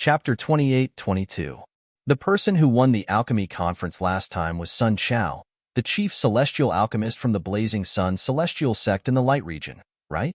Chapter 28-22. The person who won the alchemy conference last time was Sun Chao, the chief celestial alchemist from the Blazing Sun celestial sect in the Light region, right?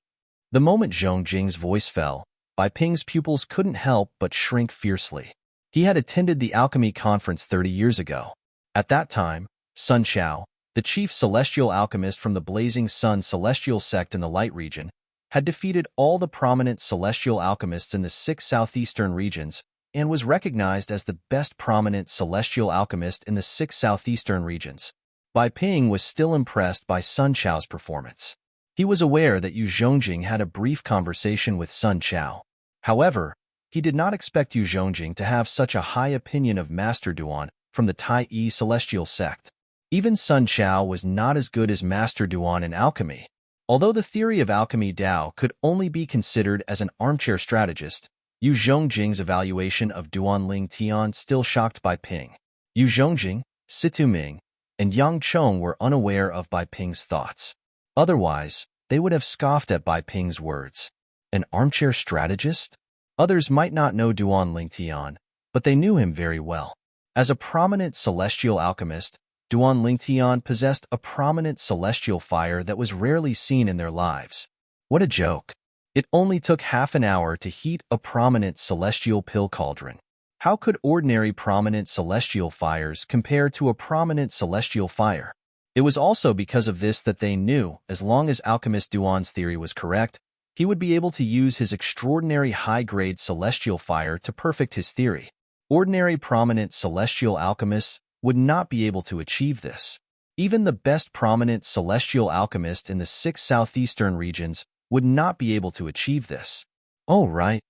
The moment Zhong Jing's voice fell, Bai Ping's pupils couldn't help but shrink fiercely. He had attended the alchemy conference 30 years ago. At that time, Sun Chao, the chief celestial alchemist from the Blazing Sun celestial sect in the Light region, had defeated all the prominent celestial alchemists in the 6 southeastern regions and was recognized as the best prominent celestial alchemist in the 6 southeastern regions. Bai Ping was still impressed by Sun Chao's performance. He was aware that Yu Zhongjing had a brief conversation with Sun Chao. However, he did not expect Yu Zhongjing to have such a high opinion of Master Duan from the Tai Yi celestial sect. Even Sun Chao was not as good as Master Duan in alchemy. Although the theory of alchemy Dao could only be considered as an armchair strategist, Yu Zhongjing's evaluation of Duan Ling Tian still shocked Bai Ping. Yu Zhongjing, Situ Ming, and Yang Chong were unaware of Bai Ping's thoughts. Otherwise, they would have scoffed at Bai Ping's words. An armchair strategist? Others might not know Duan Ling Tian, but they knew him very well. As a prominent celestial alchemist, Duan Ling Tian possessed a prominent celestial fire that was rarely seen in their lives. What a joke. It only took half an hour to heat a prominent celestial pill cauldron. How could ordinary prominent celestial fires compare to a prominent celestial fire? It was also because of this that they knew, as long as alchemist Duan's theory was correct, he would be able to use his extraordinary high-grade celestial fire to perfect his theory. Ordinary prominent celestial alchemists would not be able to achieve this. Even the best prominent celestial alchemist in the 6 southeastern regions would not be able to achieve this. Oh, right.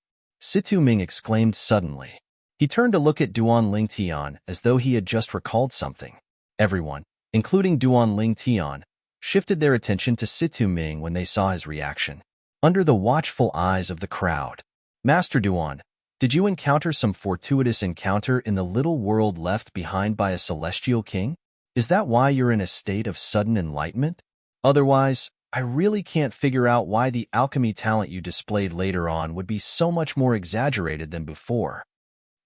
Situ Ming exclaimed suddenly. He turned to look at Duan Ling Tian as though he had just recalled something. Everyone, including Duan Ling Tian, shifted their attention to Situ Ming when they saw his reaction. Under the watchful eyes of the crowd, Master Duan, did you encounter some fortuitous encounter in the little world left behind by a celestial king? Is that why you're in a state of sudden enlightenment? Otherwise, I really can't figure out why the alchemy talent you displayed later on would be so much more exaggerated than before.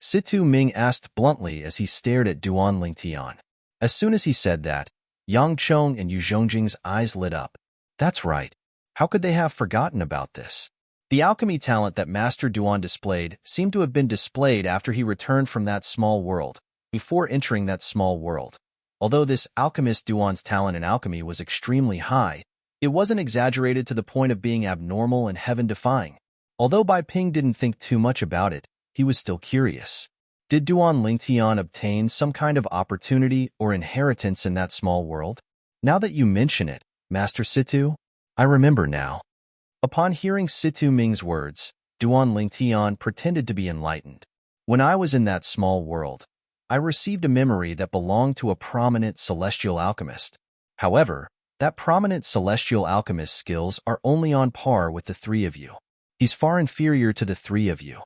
Situ Ming asked bluntly as he stared at Duan Ling Tian. As soon as he said that, Yang Chong and Yu Zhongjing's eyes lit up. That's right. How could they have forgotten about this? The alchemy talent that Master Duan displayed seemed to have been displayed after he returned from that small world, before entering that small world. Although this alchemist Duan's talent in alchemy was extremely high, it wasn't exaggerated to the point of being abnormal and heaven-defying. Although Bai Ping didn't think too much about it, he was still curious. Did Duan Ling Tian obtain some kind of opportunity or inheritance in that small world? Now that you mention it, Master Situ, I remember now. Upon hearing Situ Ming's words, Duan Ling Tian pretended to be enlightened. When I was in that small world, I received a memory that belonged to a prominent celestial alchemist. However, that prominent celestial alchemist's skills are only on par with the three of you. He's far inferior to the three of you.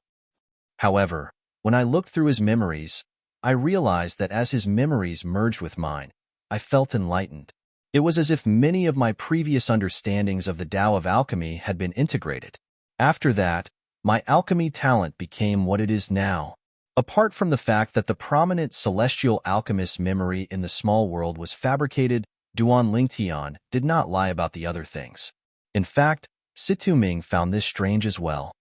However, when I looked through his memories, I realized that as his memories merged with mine, I felt enlightened. It was as if many of my previous understandings of the Tao of alchemy had been integrated. After that, my alchemy talent became what it is now. Apart from the fact that the prominent celestial alchemist's memory in the small world was fabricated, Duan Ling Tian did not lie about the other things. In fact, Situ Ming found this strange as well.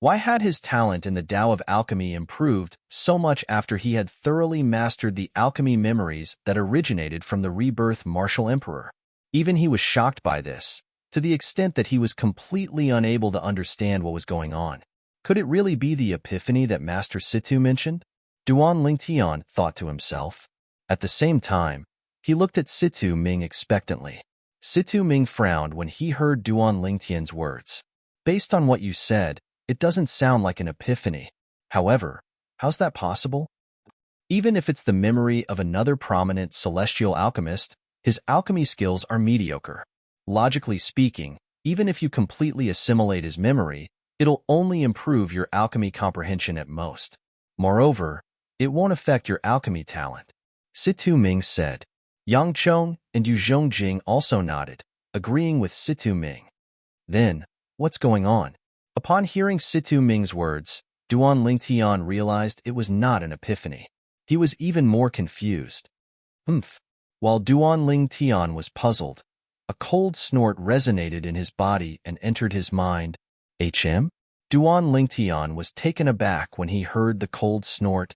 Why had his talent in the Tao of alchemy improved so much after he had thoroughly mastered the alchemy memories that originated from the rebirth martial emperor? Even he was shocked by this, to the extent that he was completely unable to understand what was going on. Could it really be the epiphany that Master Situ mentioned? Duan Ling Tian thought to himself. At the same time, he looked at Situ Ming expectantly. Situ Ming frowned when he heard Duan Ling Tian's words. Based on what you said, it doesn't sound like an epiphany. However, how's that possible? Even if it's the memory of another prominent celestial alchemist, his alchemy skills are mediocre. Logically speaking, even if you completely assimilate his memory, it'll only improve your alchemy comprehension at most. Moreover, it won't affect your alchemy talent. Situ Ming said. Yang Chong and Yu Zhongjing also nodded, agreeing with Situ Ming. Then, what's going on? Upon hearing Situ Ming's words, Duan Lingtian realized it was not an epiphany. He was even more confused. Humph. While Duan Lingtian was puzzled, a cold snort resonated in his body and entered his mind. HM? Duan Lingtian was taken aback when he heard the cold snort.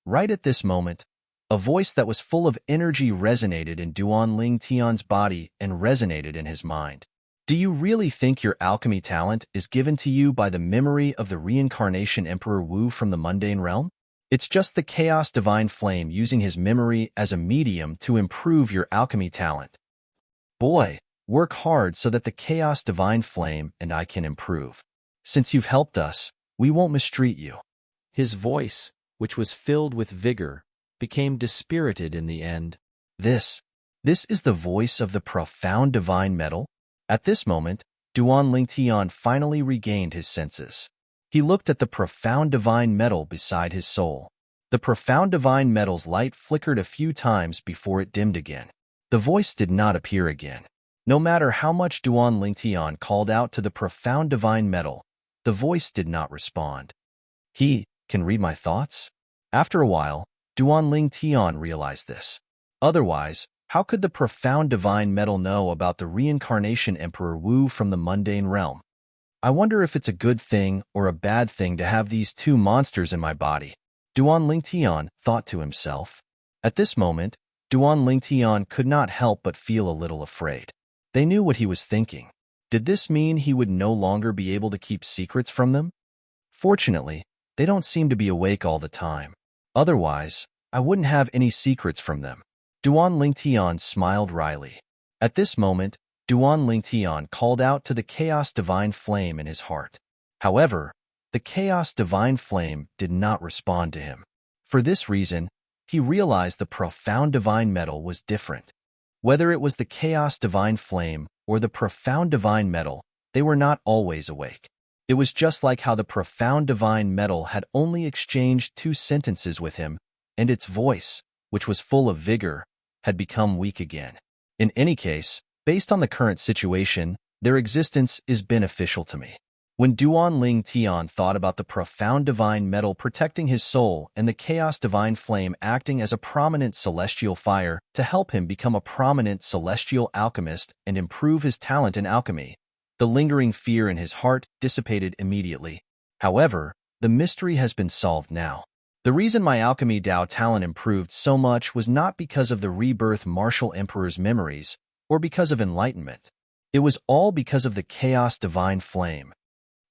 Right at this moment, a voice that was full of energy resonated in Duan Lingtian's body and resonated in his mind. Do you really think your alchemy talent is given to you by the memory of the reincarnation Emperor Wu from the mundane realm? It's just the Chaos Divine Flame using his memory as a medium to improve your alchemy talent. Boy, work hard so that the Chaos Divine Flame and I can improve. Since you've helped us, we won't mistreat you. His voice, which was filled with vigor, became dispirited in the end. This is the voice of the profound divine metal? At this moment, Duan Lingtian finally regained his senses. He looked at the profound divine metal beside his soul. The profound divine metal's light flickered a few times before it dimmed again. The voice did not appear again. No matter how much Duan Lingtian called out to the profound divine metal, the voice did not respond. He can read my thoughts? After a while, Duan Lingtian realized this. Otherwise, how could the profound divine metal know about the reincarnation Emperor Wu from the mundane realm? I wonder if it's a good thing or a bad thing to have these two monsters in my body, Duan Lingtian thought to himself. At this moment, Duan Lingtian could not help but feel a little afraid. They knew what he was thinking. Did this mean he would no longer be able to keep secrets from them? Fortunately, they don't seem to be awake all the time. Otherwise, I wouldn't have any secrets from them. Duan Lingtian smiled wryly. At this moment, Duan Lingtian called out to the Chaos Divine Flame in his heart. However, the Chaos Divine Flame did not respond to him. For this reason, he realized the profound divine metal was different. Whether it was the Chaos Divine Flame or the profound divine metal, they were not always awake. It was just like how the profound divine metal had only exchanged 2 sentences with him, and its voice, which was full of vigor, had become weak again. In any case, based on the current situation, their existence is beneficial to me. When Duan Lingtian thought about the profound divine metal protecting his soul and the Chaos Divine Flame acting as a prominent celestial fire to help him become a prominent celestial alchemist and improve his talent in alchemy, the lingering fear in his heart dissipated immediately. However, the mystery has been solved now. The reason my alchemy Dao talent improved so much was not because of the rebirth Martial Emperor's memories or because of enlightenment. It was all because of the Chaos Divine Flame.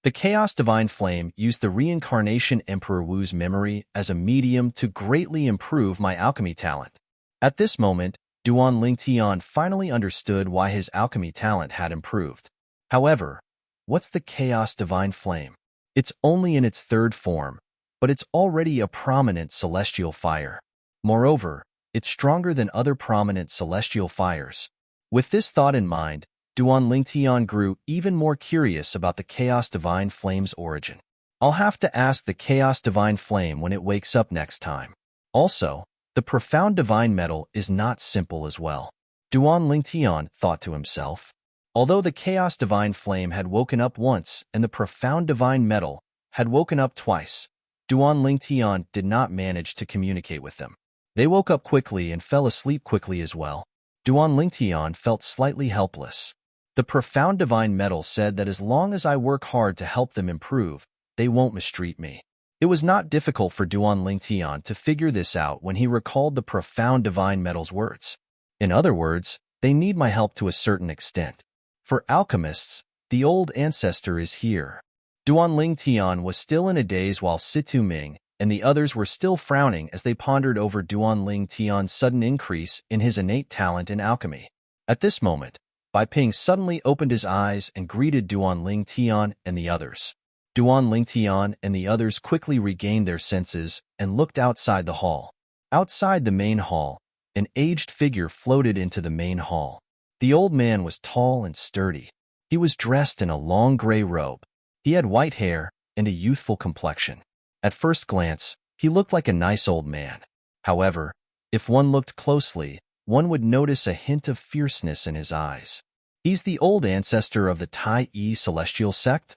The Chaos Divine Flame used the reincarnation Emperor Wu's memory as a medium to greatly improve my alchemy talent. At this moment, Duan Lingtian finally understood why his alchemy talent had improved. However, what's the Chaos Divine Flame? It's only in its 3rd form, but it's already a prominent celestial fire. Moreover, it's stronger than other prominent celestial fires. With this thought in mind, Duan Lingtian grew even more curious about the Chaos Divine Flame's origin. I'll have to ask the Chaos Divine Flame when it wakes up next time. Also, the profound divine metal is not simple as well. Duan Lingtian thought to himself. Although the Chaos Divine Flame had woken up once and the profound divine metal had woken up twice, Duan Lingtian did not manage to communicate with them. They woke up quickly and fell asleep quickly as well. Duan Lingtian felt slightly helpless. The profound divine metal said that as long as I work hard to help them improve, they won't mistreat me. It was not difficult for Duan Lingtian to figure this out when he recalled the profound divine metal's words. In other words, they need my help to a certain extent. For alchemists, the old ancestor is here. Duan Lingtian was still in a daze while Situ Ming and the others were still frowning as they pondered over Duan Lingtian's sudden increase in his innate talent in alchemy. At this moment, Bai Ping suddenly opened his eyes and greeted Duan Lingtian and the others. Duan Lingtian and the others quickly regained their senses and looked outside the hall. Outside the main hall, an aged figure floated into the main hall. The old man was tall and sturdy. He was dressed in a long gray robe. He had white hair and a youthful complexion. At first glance, he looked like a nice old man. However, if one looked closely, one would notice a hint of fierceness in his eyes. He's the old ancestor of the Tai Yi celestial sect?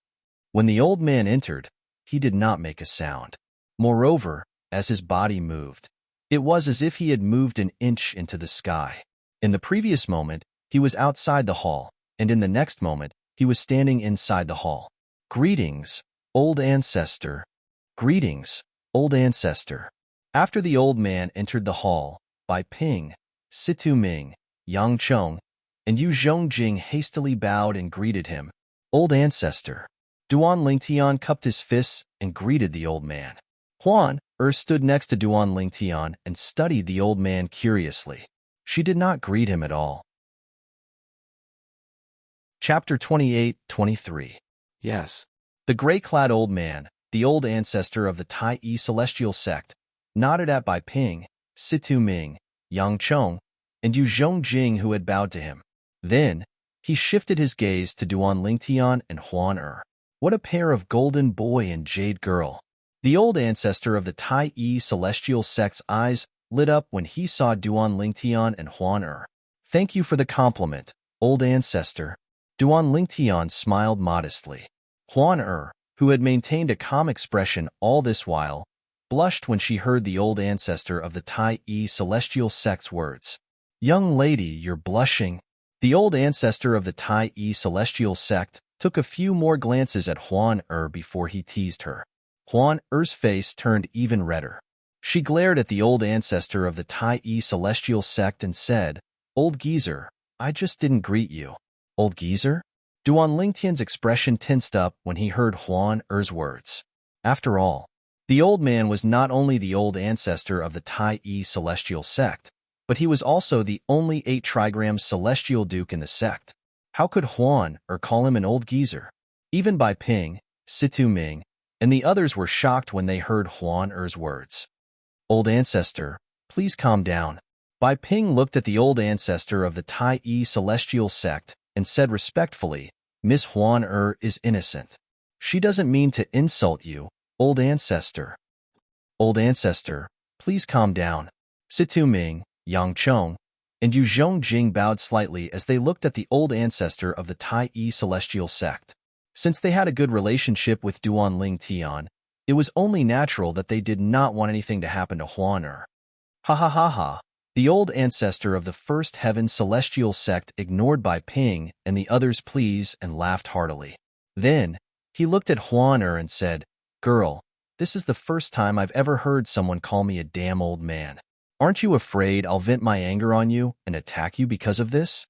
When the old man entered, he did not make a sound. Moreover, as his body moved, it was as if he had moved an inch into the sky. In the previous moment, he was outside the hall, and in the next moment, he was standing inside the hall. Greetings, old ancestor. Greetings, old ancestor. After the old man entered the hall, Bai Ping, Situ Ming, Yang Chong, and Yu Zhongjing hastily bowed and greeted him. Old ancestor. Duan Lingtian cupped his fists and greeted the old man. Huan stood next to Duan Lingtian and studied the old man curiously. She did not greet him at all. Chapter 28-23. Yes. The gray-clad old man, the old ancestor of the Tai celestial sect, nodded at Bai Ping, Situ Ming, Yang Chong, and Yu Zhongjing who had bowed to him. Then, he shifted his gaze to Duan Lingtian and Huan What a pair of golden boy and jade girl. The old ancestor of the Tai celestial sect's eyes lit up when he saw Duan Lingtian and Huan Thank you for the compliment, old ancestor. Duan Lingtian smiled modestly. Huan who had maintained a calm expression all this while, blushed when she heard the old ancestor of the Tai celestial sect's words. Young lady, you're blushing. The old ancestor of the Tai celestial sect took a few more glances at Huan before he teased her. Huan face turned even redder. She glared at the old ancestor of the Tai celestial sect and said, Old geezer, I just didn't greet you. Old geezer? Duan Lingtian's expression tensed up when he heard Huan words. After all, the old man was not only the old ancestor of the Tai celestial sect, but he was also the only 8 trigram celestial duke in the sect. How could Huan call him an old geezer? Even Bai Ping, Situ Ming, and the others were shocked when they heard Huan words. Old ancestor, please calm down. Bai Ping looked at the old ancestor of the Tai celestial sect and said respectfully, Miss Huan is innocent. She doesn't mean to insult you, old ancestor. Old ancestor, please calm down. Situ Ming, Yang Chong, and Yu Zhongjing bowed slightly as they looked at the old ancestor of the Tai celestial sect. Since they had a good relationship with Duan Lingtian, it was only natural that they did not want anything to happen to Huan Ha ha ha ha. The old ancestor of the first heaven celestial sect ignored Bai Ping and the others' pleas and laughed heartily. Then, he looked at Huan and said, Girl, this is the first time I've ever heard someone call me a damn old man. Aren't you afraid I'll vent my anger on you and attack you because of this?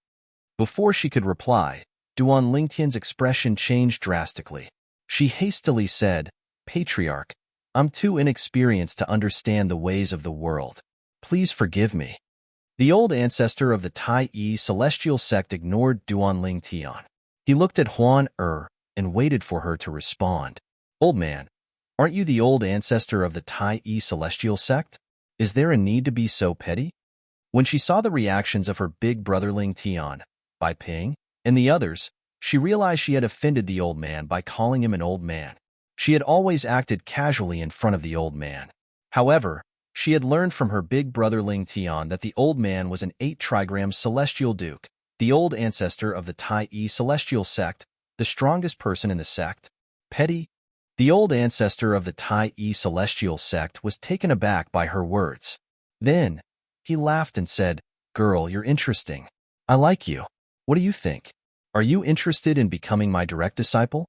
Before she could reply, Duan Lingtian's expression changed drastically. She hastily said, Patriarch, I'm too inexperienced to understand the ways of the world. Please forgive me. The old ancestor of the Tai celestial sect ignored Duan Lingtian. He looked at Huan and waited for her to respond. Old man, aren't you the old ancestor of the Tai celestial sect? Is there a need to be so petty? When she saw the reactions of her big brother Lingtian, Bai Ping, and the others, she realized she had offended the old man by calling him an old man. She had always acted casually in front of the old man. However, she had learned from her big brother Lingtian that the old man was an 8 trigram celestial duke, the old ancestor of the Tai celestial sect, the strongest person in the sect. Petty? The old ancestor of the Tai celestial sect was taken aback by her words. Then, he laughed and said, Girl, you're interesting. I like you. What do you think? Are you interested in becoming my direct disciple?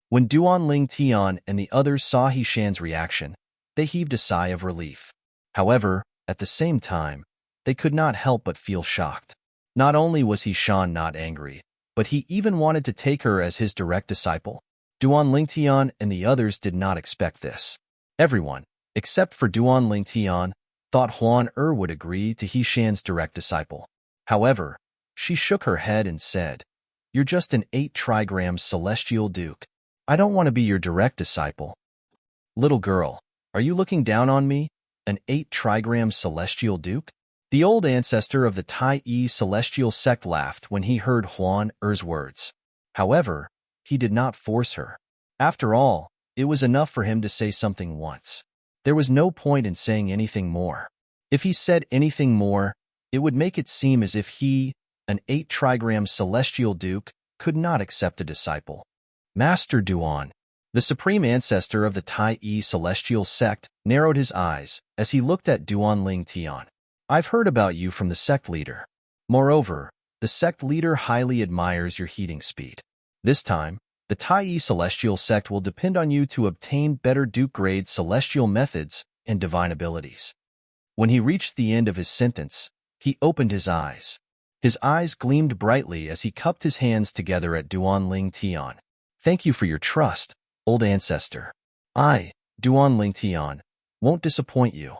When Duan Lingtian and the others saw He Shan's reaction, they heaved a sigh of relief. However, at the same time, they could not help but feel shocked. Not only was He Shan not angry, but he even wanted to take her as his direct disciple. Duan Lingtian and the others did not expect this. Everyone, except for Duan Lingtian, thought Huan would agree to He Shan's direct disciple. However, she shook her head and said, You're just an 8 trigram celestial duke. I don't want to be your direct disciple. Little girl, are you looking down on me, an 8 trigram celestial duke? The old ancestor of the Tai celestial sect laughed when he heard Huan words. However, he did not force her. After all, it was enough for him to say something once. There was no point in saying anything more. If he said anything more, it would make it seem as if he, an 8 trigram celestial duke, could not accept a disciple. Master Duan, The supreme ancestor of the Tai celestial sect narrowed his eyes as he looked at Duanling Tian. I've heard about you from the sect leader. Moreover, the sect leader highly admires your heating speed. This time, the Tai celestial sect will depend on you to obtain better Duke-grade celestial methods and divine abilities. When he reached the end of his sentence, he opened his eyes. His eyes gleamed brightly as he cupped his hands together at Duanling Tian. Thank you for your trust, old ancestor. I, Duanling Tian, won't disappoint you.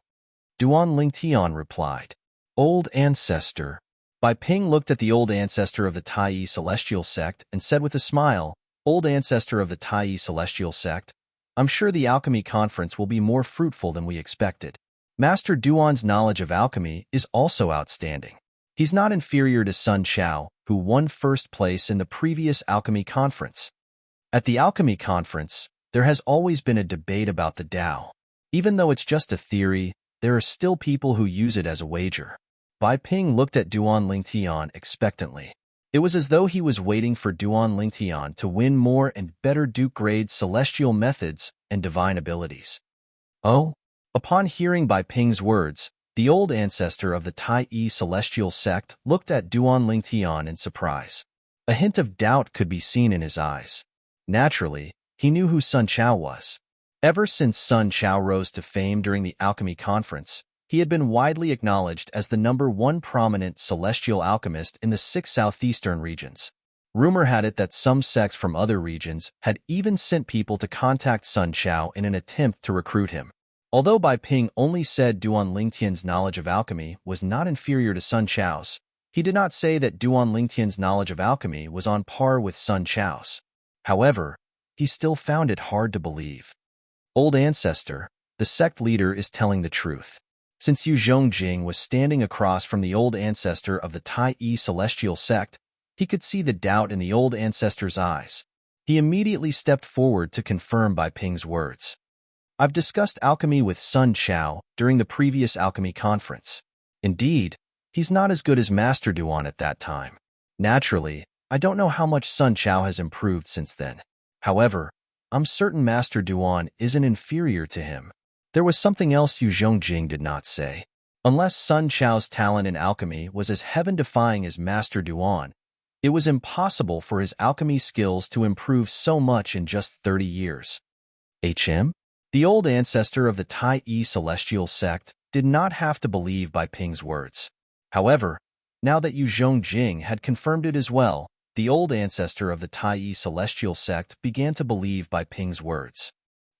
Duanling Tian replied. Old ancestor. Bai Ping looked at the old ancestor of the Tai celestial sect and said with a smile, Old ancestor of the Tai celestial sect, I'm sure the alchemy conference will be more fruitful than we expected. Master Duan's knowledge of alchemy is also outstanding. He's not inferior to Sun Chao, who won first place in the previous alchemy conference. At the alchemy conference, there has always been a debate about the Tao. Even though it's just a theory, there are still people who use it as a wager. Bai Ping looked at Duanling Tian expectantly. It was as though he was waiting for Duanling Tian to win more and better Duke-grade celestial methods and divine abilities. Oh? Upon hearing Bai Ping's words, the old ancestor of the Tai celestial sect looked at Duanling Tian in surprise. A hint of doubt could be seen in his eyes. Naturally, he knew who Sun Chao was. Ever since Sun Chao rose to fame during the alchemy conference, he had been widely acknowledged as the #1 prominent celestial alchemist in the 6 southeastern regions. Rumor had it that some sects from other regions had even sent people to contact Sun Chao in an attempt to recruit him. Although Bai Ping only said Duanling Tian's knowledge of alchemy was not inferior to Sun Chao's, he did not say that Duanling Tian's knowledge of alchemy was on par with Sun Chao's. However, he still found it hard to believe. Old ancestor, the sect leader is telling the truth. Since Yu Zhongjing was standing across from the old ancestor of the Tai celestial sect, he could see the doubt in the old ancestor's eyes. He immediately stepped forward to confirm Bai Ping's words. I've discussed alchemy with Sun Chao during the previous alchemy conference. Indeed, he's not as good as Master Duan at that time. Naturally, I don't know how much Sun Chao has improved since then. However, I'm certain Master Duan isn't inferior to him. There was something else Yu Zhongjing did not say. Unless Sun Chao's talent in alchemy was as heaven-defying as Master Duan, it was impossible for his alchemy skills to improve so much in just 30 years. HM? The old ancestor of the Tai celestial sect did not have to believe Bai Ping's words. However, now that Yu Zhongjing had confirmed it as well, the old ancestor of the Tai celestial sect began to believe Bai Ping's words.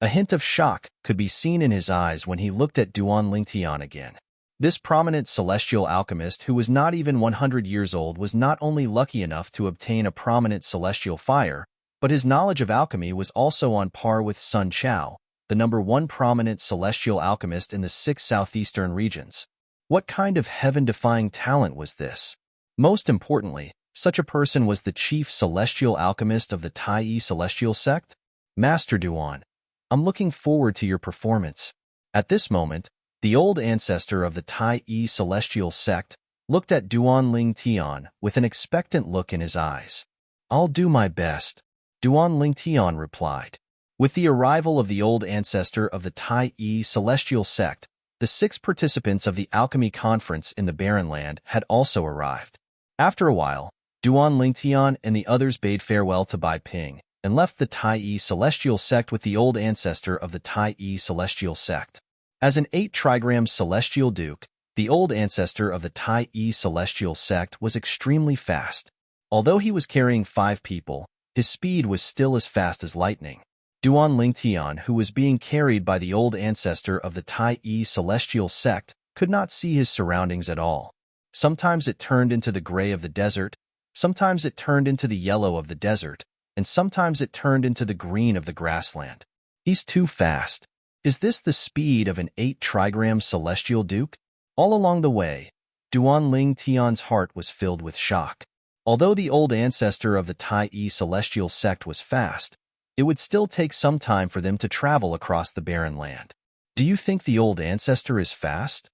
A hint of shock could be seen in his eyes when he looked at Duanling Tian again. This prominent celestial alchemist who was not even 100 years old was not only lucky enough to obtain a prominent celestial fire, but his knowledge of alchemy was also on par with Sun Chao, the #1 prominent celestial alchemist in the 6 southeastern regions. What kind of heaven-defying talent was this? Most importantly, such a person was the chief celestial alchemist of the Tai celestial sect? Master Duan, I'm looking forward to your performance. At this moment, the old ancestor of the Tai celestial sect looked at Duanling Tian with an expectant look in his eyes. I'll do my best, Duanling Tian replied. With the arrival of the old ancestor of the Tai celestial sect, the 6 participants of the alchemy conference in the Barren Land had also arrived. After a while, Duanling Tian and the others bade farewell to Bai Ping and left the Tai celestial sect with the old ancestor of the Tai celestial sect. As an 8-trigram celestial duke, the old ancestor of the Tai celestial sect was extremely fast. Although he was carrying 5 people, his speed was still as fast as lightning. Duanling Tian, who was being carried by the old ancestor of the Tai celestial sect, could not see his surroundings at all. Sometimes it turned into the gray of the desert, sometimes it turned into the yellow of the desert, and sometimes it turned into the green of the grassland. He's too fast. Is this the speed of an 8-trigram celestial duke? All along the way, Duanling Tian's heart was filled with shock. Although the old ancestor of the Tai celestial sect was fast, it would still take some time for them to travel across the barren land. Do you think the old ancestor is fast?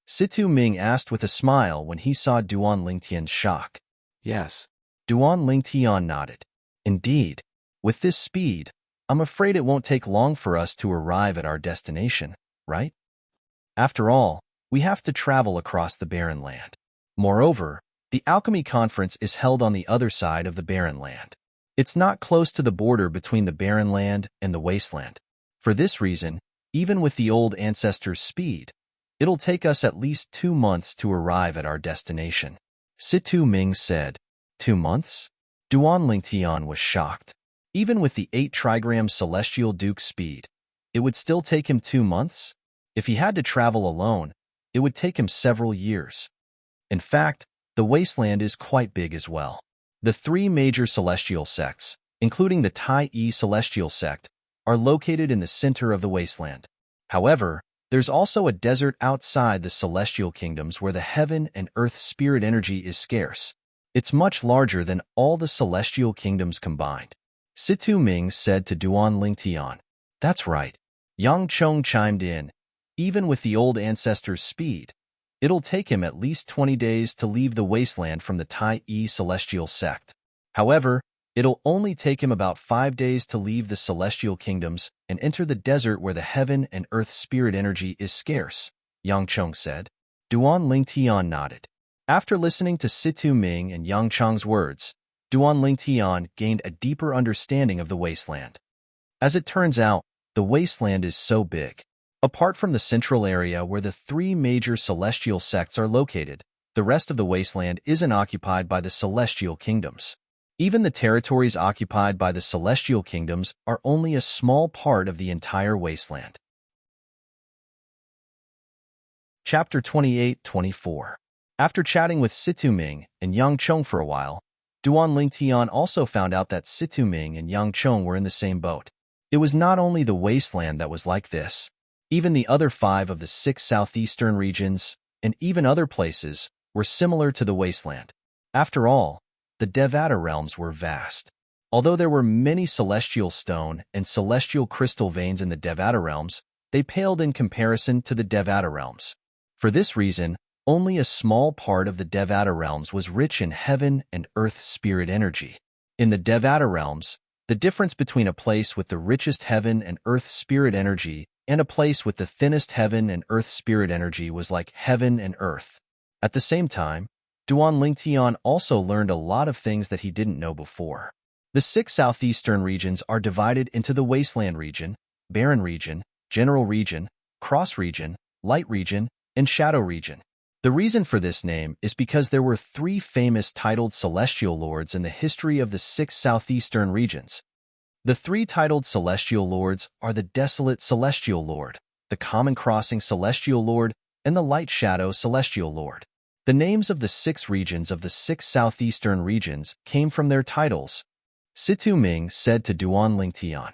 Situ Ming asked with a smile when he saw Duanling Tian's shock. Yes. Duanling Tian nodded. Indeed, with this speed, I'm afraid it won't take long for us to arrive at our destination, right? After all, we have to travel across the barren land. Moreover, the alchemy conference is held on the other side of the barren land. It's not close to the border between the barren land and the wasteland. For this reason, even with the old ancestors' speed, it'll take us at least 2 months to arrive at our destination. Situ Ming said. 2 months? Duan Lingtian was shocked. Even with the 8 trigram Celestial Duke's speed, it would still take him 2 months? If he had to travel alone, it would take him several years. In fact, the wasteland is quite big as well. The 3 major celestial sects, including the Tai-E celestial sect, are located in the center of the wasteland. However, there's also a desert outside the celestial kingdoms where the heaven and earth spirit energy is scarce. It's much larger than all the celestial kingdoms combined. Situ Ming said to Duan Lingtian. That's right. Yang Chong chimed in. Even with the old ancestor's speed, it'll take him at least 20 days to leave the wasteland from the Tai-E celestial sect. However, it'll only take him about 5 days to leave the celestial kingdoms and enter the desert where the heaven and earth spirit energy is scarce, Yang Chong said. Duan Lingtian nodded. After listening to Situ Ming and Yang Chong's words, Duan Lingtian gained a deeper understanding of the wasteland. As it turns out, the wasteland is so big. Apart from the central area where the 3 major celestial sects are located, the rest of the wasteland isn't occupied by the celestial kingdoms. Even the territories occupied by the celestial kingdoms are only a small part of the entire wasteland. Chapter 28-24. After chatting with Situ Ming and Yang Chong for a while, Duan Lingtian also found out that Situ Ming and Yang Chong were in the same boat. It was not only the wasteland that was like this. Even the other 5 of the 6 southeastern regions, and even other places, were similar to the wasteland. After all, the Devata realms were vast. Although there were many celestial stone and celestial crystal veins in the Devata realms, they paled in comparison to the Devata realms. For this reason, only a small part of the Devata realms was rich in heaven and earth spirit energy. In the Devata realms, the difference between a place with the richest heaven and earth spirit energy and a place with the thinnest heaven and earth spirit energy was like heaven and earth. At the same time, Duan Lingtian also learned a lot of things that he didn't know before. The 6 southeastern regions are divided into the Wasteland region, Barren region, General region, Cross region, Light region, and Shadow region. The reason for this name is because there were 3 famous titled celestial lords in the history of the 6 southeastern regions. The 3 titled celestial lords are the Desolate Celestial Lord, the Common Crossing Celestial Lord, and the Light Shadow Celestial Lord. The names of the 6 regions of the 6 southeastern regions came from their titles. Situ Ming said to Duan Lingtian.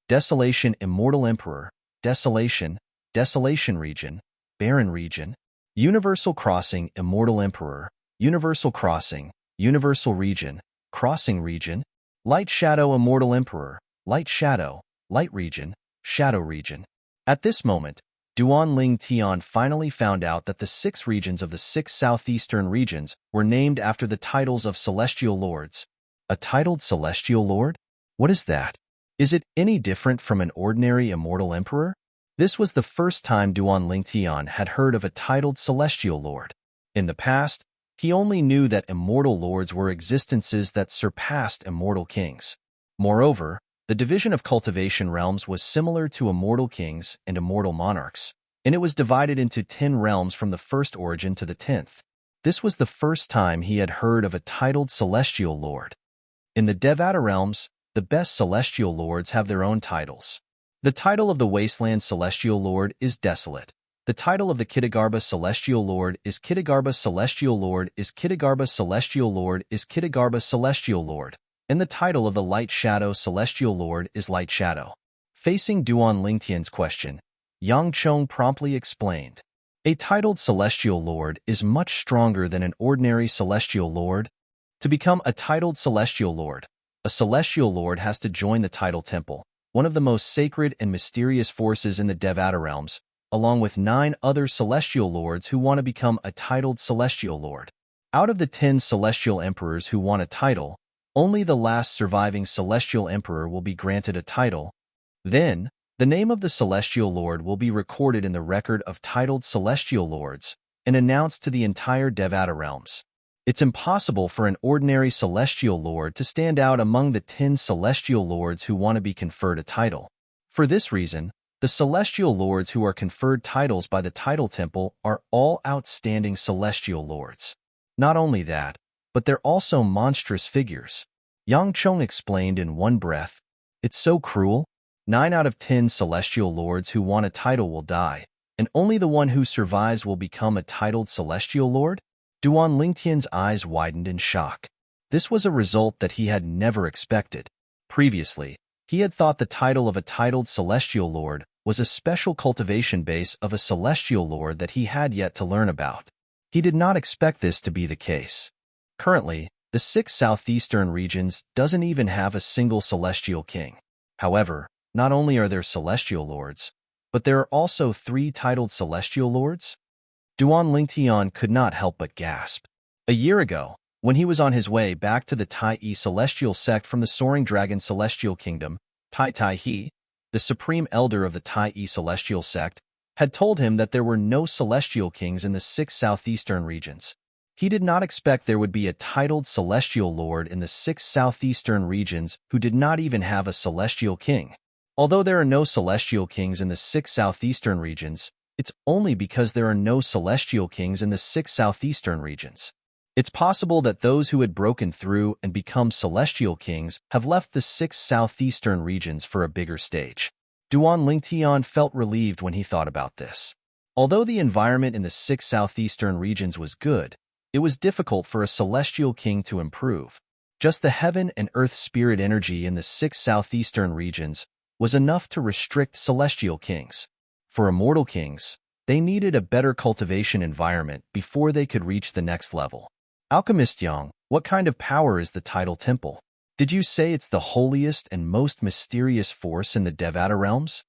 Desolation Immortal Emperor, Desolation, Desolation Region, Barren Region, Universal Crossing Immortal Emperor, Universal Crossing, Universal Region, Crossing Region, Light Shadow Immortal Emperor, Light Shadow, Light Region, Shadow Region. At this moment, Duan Lingtian finally found out that the 6 regions of the 6 southeastern regions were named after the titles of celestial lords. A titled celestial lord? What is that? Is it any different from an ordinary immortal emperor? This was the first time Duan Lingtian had heard of a titled celestial lord. In the past, he only knew that immortal lords were existences that surpassed immortal kings. Moreover, the division of cultivation realms was similar to immortal kings and immortal monarchs, and it was divided into 10 realms from the first origin to the 10th. This was the first time he had heard of a titled celestial lord. In the Devata realms, the best celestial lords have their own titles. The title of the Wasteland Celestial Lord is Desolate. The title of the Kittagarbha Celestial Lord is Kittagarbha Celestial Lord is Kittagarbha Celestial Lord is Kittagarbha Celestial Lord, and the title of the Light Shadow Celestial Lord is Light Shadow. Facing Duan Lingtian's question, Yang Chong promptly explained. A titled Celestial Lord is much stronger than an ordinary Celestial Lord. To become a titled Celestial Lord, a Celestial Lord has to join the Title Temple, one of the most sacred and mysterious forces in the Devata realms, along with 9 other celestial lords who want to become a titled celestial lord. Out of the 10 celestial emperors who want a title, Only the last surviving celestial emperor will be granted a title. Then, the name of the celestial lord will be recorded in the record of titled celestial lords and announced to the entire Devata realms. It's impossible for an ordinary celestial lord to stand out among the 10 celestial lords who want to be conferred a title. For this reason, the celestial lords who are conferred titles by the title temple are all outstanding celestial lords. Not only that, but they're also monstrous figures. Yang Chong explained in one breath. It's so cruel. 9 out of 10 celestial lords who want a title will die, and only the one who survives will become a titled celestial lord? Duan Lingtian's eyes widened in shock. This was a result that he had never expected. Previously, he had thought the title of a titled celestial lord was a special cultivation base of a celestial lord that he had yet to learn about. He did not expect this to be the case. Currently, the 6 southeastern regions doesn't even have a single celestial king. However, not only are there celestial lords, but there are also 3 titled celestial lords? Duan Lingtian could not help but gasp. A year ago, when he was on his way back to the Tai Yi celestial sect from the Soaring Dragon Celestial Kingdom, Tai He, the supreme elder of the Tai Yi celestial sect, had told him that there were no celestial kings in the 6 southeastern regions. He did not expect there would be a titled celestial lord in the 6 southeastern regions who did not even have a celestial king. Although there are no celestial kings in the 6 southeastern regions, it's only because there are no celestial kings in the 6 southeastern regions. It's possible that those who had broken through and become celestial kings have left the 6 southeastern regions for a bigger stage. Duan Lingtian felt relieved when he thought about this. Although the environment in the 6 southeastern regions was good, it was difficult for a celestial king to improve. Just the heaven and earth spirit energy in the 6 southeastern regions was enough to restrict celestial kings. For immortal kings, they needed a better cultivation environment before they could reach the next level. Alchemist Yang, what kind of power is the title temple? Did you say it's the holiest and most mysterious force in the Devata realms?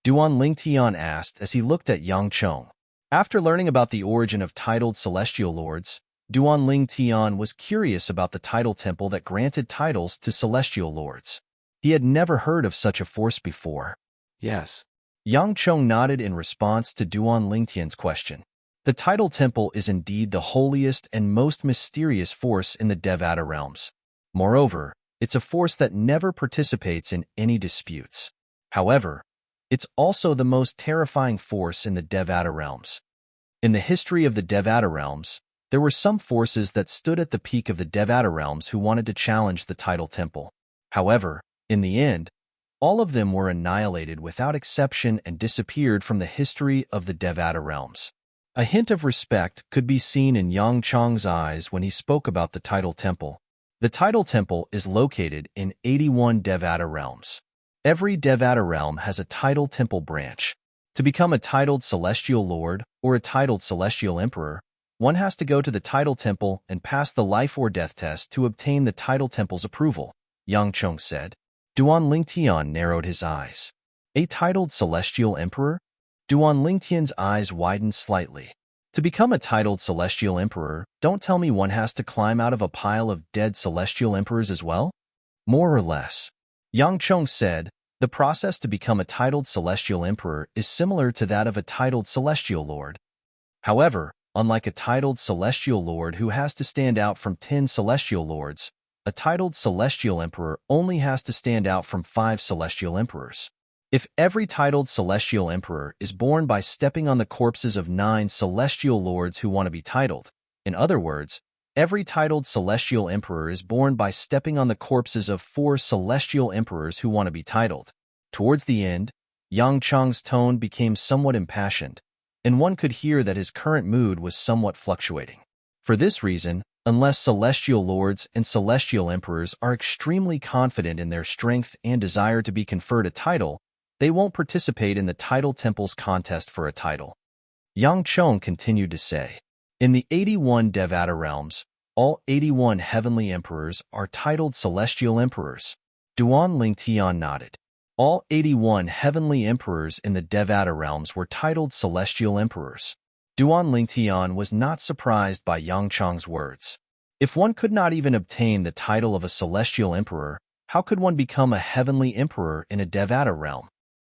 Duan Lingtian asked as he looked at Yang Chong. After learning about the origin of titled celestial lords, Duan Lingtian was curious about the title temple that granted titles to celestial lords. He had never heard of such a force before. Yes. Yang Chong nodded in response to Duan Lingtian's question. The title temple is indeed the holiest and most mysterious force in the Devata realms. Moreover, it's a force that never participates in any disputes. However, it's also the most terrifying force in the Devata realms. In the history of the Devata realms, there were some forces that stood at the peak of the Devata realms who wanted to challenge the title temple. However, in the end, all of them were annihilated without exception and disappeared from the history of the Devata realms. A hint of respect could be seen in Yang Chong's eyes when he spoke about the title temple. The title temple is located in 81 Devata realms. Every Devata realm has a title temple branch. To become a titled celestial lord or a titled celestial emperor, one has to go to the title temple and pass the life or death test to obtain the title temple's approval, Yang Chong said. Duan Lingtian narrowed his eyes. A titled celestial emperor? Duan Lingtian's eyes widened slightly. To become a titled celestial emperor, don't tell me one has to climb out of a pile of dead celestial emperors as well? More or less. Yang Chong said, the process to become a titled celestial emperor is similar to that of a titled celestial lord. However, unlike a titled celestial lord who has to stand out from 10 celestial lords, a titled celestial emperor only has to stand out from 5 celestial emperors. If every titled celestial emperor is born by stepping on the corpses of 9 celestial lords who want to be titled, in other words, every titled celestial emperor is born by stepping on the corpses of 4 celestial emperors who want to be titled. Towards the end, Yang Chong's tone became somewhat impassioned, and one could hear that his current mood was somewhat fluctuating. For this reason, unless celestial lords and celestial emperors are extremely confident in their strength and desire to be conferred a title, they won't participate in the title temple's contest for a title. Yang Chong continued to say, in the 81 Devata realms, all 81 heavenly emperors are titled celestial emperors. Duan Lingtian nodded. All 81 heavenly emperors in the Devata realms were titled celestial emperors. Duan Lingtian was not surprised by Yang Chong's words. If one could not even obtain the title of a celestial emperor, how could one become a heavenly emperor in a Devata realm?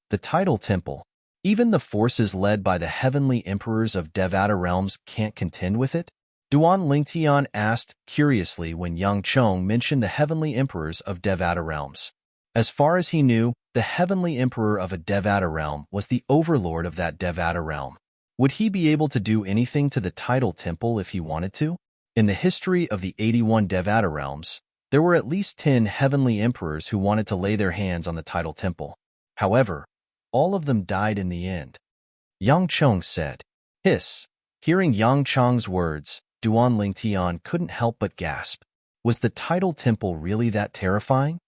The title temple. Even the forces led by the heavenly emperors of Devata realms can't contend with it? Duan Lingtian asked curiously when Yang Chong mentioned the heavenly emperors of Devata realms. As far as he knew, the heavenly emperor of a Devata realm was the overlord of that Devata realm. Would he be able to do anything to the title temple if he wanted to? In the history of the 81 Devata realms, there were at least 10 heavenly emperors who wanted to lay their hands on the title temple. However, all of them died in the end. Yang Chong said. Hiss. Hearing Yang Chong's words, Duan Lingtian couldn't help but gasp. Was the title temple really that terrifying?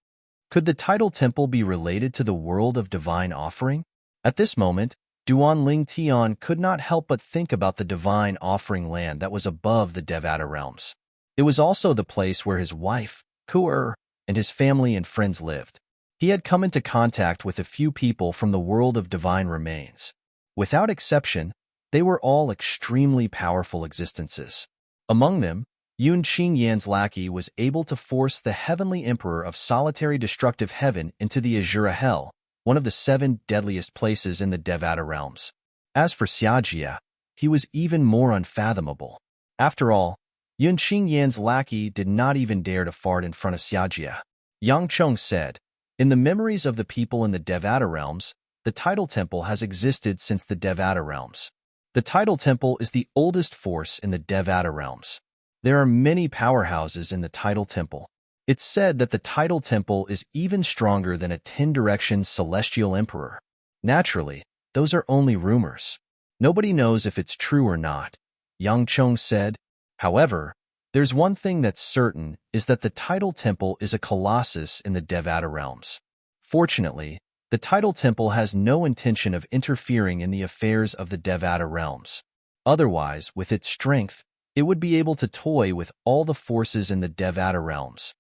Could the title temple be related to the world of divine offering? At this moment, Duan Lingtian could not help but think about the divine offering land that was above the Devata realms. It was also the place where his wife, Ku'er, and his family and friends lived. He had come into contact with a few people from the world of divine remains. Without exception, they were all extremely powerful existences. Among them, Yun Qingyan's lackey was able to force the heavenly emperor of solitary destructive heaven into the Azura Hell, one of the 7 deadliest places in the Devata realms. As for Xiajia, he was even more unfathomable. After all, Yun Qingyan's lackey did not even dare to fart in front of Xiajia. Yang Chong said, in the memories of the people in the Devata realms, the title temple has existed since the Devata realms. The title temple is the oldest force in the Devata realms. There are many powerhouses in the title temple. It's said that the title temple is even stronger than a 10-direction celestial emperor. Naturally, those are only rumors. Nobody knows if it's true or not, Yang Chong said. However, there's one thing that's certain is that the title temple is a colossus in the Devata realms. Fortunately, the title temple has no intention of interfering in the affairs of the Devata realms. Otherwise, with its strength, it would be able to toy with all the forces in the Devata realms.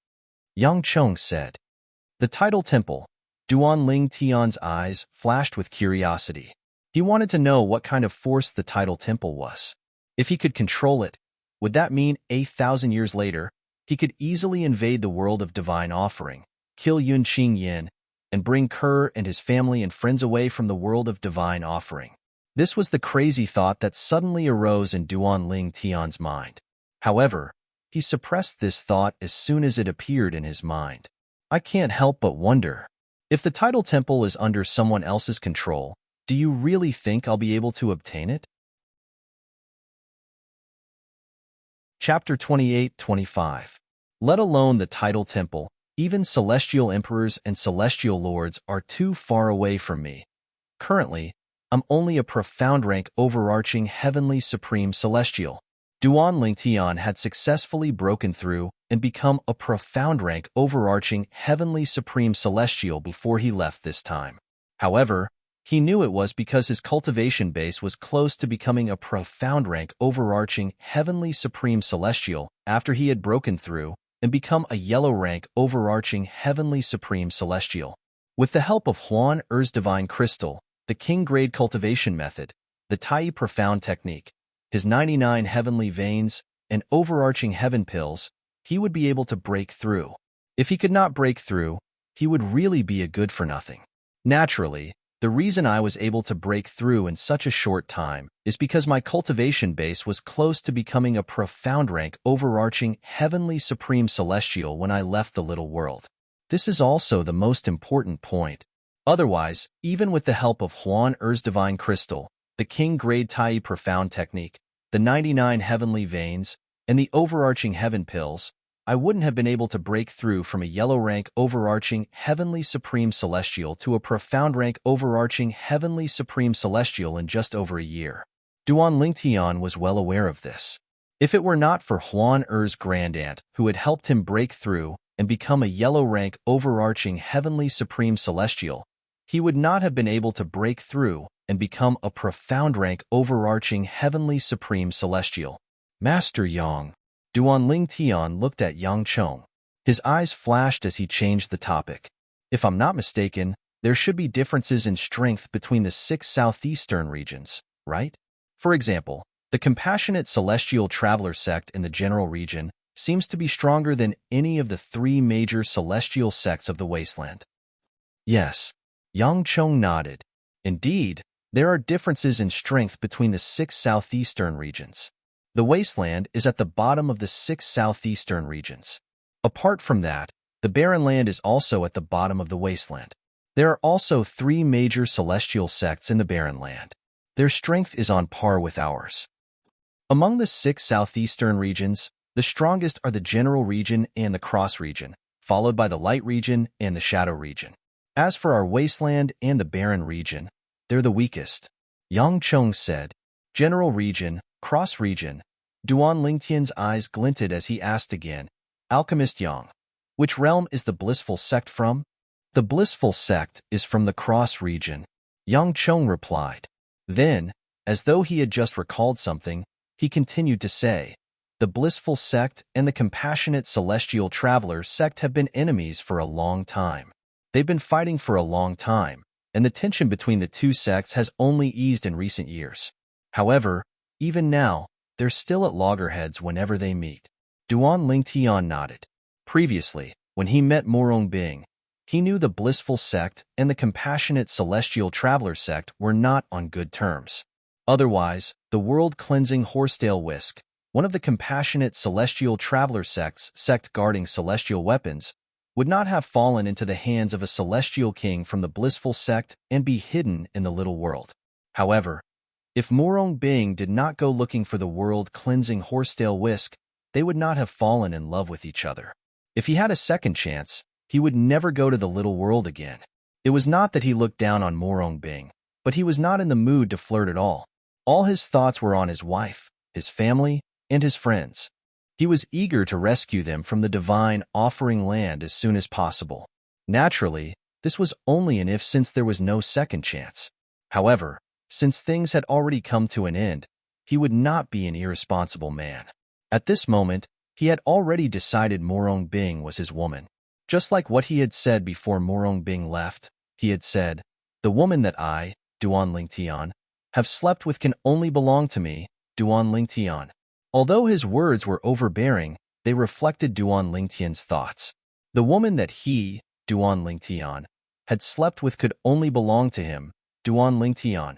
Yang Chong said. The title temple. Duan Lingtian's eyes flashed with curiosity. He wanted to know what kind of force the title temple was. If he could control it, would that mean 8,000 years later, he could easily invade the world of divine offering, kill Yun Qingyan, and bring Kerr and his family and friends away from the world of divine offering? This was the crazy thought that suddenly arose in Duan Lingtian's mind. However, he suppressed this thought as soon as it appeared in his mind. I can't help but wonder. If the title temple is under someone else's control, do you really think I'll be able to obtain it? Chapter 28-25. Let alone the title temple, even celestial emperors and celestial lords are too far away from me. Currently, I'm only a profound rank overarching heavenly supreme celestial. Duan Lingtian had successfully broken through and become a profound rank overarching heavenly supreme celestial before he left this time. However, he knew it was because his cultivation base was close to becoming a profound rank overarching heavenly supreme celestial after he had broken through and become a yellow rank overarching heavenly supreme celestial. With the help of Huan Er's divine crystal, the king grade cultivation method, the Tai profound technique, his 99 heavenly veins, and overarching heaven pills, he would be able to break through. If he could not break through, he would really be a good for nothing. Naturally, the reason I was able to break through in such a short time is because my cultivation base was close to becoming a profound rank overarching heavenly supreme celestial when I left the little world. This is also the most important point. Otherwise, even with the help of Huan Er's divine crystal, the king grade Tai profound technique, the 99 heavenly veins, and the overarching heaven pills, I wouldn't have been able to break through from a yellow rank overarching heavenly supreme celestial to a profound rank overarching heavenly supreme celestial in just over a year. Duan Lingtian was well aware of this. If it were not for Huan Er's grandaunt who had helped him break through and become a yellow rank overarching heavenly supreme celestial, he would not have been able to break through and become a profound rank overarching heavenly supreme celestial. Master Yang. Duan Lingtian looked at Yang Chong. His eyes flashed as he changed the topic. If I'm not mistaken, there should be differences in strength between the 6 southeastern regions, right? For example, the Compassionate Celestial Traveler sect in the general region seems to be stronger than any of the three major celestial sects of the wasteland. Yes, Yang Chong nodded. Indeed, there are differences in strength between the six southeastern regions. The wasteland is at the bottom of the six southeastern regions. Apart from that, the barren land is also at the bottom of the wasteland. There are also three major celestial sects in the barren land. Their strength is on par with ours. Among the six southeastern regions, the strongest are the general region and the cross region, followed by the light region and the shadow region. As for our wasteland and the barren region, they're the weakest. Yang Chong said. General region, cross region. Duan Lingtian's eyes glinted as he asked again, Alchemist Yang, which realm is the blissful sect from? The blissful sect is from the cross region, Yang Chong replied. Then, as though he had just recalled something, he continued to say, the blissful sect and the compassionate celestial traveler sect have been enemies for a long time. They've been fighting for a long time, and the tension between the two sects has only eased in recent years. However, even now, they're still at loggerheads whenever they meet. Duan Lingtian nodded. Previously, when he met Morong Bing, he knew the blissful sect and the compassionate celestial traveler sect were not on good terms. Otherwise, the world-cleansing horsetail whisk, one of the compassionate celestial traveler sect guarding celestial weapons, would not have fallen into the hands of a celestial king from the blissful sect and be hidden in the little world. However, if Morong Bing did not go looking for the world-cleansing horsetail whisk, they would not have fallen in love with each other. If he had a second chance, he would never go to the little world again. It was not that he looked down on Morong Bing, but he was not in the mood to flirt at all. All his thoughts were on his wife, his family, and his friends. He was eager to rescue them from the divine offering land as soon as possible. Naturally, this was only an if since there was no second chance. However, since things had already come to an end, he would not be an irresponsible man. At this moment, he had already decided Morong Bing was his woman. Just like what he had said before Morong Bing left, he had said, the woman that I, Duan Lingtian, have slept with can only belong to me, Duan Lingtian. Although his words were overbearing, they reflected Duan Lingtian's thoughts. The woman that he, Duan Lingtian, had slept with could only belong to him, Duan Lingtian.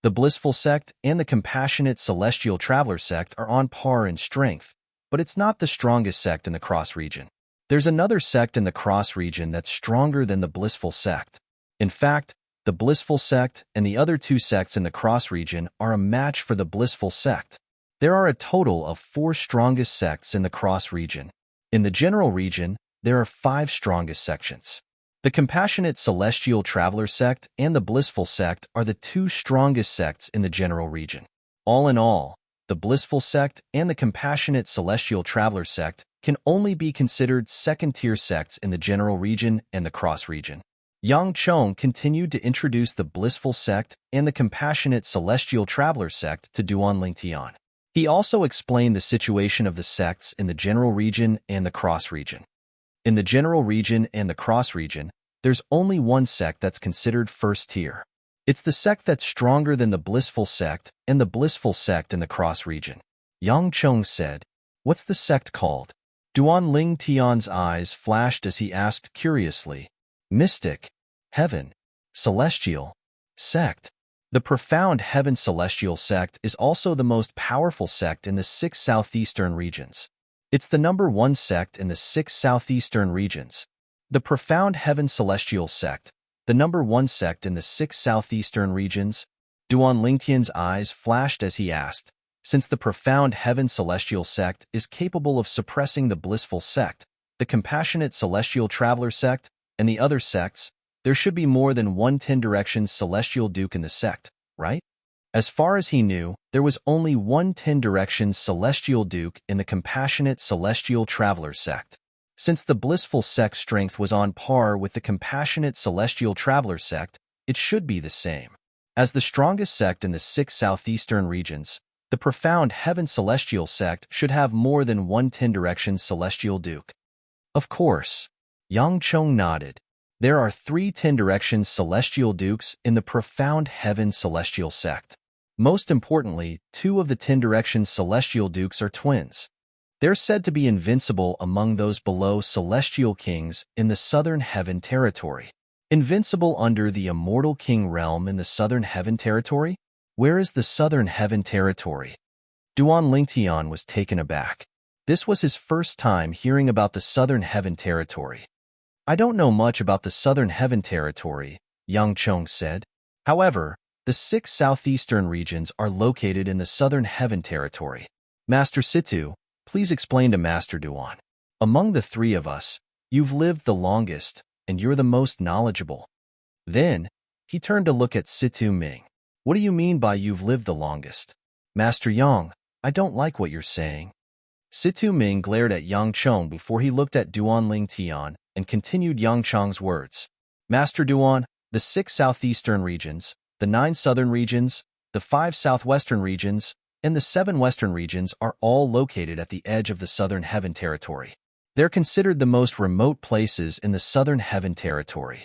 The blissful sect and the compassionate celestial traveler sect are on par in strength, but it's not the strongest sect in the cross region. There's another sect in the cross region that's stronger than the blissful sect. In fact, the blissful sect and the other two sects in the cross region are a match for the blissful sect. There are a total of 4 strongest sects in the cross region. In the general region, there are 5 strongest sections. The compassionate celestial traveler sect and the blissful sect are the 2 strongest sects in the general region. All in all, the blissful sect and the compassionate celestial traveler sect can only be considered second-tier sects in the general region and the cross region. Yang Chong continued to introduce the blissful sect and the compassionate celestial traveler sect to Duan Lingtian. He also explained the situation of the sects in the general region and the cross region. In the general region and the cross region, there's only one sect that's considered first tier. It's the sect that's stronger than the blissful sect and the blissful sect in the cross region. Yang Chong said, what's the sect called? Duan Lingtian's eyes flashed as he asked curiously, mystic, heaven, celestial, sect. The profound heaven celestial sect is also the most powerful sect in the 6 southeastern regions. It's the number 1 sect in the 6 southeastern regions. The profound heaven celestial sect, the number 1 sect in the 6 southeastern regions. Duan Lingtian's eyes flashed as he asked, since the profound heaven celestial sect is capable of suppressing the blissful sect, the compassionate celestial traveler sect, and the other sects, there should be more than one 10 directions celestial duke in the sect, right? As far as he knew, there was only one 10 directions celestial duke in the compassionate celestial traveler sect. Since the blissful sect strength was on par with the compassionate celestial traveler sect, it should be the same. As the strongest sect in the 6 southeastern regions, the profound heaven celestial sect should have more than one 10 directions celestial duke. Of course. Yang Chong nodded. There are 3 10 directions celestial dukes in the profound heaven celestial sect. Most importantly, 2 of the 10 directions celestial dukes are twins. They're said to be invincible among those below celestial kings in the southern heaven territory. Invincible under the immortal king realm in the southern heaven territory? Where is the southern heaven territory? Duan Lingtian was taken aback. This was his first time hearing about the southern heaven territory. I don't know much about the southern heaven territory, Yang Chong said. However, the 6 southeastern regions are located in the southern heaven territory. Master Situ, please explain to Master Duan. Among the 3 of us, you've lived the longest, and you're the most knowledgeable. Then, he turned to look at Situ Ming. What do you mean by you've lived the longest? Master Yang, I don't like what you're saying. Situ Ming glared at Yang Chong before he looked at Duan Lingtian and continued Yang Chong's words. Master Duan, the 6 southeastern regions, the 9 southern regions, the 5 southwestern regions, and the 7 western regions are all located at the edge of the southern heaven territory. They're considered the most remote places in the southern heaven territory.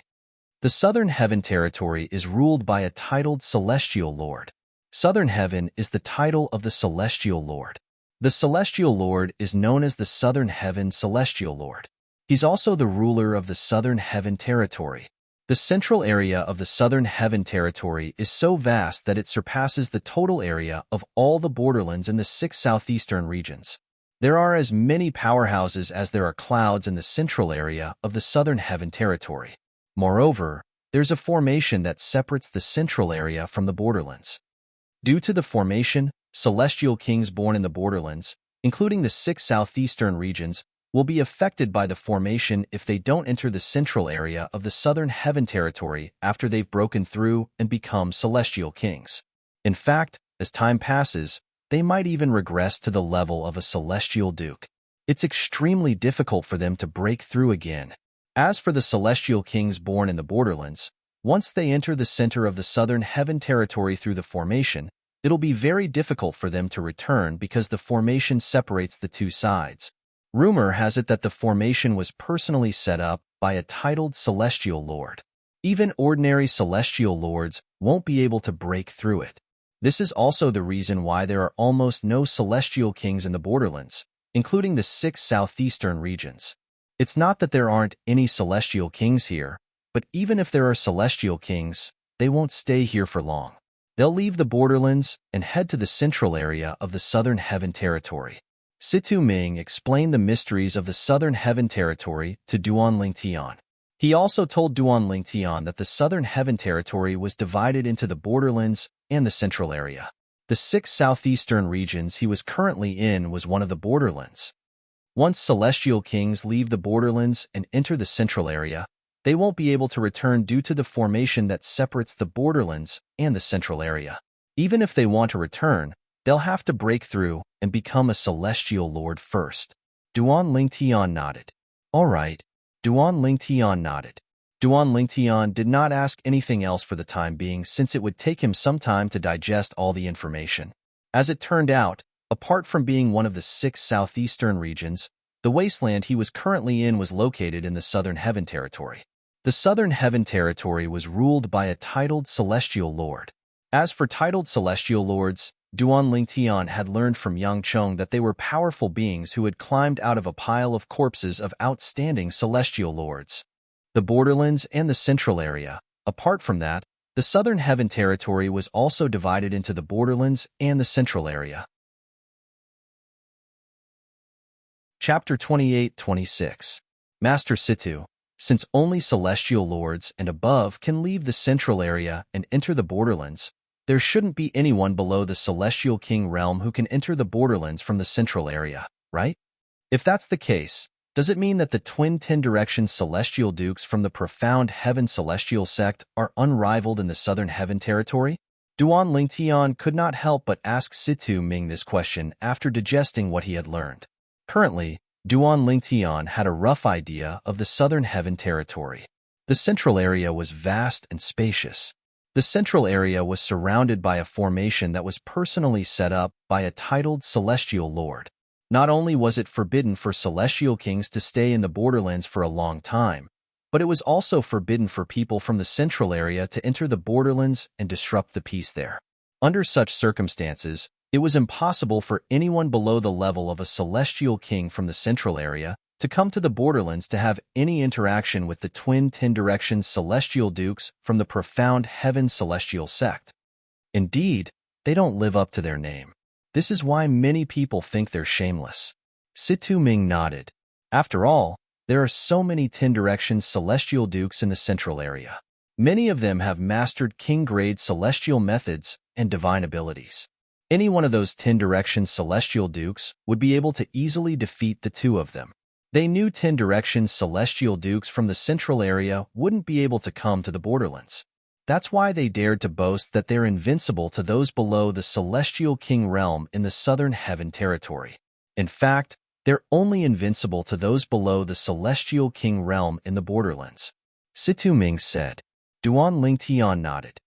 The southern heaven territory is ruled by a titled celestial lord. Southern heaven is the title of the celestial lord. The celestial lord is known as the southern heaven celestial lord. He's also the ruler of the southern heaven territory. The central area of the southern heaven territory is so vast that it surpasses the total area of all the borderlands in the 6 southeastern regions. There are as many powerhouses as there are clouds in the central area of the southern heaven territory. Moreover, there's a formation that separates the central area from the borderlands. Due to the formation, celestial kings born in the borderlands, including the 6 southeastern regions, will be affected by the formation if they don't enter the central area of the southern heaven territory after they've broken through and become celestial kings. In fact, as time passes, they might even regress to the level of a celestial duke. It's extremely difficult for them to break through again. As for the celestial kings born in the borderlands, once they enter the center of the southern heaven territory through the formation, it'll be very difficult for them to return because the formation separates the 2 sides. Rumor has it that the formation was personally set up by a titled celestial lord. Even ordinary celestial lords won't be able to break through it. This is also the reason why there are almost no celestial kings in the borderlands, including the 6 southeastern regions. It's not that there aren't any celestial kings here, but even if there are celestial kings, they won't stay here for long. They'll leave the borderlands and head to the central area of the southern heaven territory. Situ Ming explained the mysteries of the southern heaven territory to Duan Lingtian. He also told Duan Lingtian that the southern heaven territory was divided into the borderlands and the central area. The 6 southeastern regions he was currently in was one of the borderlands. Once celestial kings leave the borderlands and enter the central area, they won't be able to return due to the formation that separates the borderlands and the central area. Even if they want to return, they'll have to break through and become a celestial lord first. Duan Lingtian nodded. All right. Duan Lingtian nodded. Duan Lingtian did not ask anything else for the time being since it would take him some time to digest all the information. As it turned out, apart from being one of the 6 southeastern regions, the wasteland he was currently in was located in the southern heaven territory. The southern heaven territory was ruled by a titled celestial lord. As for titled celestial lords, Duan Lingtian had learned from Yang Chong that they were powerful beings who had climbed out of a pile of corpses of outstanding celestial lords. The borderlands and the central area. Apart from that, the southern heaven territory was also divided into the borderlands and the central area. Chapter 28-26. Master Situ, since only celestial lords and above can leave the central area and enter the borderlands, there shouldn't be anyone below the celestial king realm who can enter the borderlands from the central area, right? If that's the case, does it mean that the twin 10-direction celestial dukes from the profound heaven celestial sect are unrivaled in the southern heaven territory? Duan Lingtian could not help but ask Situ Ming this question after digesting what he had learned. Currently, Duan Lingtian had a rough idea of the southern heaven territory. The central area was vast and spacious. The central area was surrounded by a formation that was personally set up by a titled celestial lord. Not only was it forbidden for celestial kings to stay in the borderlands for a long time, but it was also forbidden for people from the central area to enter the borderlands and disrupt the peace there. Under such circumstances, It was impossible for anyone below the level of a celestial king from the central area to come to the borderlands to have any interaction with the twin 10-direction celestial dukes from the profound heaven celestial sect. Indeed, they don't live up to their name. This is why many people think they're shameless. Situ Ming nodded. After all, there are so many 10-direction celestial dukes in the central area. Many of them have mastered king-grade celestial methods and divine abilities. Any one of those 10-direction celestial dukes would be able to easily defeat the two of them. They knew 10-direction celestial dukes from the central area wouldn't be able to come to the borderlands. That's why they dared to boast that they're invincible to those below the celestial king realm in the southern heaven territory. In fact, they're only invincible to those below the celestial king realm in the borderlands. Situ Ming said. Duan Lingtian nodded.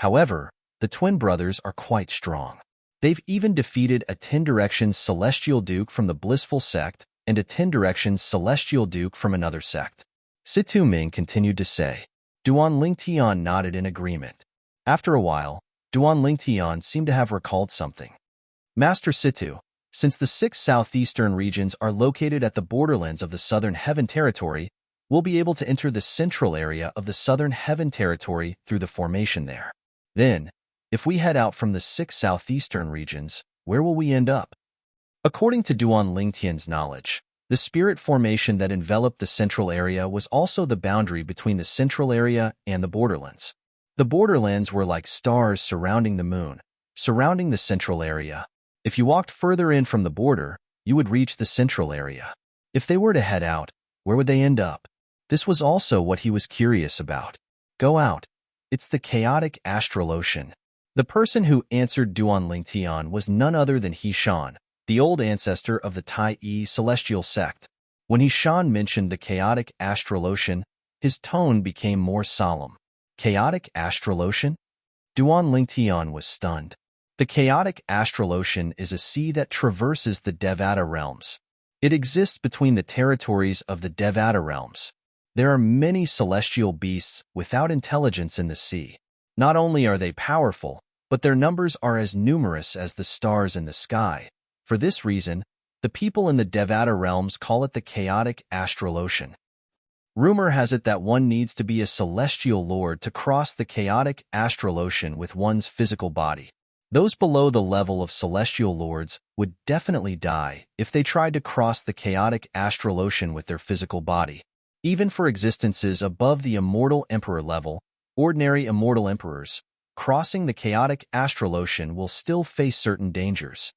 However, the twin brothers are quite strong. They've even defeated a 10-direction celestial duke from the blissful sect and a 10-direction celestial duke from another sect. Situ Ming continued to say. Duan Lingtian nodded in agreement. After a while, Duan Lingtian seemed to have recalled something. Master Situ, since the 6 southeastern regions are located at the borderlands of the southern heaven territory, we'll be able to enter the central area of the southern heaven territory through the formation there. Then, if we head out from the 6 southeastern regions, where will we end up? According to Duan Lingtian's knowledge, the spirit formation that enveloped the central area was also the boundary between the central area and the borderlands. The borderlands were like stars surrounding the moon, surrounding the central area. If you walked further in from the border, you would reach the central area. If they were to head out, where would they end up? This was also what he was curious about. Go out. It's the chaotic astral ocean. The person who answered Duan Lingtian was none other than He Shan, the old ancestor of the Tai celestial sect. When He Shan mentioned the chaotic astral ocean, his tone became more solemn. Chaotic astral ocean? Duan Lingtian was stunned. The chaotic astral ocean is a sea that traverses the Devata realms. It exists between the territories of the Devata realms. There are many celestial beasts without intelligence in the sea. Not only are they powerful, but their numbers are as numerous as the stars in the sky. For this reason, the people in the Devata realms call it the chaotic astral ocean. Rumor has it that one needs to be a celestial lord to cross the chaotic astral ocean with one's physical body. Those below the level of celestial lords would definitely die if they tried to cross the chaotic astral ocean with their physical body. Even for existences above the immortal emperor level, ordinary immortal emperors, crossing the chaotic astral ocean will still face certain dangers.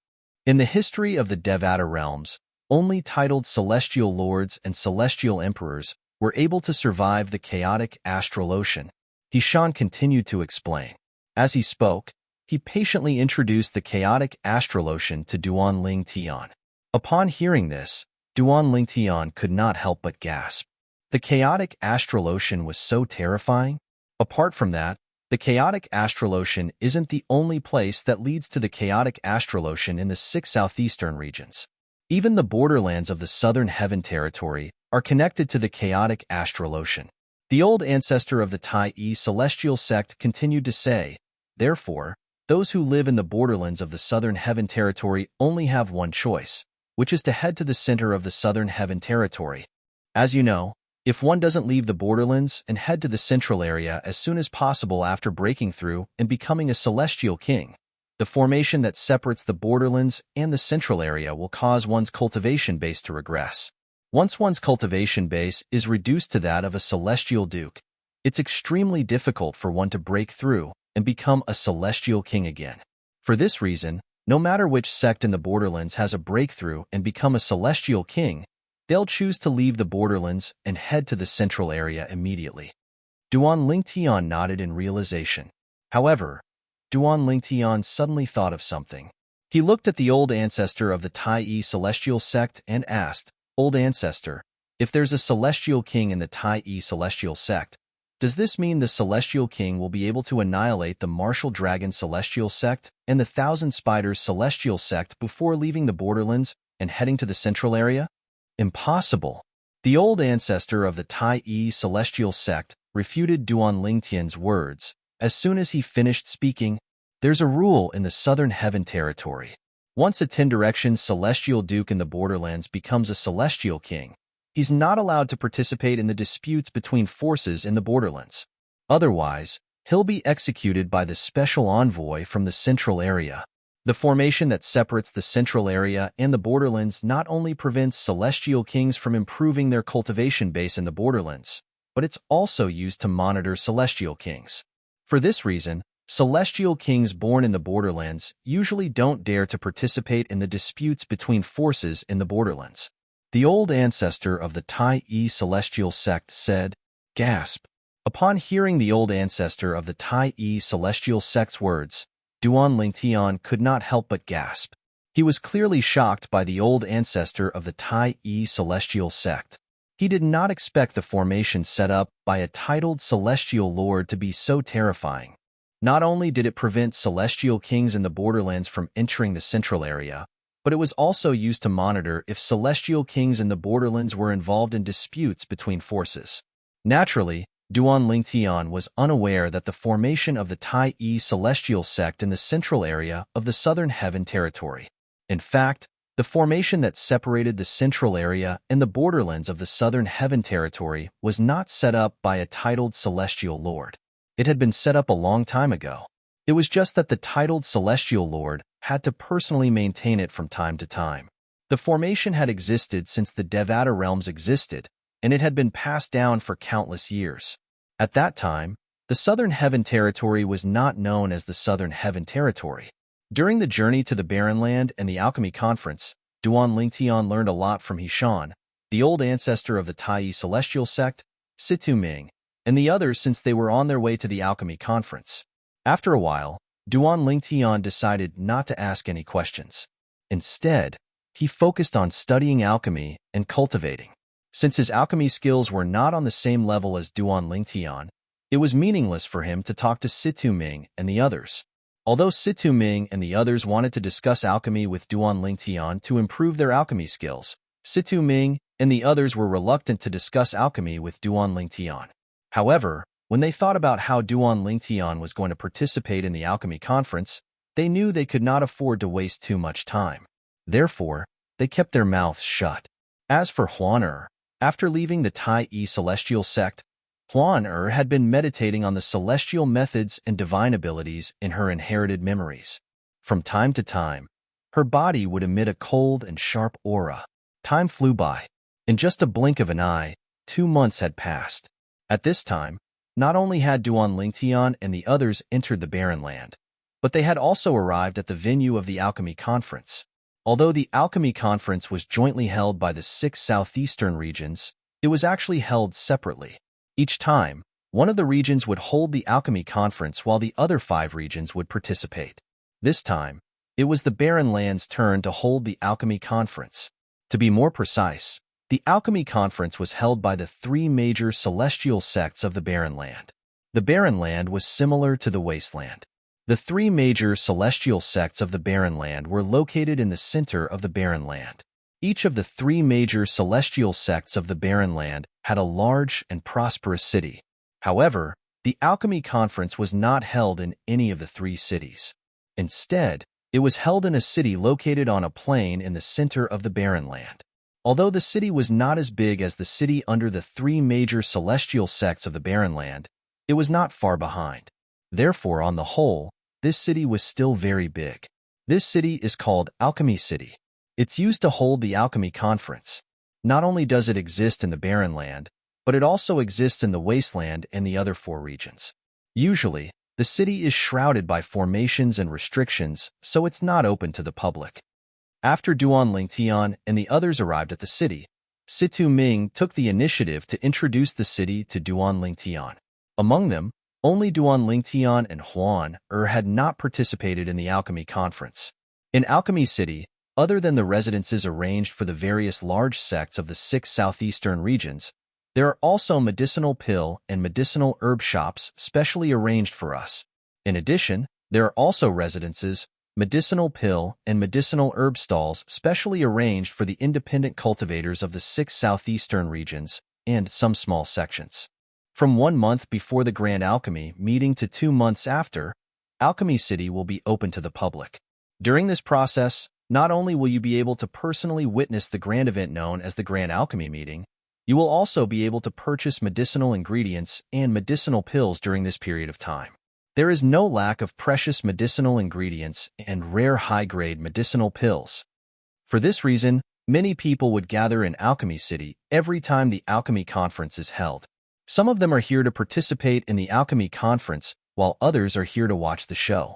In the history of the Devata realms, only titled celestial lords and celestial emperors were able to survive the chaotic astral ocean. He Shan continued to explain. As he spoke, he patiently introduced the chaotic astral ocean to Duan Lingtian. Upon hearing this, Duan Lingtian could not help but gasp. The chaotic astral ocean was so terrifying. Apart from that, the chaotic astral ocean isn't the only place that leads to the chaotic astral ocean in the 6 southeastern regions. Even the borderlands of the southern heaven territory are connected to the chaotic astral ocean. The old ancestor of the Tai celestial sect continued to say, therefore, those who live in the borderlands of the southern heaven territory only have one choice, which is to head to the center of the southern heaven territory. As you know, if one doesn't leave the borderlands and head to the central area as soon as possible after breaking through and becoming a celestial king, the formation that separates the borderlands and the central area will cause one's cultivation base to regress. Once one's cultivation base is reduced to that of a celestial duke, it's extremely difficult for one to break through and become a celestial king again. For this reason, no matter which sect in the borderlands has a breakthrough and become a celestial king, they'll choose to leave the borderlands and head to the central area immediately. Duan Lingtian nodded in realization. However, Duan Lingtian suddenly thought of something. He looked at the old ancestor of the Tai celestial sect and asked, Old ancestor, if there's a celestial king in the Tai celestial sect, does this mean the celestial king will be able to annihilate the martial dragon celestial sect and the thousand spiders celestial sect before leaving the borderlands and heading to the central area? Impossible. The old ancestor of the Tai celestial sect refuted Duan Lingtian's words. As soon as he finished speaking, There's a rule in the Southern Heaven Territory. Once a 10-direction celestial duke in the borderlands becomes a celestial king, he's not allowed to participate in the disputes between forces in the borderlands. Otherwise, he'll be executed by the special envoy from the central area. The formation that separates the central area and the borderlands not only prevents celestial kings from improving their cultivation base in the borderlands, but it's also used to monitor celestial kings. For this reason, celestial kings born in the borderlands usually don't dare to participate in the disputes between forces in the borderlands. The old ancestor of the Tai-E celestial sect said, "Gasp." Upon hearing the old ancestor of the Tai-E celestial sect's words, Duan Lingtian could not help but gasp. He was clearly shocked by the old ancestor of the Tai-E celestial sect. He did not expect the formation set up by a titled celestial lord to be so terrifying. Not only did it prevent celestial kings in the borderlands from entering the central area, but it was also used to monitor if celestial kings in the borderlands were involved in disputes between forces. Naturally, Duan Lingtian was unaware that the formation of the Tai-E celestial sect in the central area of the Southern Heaven Territory. In fact, the formation that separated the central area and the borderlands of the Southern Heaven Territory was not set up by a titled celestial lord. It had been set up a long time ago. It was just that the titled celestial lord had to personally maintain it from time to time. The formation had existed since the Devata realms existed, and it had been passed down for countless years. At that time, the Southern Heaven Territory was not known as the Southern Heaven Territory. During the journey to the Barren Land and the Alchemy Conference, Duan Lingtian learned a lot from Hishan, the old ancestor of the Tai-E celestial sect, Situ Ming, and the others since they were on their way to the Alchemy Conference. After a while, Duan Lingtian decided not to ask any questions. Instead, he focused on studying alchemy and cultivating. Since his alchemy skills were not on the same level as Duan Lingtian, it was meaningless for him to talk to Situ Ming and the others. Although Situ Ming and the others wanted to discuss alchemy with Duan Lingtian to improve their alchemy skills, Situ Ming and the others were reluctant to discuss alchemy with Duan Lingtian. However, when they thought about how Duan Lingtian was going to participate in the Alchemy Conference, they knew they could not afford to waste too much time. Therefore, they kept their mouths shut. As for Huan after leaving the Tai-E celestial sect, Huan had been meditating on the celestial methods and divine abilities in her inherited memories. From time to time, her body would emit a cold and sharp aura. Time flew by. In just a blink of an eye, 2 months had passed. At this time, not only had Duan Lingtian and the others entered the Barren Land, but they had also arrived at the venue of the Alchemy Conference. Although the Alchemy Conference was jointly held by the 6 southeastern regions, it was actually held separately. Each time, one of the regions would hold the Alchemy Conference while the other 5 regions would participate. This time, it was the Barren Land's turn to hold the Alchemy Conference. To be more precise, the Alchemy Conference was held by the 3 major celestial sects of the Barren Land. The Barren Land was similar to the Wasteland. The 3 major celestial sects of the Barren Land were located in the center of the Barren Land. Each of the 3 major celestial sects of the Barren Land had a large and prosperous city. However, the Alchemy Conference was not held in any of the 3 cities. Instead, it was held in a city located on a plain in the center of the Barren Land. Although the city was not as big as the city under the 3 major celestial sects of the Barren Land, it was not far behind. Therefore, on the whole, this city was still very big. This city is called Alchemy City. It's used to hold the Alchemy Conference. Not only does it exist in the Barren Land, but it also exists in the Wasteland and the other 4 regions. Usually, the city is shrouded by formations and restrictions, so it's not open to the public. After Duan Lingtian and the others arrived at the city, Situ Ming took the initiative to introduce the city to Duan Lingtian. Among them, only Duan Lingtian and Huan had not participated in the Alchemy Conference. In Alchemy City, other than the residences arranged for the various large sects of the 6 southeastern regions, there are also medicinal pill and medicinal herb shops specially arranged for us. In addition, there are also residences, medicinal pill and medicinal herb stalls specially arranged for the independent cultivators of the 6 southeastern regions and some small sections. From 1 month before the Grand Alchemy meeting to 2 months after, Alchemy City will be open to the public. During this process, not only will you be able to personally witness the grand event known as the Grand Alchemy Meeting, you will also be able to purchase medicinal ingredients and medicinal pills during this period of time. There is no lack of precious medicinal ingredients and rare high-grade medicinal pills. For this reason, many people would gather in Alchemy City every time the Alchemy Conference is held. Some of them are here to participate in the Alchemy Conference, while others are here to watch the show.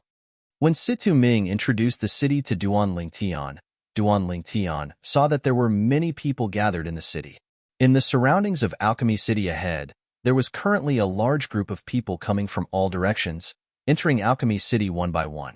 When Situ Ming introduced the city to Duan Lingtian saw that there were many people gathered in the city. In the surroundings of Alchemy City ahead, there was currently a large group of people coming from all directions, entering Alchemy City one by one.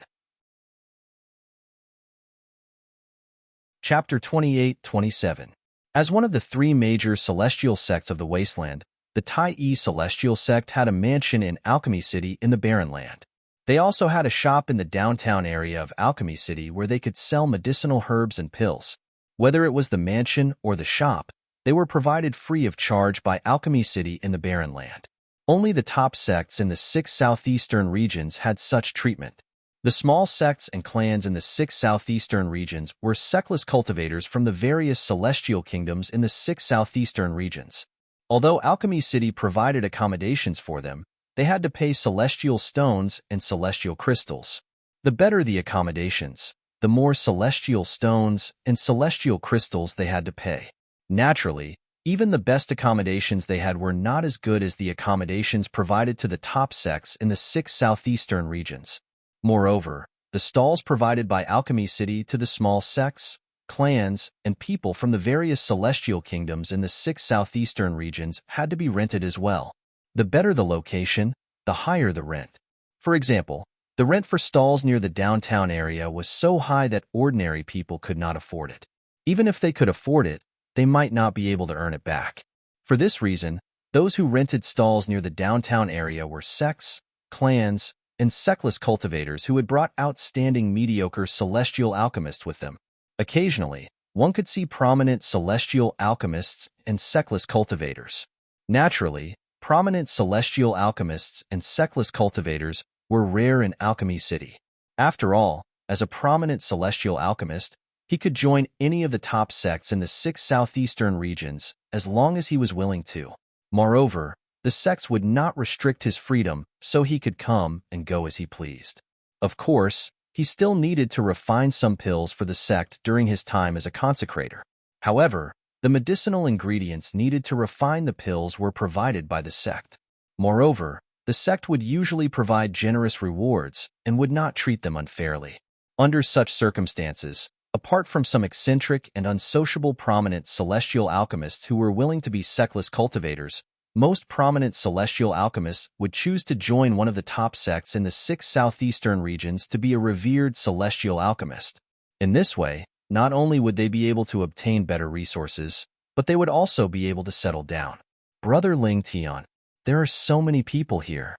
Chapter 28-27. As one of the three major celestial sects of the Wasteland, the Tai Celestial Sect had a mansion in Alchemy City in the Barren Land. They also had a shop in the downtown area of Alchemy City where they could sell medicinal herbs and pills. Whether it was the mansion or the shop, they were provided free of charge by Alchemy City in the Barren Land. Only the top sects in the 6 southeastern regions had such treatment. The small sects and clans in the 6 southeastern regions were sectless cultivators from the various celestial kingdoms in the 6 southeastern regions. Although Alchemy City provided accommodations for them, they had to pay celestial stones and celestial crystals. The better the accommodations, the more celestial stones and celestial crystals they had to pay. Naturally, even the best accommodations they had were not as good as the accommodations provided to the top sects in the 6 southeastern regions. Moreover, the stalls provided by Alchemy City to the small sects, clans, and people from the various celestial kingdoms in the 6 southeastern regions had to be rented as well. The better the location, the higher the rent. For example, the rent for stalls near the downtown area was so high that ordinary people could not afford it. Even if they could afford it, they might not be able to earn it back. For this reason, those who rented stalls near the downtown area were sects, clans, and sectless cultivators who had brought outstanding mediocre celestial alchemists with them. Occasionally, one could see prominent celestial alchemists and sectless cultivators. Naturally, prominent celestial alchemists and sectless cultivators were rare in Alchemy City. After all, as a prominent celestial alchemist, he could join any of the top sects in the 6 southeastern regions as long as he was willing to. Moreover, the sects would not restrict his freedom, so he could come and go as he pleased. Of course, he still needed to refine some pills for the sect during his time as a consecrator. However, the medicinal ingredients needed to refine the pills were provided by the sect. Moreover, the sect would usually provide generous rewards and would not treat them unfairly. Under such circumstances, apart from some eccentric and unsociable prominent celestial alchemists who were willing to be sectless cultivators, most prominent celestial alchemists would choose to join one of the top sects in the 6 southeastern regions to be a revered celestial alchemist. In this way, not only would they be able to obtain better resources, but they would also be able to settle down. Brother Ling Tian, there are so many people here.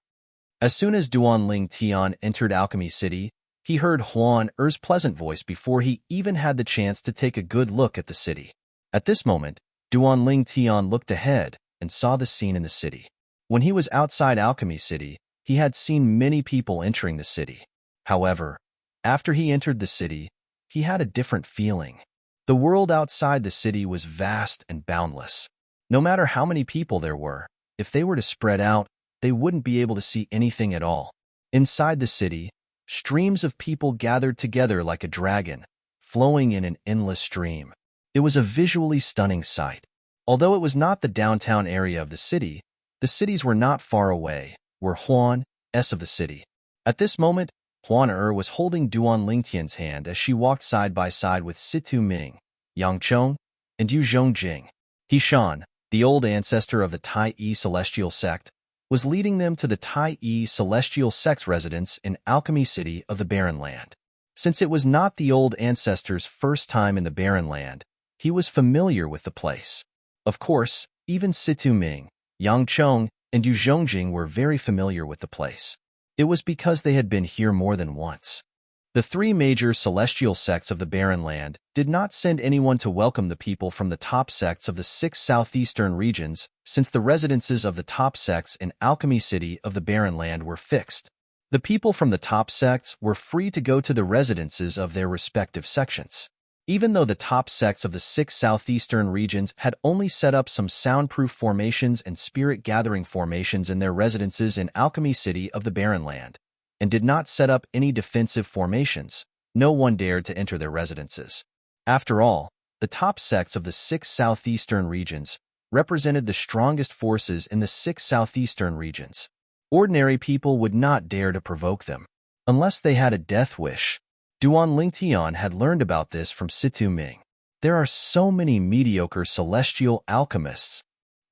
As soon as Duan Ling Tian entered Alchemy City, he heard Huan Er's pleasant voice before he even had the chance to take a good look at the city. At this moment, Duan Ling Tian looked ahead and saw the scene in the city. When he was outside Alchemy City, he had seen many people entering the city. However, after he entered the city, he had a different feeling. The world outside the city was vast and boundless. No matter how many people there were, if they were to spread out, they wouldn't be able to see anything at all. Inside the city, streams of people gathered together like a dragon, flowing in an endless stream. It was a visually stunning sight. Although it was not the downtown area of the cities were not far away, were Huan S of the city. At this moment, Huan was holding Duan Lingtian's hand as she walked side by side with Situ Ming, Yang Chong, and Yu Zhongjing. He Shan, the old ancestor of the Tai Celestial Sect, was leading them to the Tai Celestial Sect's residence in Alchemy City of the Barren Land. Since it was not the old ancestor's first time in the Barren Land, he was familiar with the place. Of course, even Situ Ming, Yang Chong, and Yu Zhongjing were very familiar with the place. It was because they had been here more than once. The three major celestial sects of the Barren Land did not send anyone to welcome the people from the top sects of the 6 southeastern regions, since the residences of the top sects in Alchemy City of the Barren Land were fixed. The people from the top sects were free to go to the residences of their respective sections. Even though the top sects of the 6 southeastern regions had only set up some soundproof formations and spirit-gathering formations in their residences in Alchemy City of the Barren Land, and did not set up any defensive formations, no one dared to enter their residences. After all, the top sects of the 6 southeastern regions represented the strongest forces in the 6 southeastern regions. Ordinary people would not dare to provoke them, unless they had a death wish. Duan Lingtian had learned about this from Situ Ming. There are so many mediocre celestial alchemists.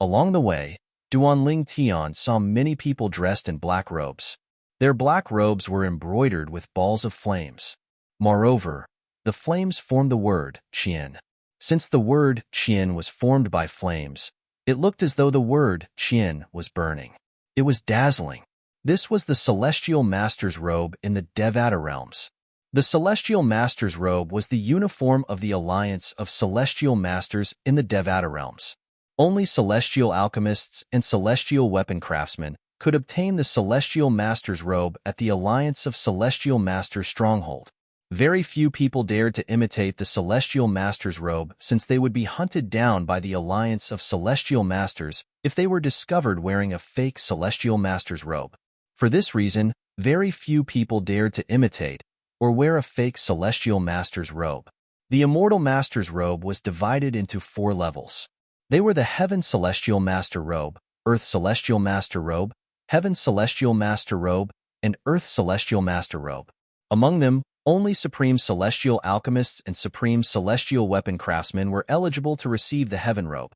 Along the way, Duan Lingtian saw many people dressed in black robes. Their black robes were embroidered with balls of flames. Moreover, the flames formed the word Qian. Since the word Qian was formed by flames, it looked as though the word Qian was burning. It was dazzling. This was the Celestial Master's robe in the Devata realms. The Celestial Master's robe was the uniform of the Alliance of Celestial Masters in the Devata realms. Only celestial alchemists and celestial weapon craftsmen could obtain the Celestial Master's robe at the Alliance of Celestial Masters stronghold. Very few people dared to imitate the Celestial Master's robe since they would be hunted down by the Alliance of Celestial Masters if they were discovered wearing a fake Celestial Master's robe. For this reason, very few people dared to imitate or wear a fake Celestial Master's robe. The Immortal Master's robe was divided into 4 levels. They were the Heaven Celestial Master robe, Earth Celestial Master robe, Heaven Celestial Master robe, and Earth Celestial Master robe. Among them, only Supreme Celestial Alchemists and Supreme Celestial Weapon Craftsmen were eligible to receive the Heaven robe.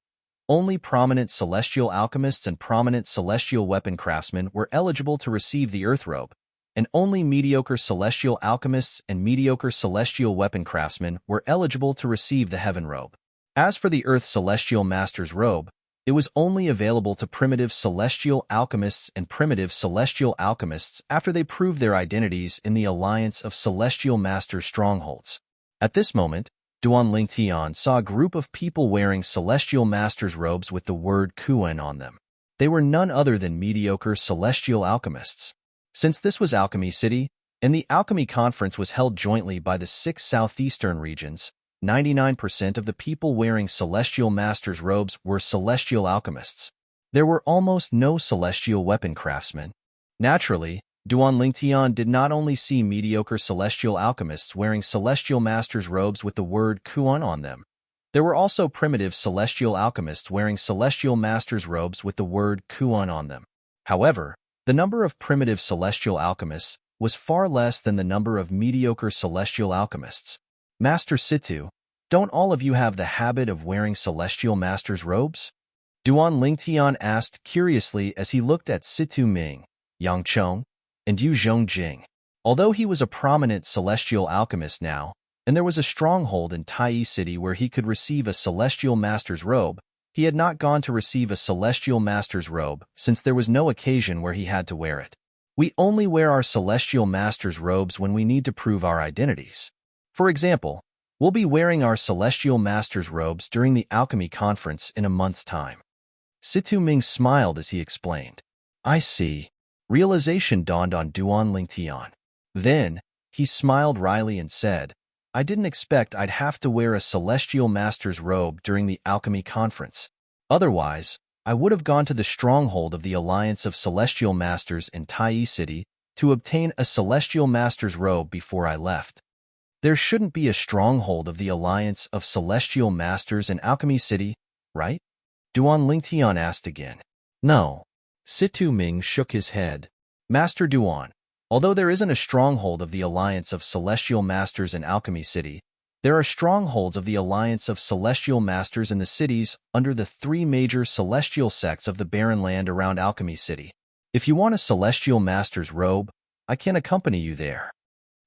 Only prominent Celestial Alchemists and prominent Celestial Weapon Craftsmen were eligible to receive the Earth robe, and only mediocre Celestial Alchemists and mediocre Celestial Weapon Craftsmen were eligible to receive the Heaven robe. As for the Earth Celestial Master's robe, it was only available to primitive Celestial Alchemists and primitive Celestial Alchemists after they proved their identities in the Alliance of Celestial Masters strongholds. At this moment, Duan Lingtian saw a group of people wearing Celestial Masters robes with the word Kuan on them. They were none other than mediocre Celestial Alchemists. Since this was Alchemy City, and the Alchemy Conference was held jointly by the 6 southeastern regions, 99% of the people wearing Celestial Masters robes were Celestial Alchemists. There were almost no Celestial Weapon Craftsmen. Naturally, Duan Lingtian did not only see mediocre Celestial Alchemists wearing Celestial Masters robes with the word Kuan on them. There were also primitive Celestial Alchemists wearing Celestial Masters robes with the word Kuan on them. However, the number of primitive Celestial Alchemists was far less than the number of mediocre Celestial Alchemists. Master Situ, don't all of you have the habit of wearing Celestial Masters robes? Duan Lingtian asked curiously as he looked at Situ Ming, Yang Chong, and Yu Zhongjing. Although he was a prominent Celestial Alchemist now, and there was a stronghold in Tai City where he could receive a Celestial Master's robe, he had not gone to receive a Celestial Master's robe since there was no occasion where he had to wear it. We only wear our Celestial Master's robes when we need to prove our identities. For example, we'll be wearing our Celestial Master's robes during the Alchemy Conference in a month's time. Situ Ming smiled as he explained. I see. Realization dawned on Duan Lingtian. Then, he smiled wryly and said, I didn't expect I'd have to wear a Celestial Master's robe during the Alchemy Conference. Otherwise, I would have gone to the stronghold of the Alliance of Celestial Masters in Tai City to obtain a Celestial Master's robe before I left. There shouldn't be a stronghold of the Alliance of Celestial Masters in Alchemy City, right? Duan Lingtian asked again. No. Situ Ming shook his head. Master Duan, although there isn't a stronghold of the Alliance of Celestial Masters in Alchemy City, there are strongholds of the Alliance of Celestial Masters in the cities under the 3 major celestial sects of the barren land around Alchemy City. If you want a Celestial Master's robe, I can accompany you there.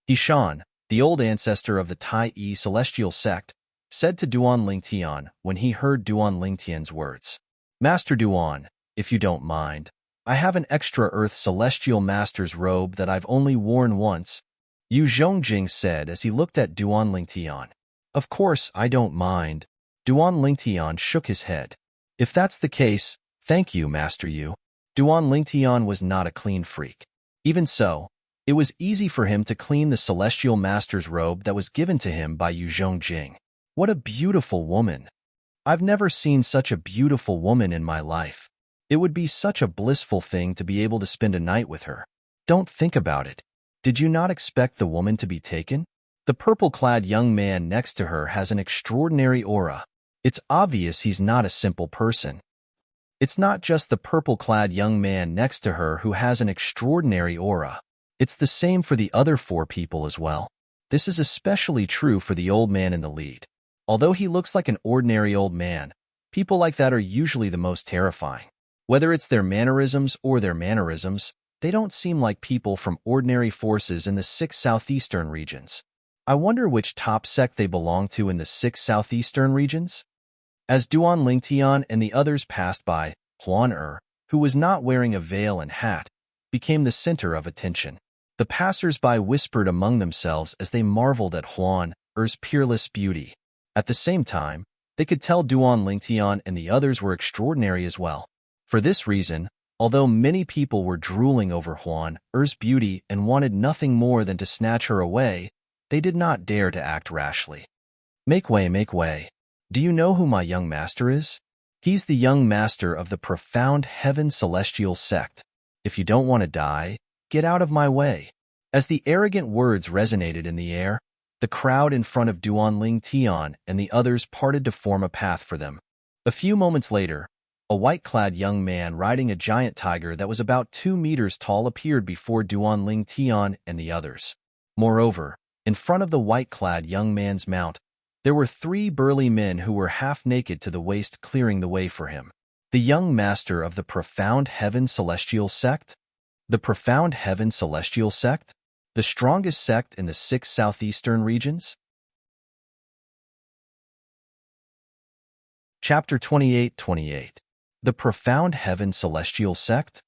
Hishan, the old ancestor of the Tai Celestial sect, said to Duan Lingtian when he heard Duan Lingtian's words. Master Duan, if you don't mind, I have an extra Earth Celestial Master's robe that I've only worn once, Yu Zhongjing said as he looked at Duan Lingtian. Of course, I don't mind. Duan Lingtian shook his head. If that's the case, thank you, Master Yu. Duan Lingtian was not a clean freak. Even so, It was easy for him to clean the celestial master's robe that was given to him by Yu Zhongjing. What a beautiful woman! I've never seen such a beautiful woman in my life. It would be such a blissful thing to be able to spend a night with her. Don't think about it. Did you not expect the woman to be taken? The purple-clad young man next to her has an extraordinary aura. It's obvious he's not a simple person. It's not just the purple-clad young man next to her who has an extraordinary aura. It's the same for the other 4 people as well. This is especially true for the old man in the lead. Although he looks like an ordinary old man, people like that are usually the most terrifying. Whether it's their mannerisms or their mannerisms, they don't seem like people from ordinary forces in the 6 southeastern regions. I wonder which top sect they belong to in the 6 southeastern regions? As Duan Lingtian and the others passed by, Huan who was not wearing a veil and hat, became the center of attention. The passers-by whispered among themselves as they marveled at Huan Er's peerless beauty. At the same time, they could tell Duan Lingtian and the others were extraordinary as well. For this reason, although many people were drooling over Huan Er's beauty and wanted nothing more than to snatch her away, they did not dare to act rashly. Make way, make way. Do you know who my young master is? He's the young master of the profound heaven celestial sect. If you don't want to die, get out of my way. As the arrogant words resonated in the air, the crowd in front of Duan Lingtian and the others parted to form a path for them. A few moments later, a white-clad young man riding a giant tiger that was about 2 meters tall appeared before Duan Lingtian and the others. Moreover, in front of the white-clad young man's mount, there were 3 burly men who were half naked to the waist clearing the way for him. The young master of the profound heaven celestial sect? The profound heaven celestial sect? The strongest sect in the 6 southeastern regions? Chapter 28. The profound heaven celestial sect?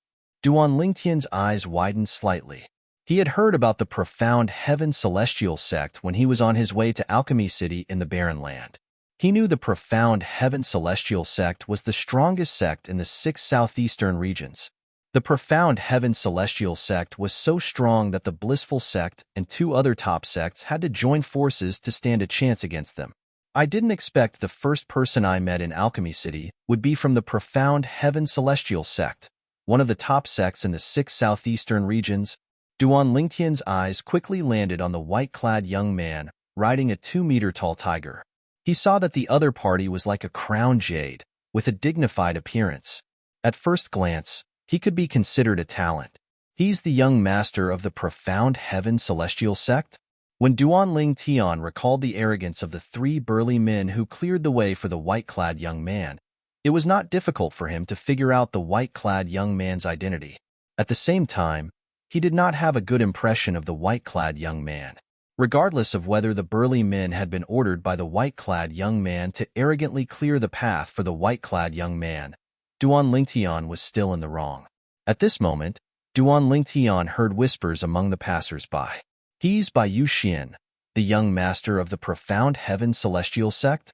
Duan Lingtian's eyes widened slightly. He had heard about the profound heaven celestial sect when he was on his way to Alchemy City in the Barren Land. He knew the profound heaven celestial sect was the strongest sect in the 6 southeastern regions. The profound heaven celestial sect was so strong that the blissful sect and 2 other top sects had to join forces to stand a chance against them. I didn't expect the first person I met in Alchemy City would be from the profound heaven celestial sect, one of the top sects in the 6 southeastern regions. Duan Lingtian's eyes quickly landed on the white-clad young man riding a 2-meter-tall tiger. He saw that the other party was like a crowned jade, with a dignified appearance. At first glance, he could be considered a talent. He's the young master of the profound heaven celestial sect? When Duan Lingtian recalled the arrogance of the 3 burly men who cleared the way for the white-clad young man, it was not difficult for him to figure out the white-clad young man's identity. At the same time, he did not have a good impression of the white-clad young man. Regardless of whether the burly men had been ordered by the white-clad young man to arrogantly clear the path for the white-clad young man, Duan Lingtian was still in the wrong. At this moment, Duan Lingtian heard whispers among the passers-by. He's by Yu Xian, the young master of the profound heaven celestial sect?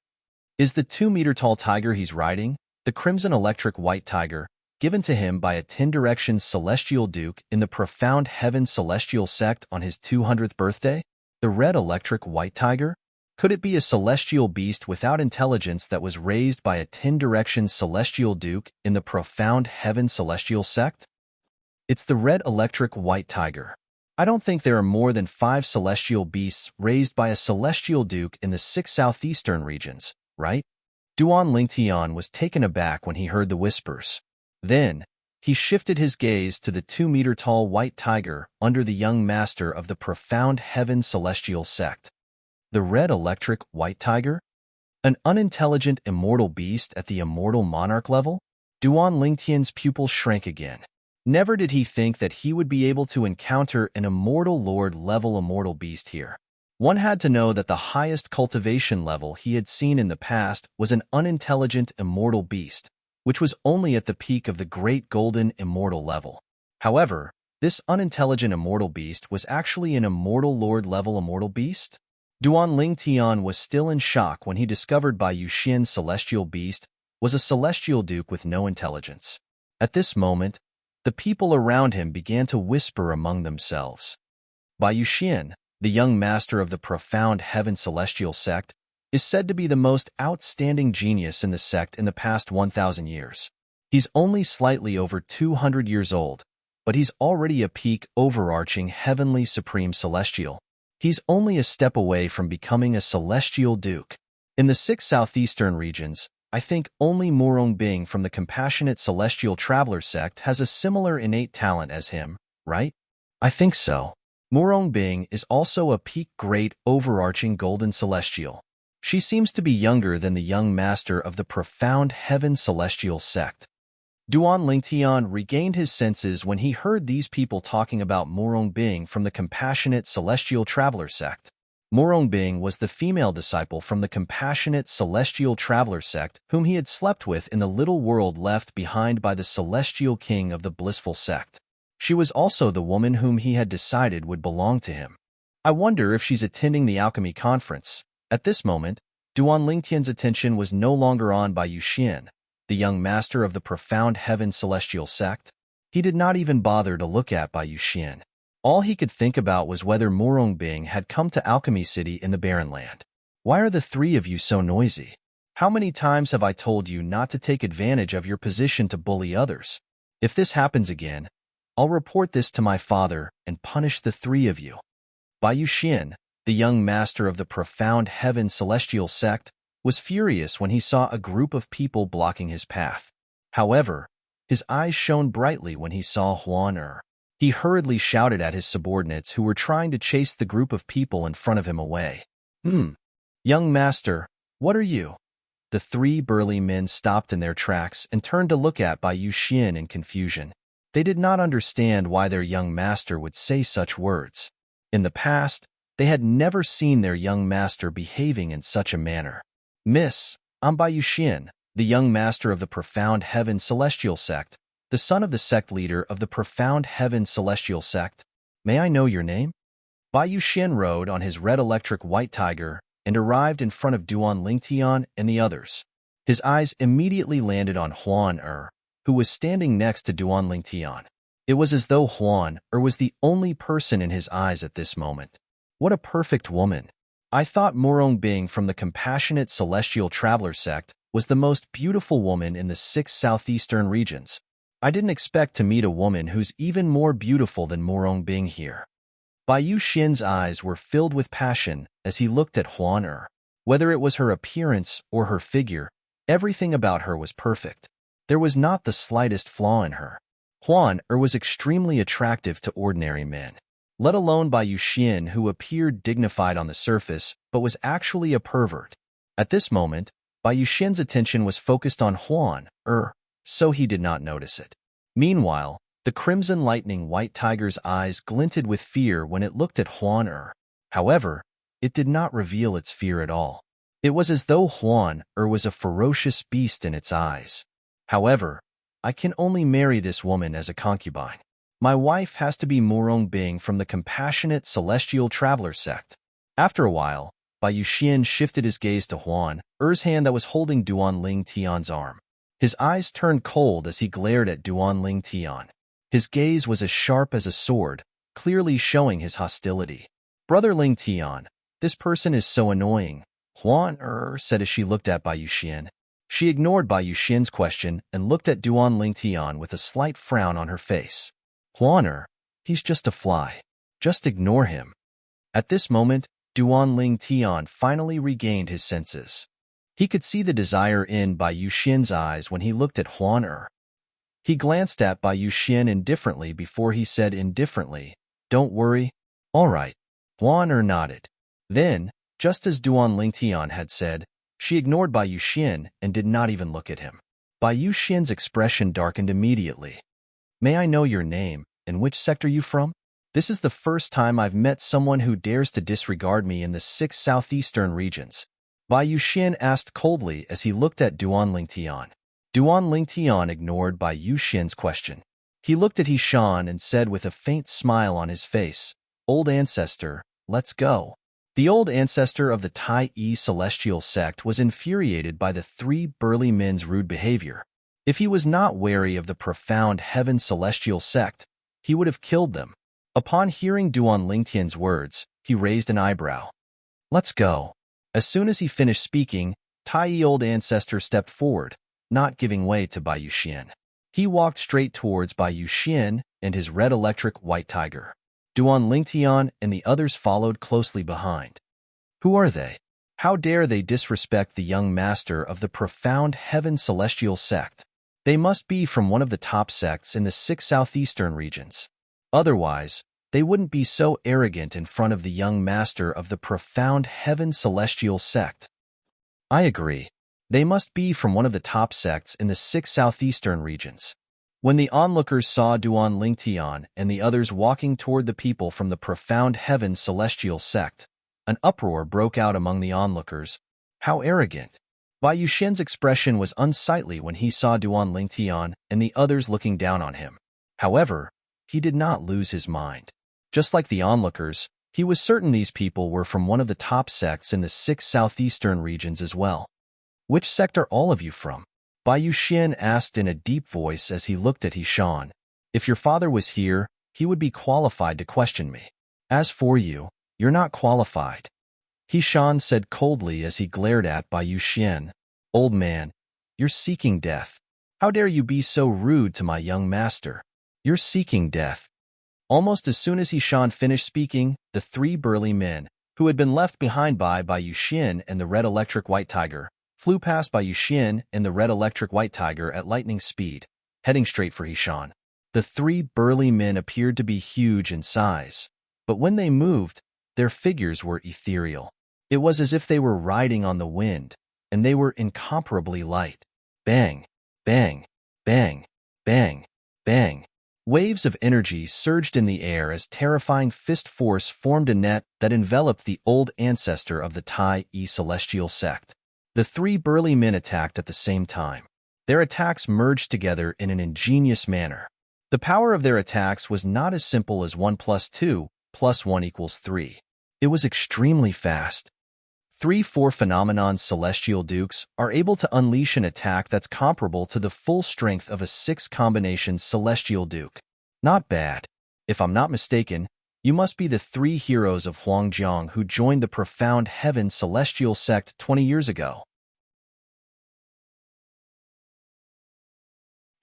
Is the 2-meter-tall tiger he's riding, the crimson electric white tiger, given to him by a 10 Directions celestial duke in the profound heaven celestial sect on his 200th birthday? The red electric white tiger? Could it be a celestial beast without intelligence that was raised by a 10 Directions celestial duke in the profound heaven celestial sect? It's the red electric white tiger. I don't think there are more than 5 celestial beasts raised by a celestial duke in the 6 southeastern regions, right? Duan Lingtian was taken aback when he heard the whispers. Then, he shifted his gaze to the 2-meter-tall white tiger under the young master of the profound heaven celestial sect. The red electric white tiger? An unintelligent immortal beast at the immortal monarch level? Duan Lingtian's pupils shrank again. Never did he think that he would be able to encounter an immortal lord-level immortal beast here. One had to know that the highest cultivation level he had seen in the past was an unintelligent immortal beast, which was only at the peak of the great golden immortal level. However, this unintelligent immortal beast was actually an immortal lord-level immortal beast? Duan Lingtian was still in shock when he discovered Bai Yuxian's celestial beast was a celestial duke with no intelligence. At this moment, the people around him began to whisper among themselves. Bai Yuxian, the young master of the profound heaven celestial sect, is said to be the most outstanding genius in the sect in the past 1,000 years. He's only slightly over 200 years old, but he's already a peak overarching heavenly supreme celestial. He's only a step away from becoming a celestial duke. In the 6 southeastern regions, I think only Bing from the compassionate celestial traveler sect has a similar innate talent as him, right? I think so. Bing is also a peak great overarching golden celestial. She seems to be younger than the young master of the profound heaven celestial sect. Duan Lingtian regained his senses when he heard these people talking about Bing from the compassionate celestial traveler sect. Bing was the female disciple from the compassionate celestial traveler sect whom he had slept with in the little world left behind by the celestial king of the blissful sect. She was also the woman whom he had decided would belong to him. I wonder if she's attending the alchemy conference. At this moment, Duan Lingtian's attention was no longer on Bai Yuxian, the young master of the profound heaven celestial sect. He did not even bother to look at Bai Yuxian. All he could think about was whether Bing had come to Alchemy City in the Barren Land. Why are the three of you so noisy? How many times have I told you not to take advantage of your position to bully others? If this happens again, I'll report this to my father and punish the three of you. Bai Yuxian, the young master of the profound heaven celestial sect, was furious when he saw a group of people blocking his path. However, his eyes shone brightly when he saw Huan Er. He hurriedly shouted at his subordinates who were trying to chase the group of people in front of him away. Young master, what are you? The three burly men stopped in their tracks and turned to look at Bai Yuxian in confusion. They did not understand why their young master would say such words. In the past, they had never seen their young master behaving in such a manner. Miss, I'm Bai Yuxian, the young master of the profound heaven celestial sect, the son of the sect leader of the profound heaven celestial sect. May I know your name? Bai Yuxian rode on his red electric white tiger and arrived in front of Duan Lingtian and the others. His eyes immediately landed on Huan Er, who was standing next to Duan Lingtian. It was as though Huan Er was the only person in his eyes at this moment. What a perfect woman! I thought Bing from the compassionate celestial traveler sect was the most beautiful woman in the 6 southeastern regions. I didn't expect to meet a woman who's even more beautiful than Bing here. Bai Yuxian's eyes were filled with passion as he looked at Huan Er. Whether it was her appearance or her figure, everything about her was perfect. There was not the slightest flaw in her. Huan Er was extremely attractive to ordinary men, let alone Bai Yuxian, who appeared dignified on the surface but was actually a pervert. At this moment, Bai Yuxian's attention was focused on Huan Er, so he did not notice it. Meanwhile, the crimson lightning white tiger's eyes glinted with fear when it looked at Huan Er. However, it did not reveal its fear at all. It was as though Huan Er was a ferocious beast in its eyes. However, I can only marry this woman as a concubine. My wife has to be Bing from the compassionate celestial traveler sect. After a while, Bai Yuxian shifted his gaze to Huan Er's hand that was holding Duan Lingtian's arm. His eyes turned cold as he glared at Duan Lingtian. His gaze was as sharp as a sword, clearly showing his hostility. Brother Lingtian, this person is so annoying, Huan Er said as she looked at Bai Yuxian. She ignored Bai Yuxian's question and looked at Duan Lingtian with a slight frown on her face. Huan Er, he's just a fly. Just ignore him. At this moment, Duan Lingtian finally regained his senses. He could see the desire in Bai Yuxian's eyes when he looked at Huan Er. He glanced at Bai Yuxian indifferently before he said indifferently, "Don't worry." "All right." Huan Er nodded. Then, just as Duan Lingtian had said, she ignored Bai Yuxian and did not even look at him. Bai Yuxian's expression darkened immediately. "May I know your name and which sect are you from? This is the first time I've met someone who dares to disregard me in the 6 southeastern regions." Bai Yuxian asked coldly as he looked at Duan Lingtian. Duan Lingtian ignored Bai Yuxian's question. He looked at Hishan and said with a faint smile on his face, "Old ancestor, let's go." The old ancestor of the Tai Yi celestial sect was infuriated by the three burly men's rude behavior. If he was not wary of the profound heaven celestial sect, he would have killed them. Upon hearing Duan Lingtian's words, he raised an eyebrow. Let's go. As soon as he finished speaking, Tai old ancestor stepped forward, not giving way to Bai Yuxian. He walked straight towards Bai Yuxian and his red electric white tiger. Duan Lingtian and the others followed closely behind. Who are they? How dare they disrespect the young master of the profound heaven celestial sect? They must be from one of the top sects in the 6 southeastern regions. Otherwise, they wouldn't be so arrogant in front of the young master of the profound heaven celestial sect. I agree. They must be from one of the top sects in the 6 southeastern regions. When the onlookers saw Duan Lingtian and the others walking toward the people from the profound heaven celestial sect, an uproar broke out among the onlookers. How arrogant! Bai Yuxian's expression was unsightly when he saw Duan Lingtian and the others looking down on him. However, he did not lose his mind. Just like the onlookers, he was certain these people were from one of the top sects in the 6 southeastern regions as well. Which sect are all of you from? Bai Yuxian asked in a deep voice as he looked at Hishan. If your father was here, he would be qualified to question me. As for you, you're not qualified. Hishan said coldly as he glared at Bai Yuxian. Old man, you're seeking death. How dare you be so rude to my young master? You're seeking death. Almost as soon as Hishan finished speaking, the 3 burly men, who had been left behind by Bai Yuxian and the red electric white tiger, flew past Bai Yuxian and the red electric white tiger at lightning speed, heading straight for Hishan. The 3 burly men appeared to be huge in size, but when they moved, their figures were ethereal. It was as if they were riding on the wind, and they were incomparably light. Bang, bang, bang, bang, bang. Waves of energy surged in the air as terrifying fist force formed a net that enveloped the old ancestor of the Tai celestial sect. The 3 burly men attacked at the same time. Their attacks merged together in an ingenious manner. The power of their attacks was not as simple as 1 + 2 + 1 = 3. It was extremely fast. 3-4 phenomenon celestial dukes are able to unleash an attack that's comparable to the full strength of a 6 combination celestial duke. Not bad. If I'm not mistaken, you must be the 3 heroes of Huangjiang who joined the profound heaven celestial sect 20 years ago.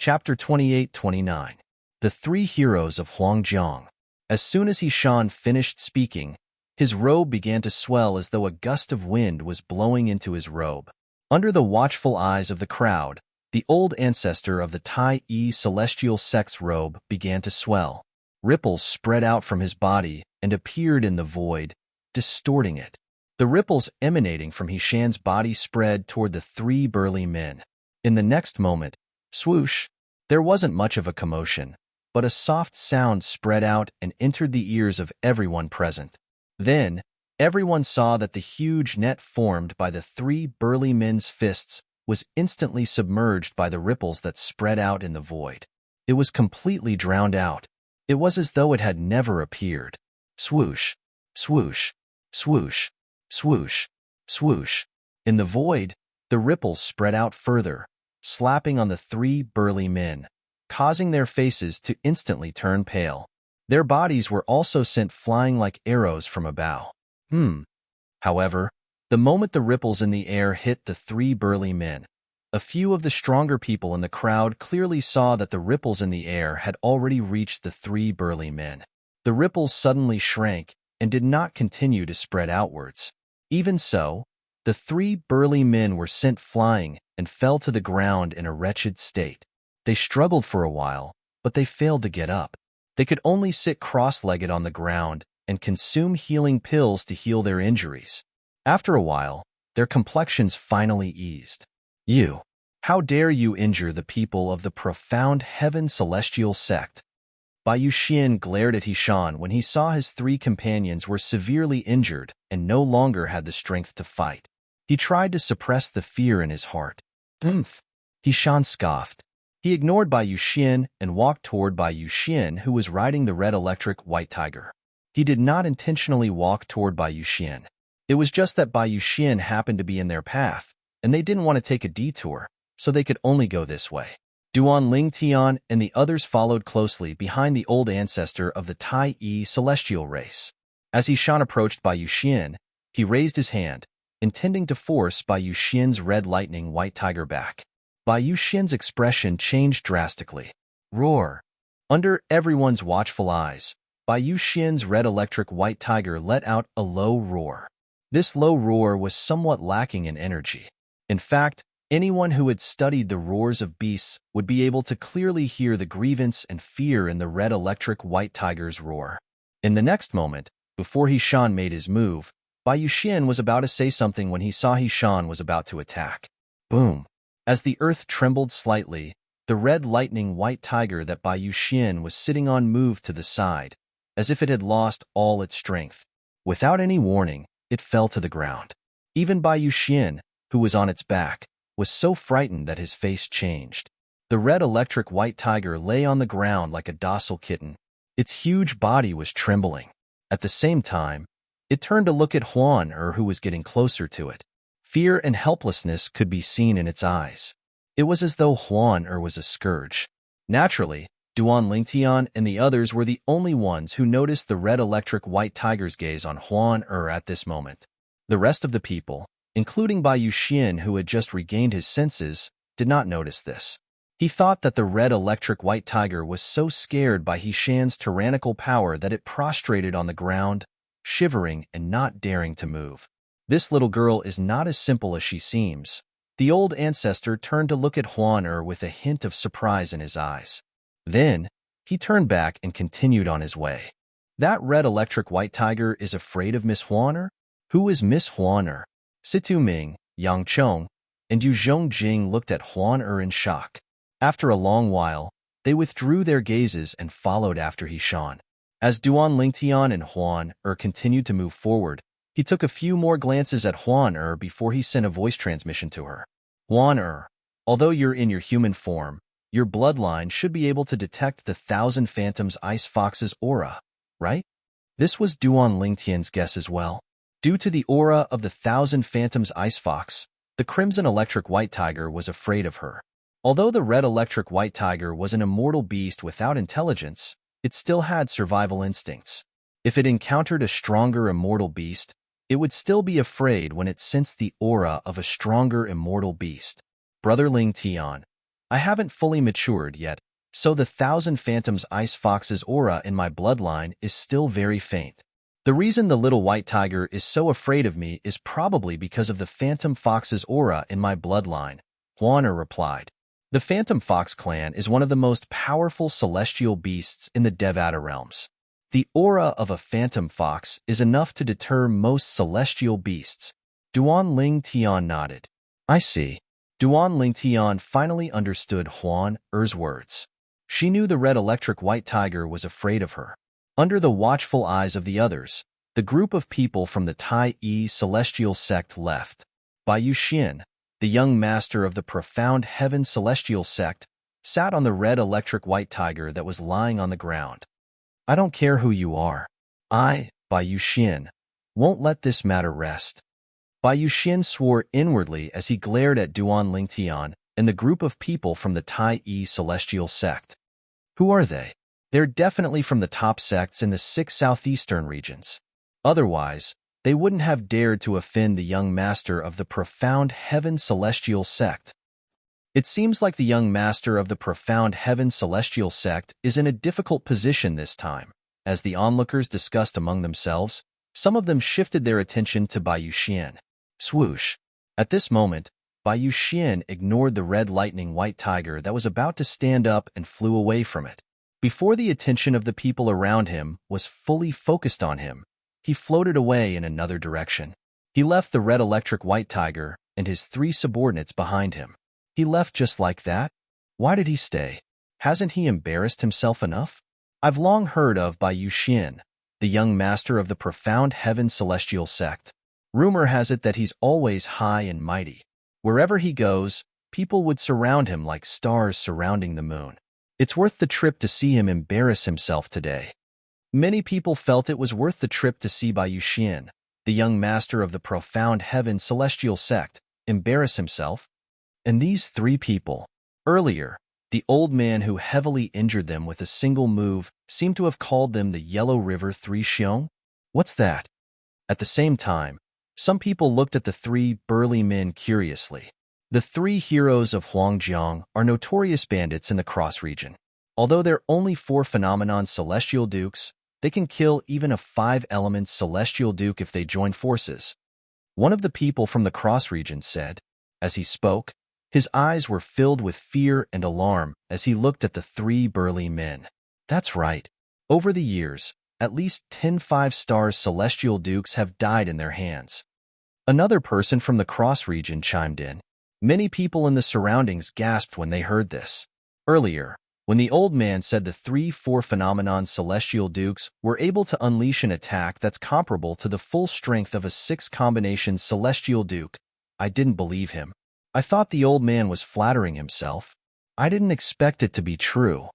Chapter 28-29. The 3 heroes of Huangjiang. As soon as Hishan finished speaking, his robe began to swell as though a gust of wind was blowing into his robe. Under the watchful eyes of the crowd, the old ancestor of the Tai celestial sect's robe began to swell. Ripples spread out from his body and appeared in the void, distorting it. The ripples emanating from Hishan's body spread toward the 3 burly men. In the next moment, swoosh, there wasn't much of a commotion, but a soft sound spread out and entered the ears of everyone present. Then, everyone saw that the huge net formed by the 3 burly men's fists was instantly submerged by the ripples that spread out in the void. It was completely drowned out. It was as though it had never appeared. Swoosh, swoosh, swoosh, swoosh, swoosh. In the void, the ripples spread out further, slapping on the 3 burly men, causing their faces to instantly turn pale. Their bodies were also sent flying like arrows from a bow. However, the moment the ripples in the air hit the 3 burly men, a few of the stronger people in the crowd clearly saw that the ripples in the air had already reached the 3 burly men. The ripples suddenly shrank and did not continue to spread outwards. Even so, the 3 burly men were sent flying and fell to the ground in a wretched state. They struggled for a while, but they failed to get up. They could only sit cross-legged on the ground and consume healing pills to heal their injuries. After a while, their complexions finally eased. You, how dare you injure the people of the profound heaven celestial sect? Bai Yuxian glared at Hishan when he saw his 3 companions were severely injured and no longer had the strength to fight. He tried to suppress the fear in his heart. Hishan scoffed. He ignored Bai Yuxian and walked toward Bai Yuxian, who was riding the red electric white tiger. He did not intentionally walk toward Bai Yuxian. It was just that Bai Yuxian happened to be in their path, and they didn't want to take a detour, so they could only go this way. Duan Lingtian and the others followed closely behind the old ancestor of the Tai Yi celestial race. As Shan approached Bai Yuxian, he raised his hand, intending to force Bai Yuxian's red lightning white tiger back. Bai Yuxian's expression changed drastically. Roar! Under everyone's watchful eyes, Bai Yuxian's red electric white tiger let out a low roar. This low roar was somewhat lacking in energy. In fact, anyone who had studied the roars of beasts would be able to clearly hear the grievance and fear in the red electric white tiger's roar. In the next moment, before Shan made his move, Bai Yuxian was about to say something when he saw Shan was about to attack. Boom! As the earth trembled slightly, the red lightning white tiger that Bai Yuxian was sitting on moved to the side, as if it had lost all its strength. Without any warning, it fell to the ground. Even Bai Yuxian, who was on its back, was so frightened that his face changed. The red electric white tiger lay on the ground like a docile kitten. Its huge body was trembling. At the same time, it turned to look at Huan who was getting closer to it. Fear and helplessness could be seen in its eyes. It was as though Huan was a scourge. Naturally, Duan Lingtian and the others were the only ones who noticed the red electric white tiger's gaze on Huan at this moment. The rest of the people, including Bai Yuxian who had just regained his senses, did not notice this. He thought that the red electric white tiger was so scared by Shan's tyrannical power that it prostrated on the ground, shivering and not daring to move. This little girl is not as simple as she seems. The old ancestor turned to look at Huan with a hint of surprise in his eyes. Then, he turned back and continued on his way. That red electric white tiger is afraid of Miss Huan? Who is Miss Huan? Situ Ming, Yang Chong, and Yu Zhongjing looked at Huan in shock. After a long while, they withdrew their gazes and followed after Shan. As Duan Lingtian and Huan continued to move forward, he took a few more glances at Huan before he sent a voice transmission to her. Huan although you're in your human form, your bloodline should be able to detect the 1,000 Phantoms Ice Fox's aura, right? This was Duan Lingtian's guess as well. Due to the aura of the 1,000 Phantoms Ice Fox, the Crimson Electric White Tiger was afraid of her. Although the Red Electric White Tiger was an immortal beast without intelligence, it still had survival instincts. If it encountered a stronger immortal beast, it would still be afraid when it sensed the aura of a stronger immortal beast. Brother Lingtian, I haven't fully matured yet, so the 1,000 Phantoms Ice Fox's aura in my bloodline is still very faint. The reason the little white tiger is so afraid of me is probably because of the Phantom Fox's aura in my bloodline, Huan replied. The Phantom Fox clan is one of the most powerful celestial beasts in the Devata realms. The aura of a Phantom Fox is enough to deter most celestial beasts. Duan Lingtian nodded. I see. Duan Lingtian finally understood Huan words. She knew the red electric white tiger was afraid of her. Under the watchful eyes of the others, the group of people from the Tai Yi celestial sect left. Bai Yuxian, the young master of the profound heaven celestial sect, sat on the red electric white tiger that was lying on the ground. I don't care who you are. I, Bai Yuxian, won't let this matter rest. Bai Yuxian swore inwardly as he glared at Duan Lingtian and the group of people from the Tai Yi celestial sect. Who are they? They're definitely from the top sects in the 6 southeastern regions. Otherwise, they wouldn't have dared to offend the young master of the profound heaven celestial sect. It seems like the young master of the profound heaven celestial sect is in a difficult position this time. As the onlookers discussed among themselves, some of them shifted their attention to Bai Yuxian. Swoosh! At this moment, Bai Yuxian ignored the red lightning white tiger that was about to stand up and flew away from it. Before the attention of the people around him was fully focused on him, he floated away in another direction. He left the red electric white tiger and his 3 subordinates behind him. He left just like that? Why did he stay? Hasn't he embarrassed himself enough? I've long heard of Bai Yuxian, the young master of the profound heaven celestial sect. Rumor has it that he's always high and mighty. Wherever he goes, people would surround him like stars surrounding the moon. It's worth the trip to see him embarrass himself today. Many people felt it was worth the trip to see Bai Yuxian, the young master of the profound heaven celestial sect, embarrass himself. And these 3 people. Earlier, The old man who heavily injured them with a single move seemed to have called them the Yellow River Three Xiong. What's that? At the same time, some people looked at the three burly men curiously. The three heroes of Huangjiang are notorious bandits in the Cross region. Although they're only four phenomenon celestial dukes, they can kill even a five-element celestial duke if they join forces. One of the people from the Cross region said. As he spoke, his eyes were filled with fear and alarm as he looked at the three burly men. That's right. Over the years, at least 10 five-star celestial dukes have died in their hands. Another person from the Cross region chimed in. Many people in the surroundings gasped when they heard this. Earlier, when the old man said the 3-4 phenomenon celestial dukes were able to unleash an attack that's comparable to the full strength of a 6 combination celestial duke, I didn't believe him. I thought the old man was flattering himself. I didn't expect it to be true.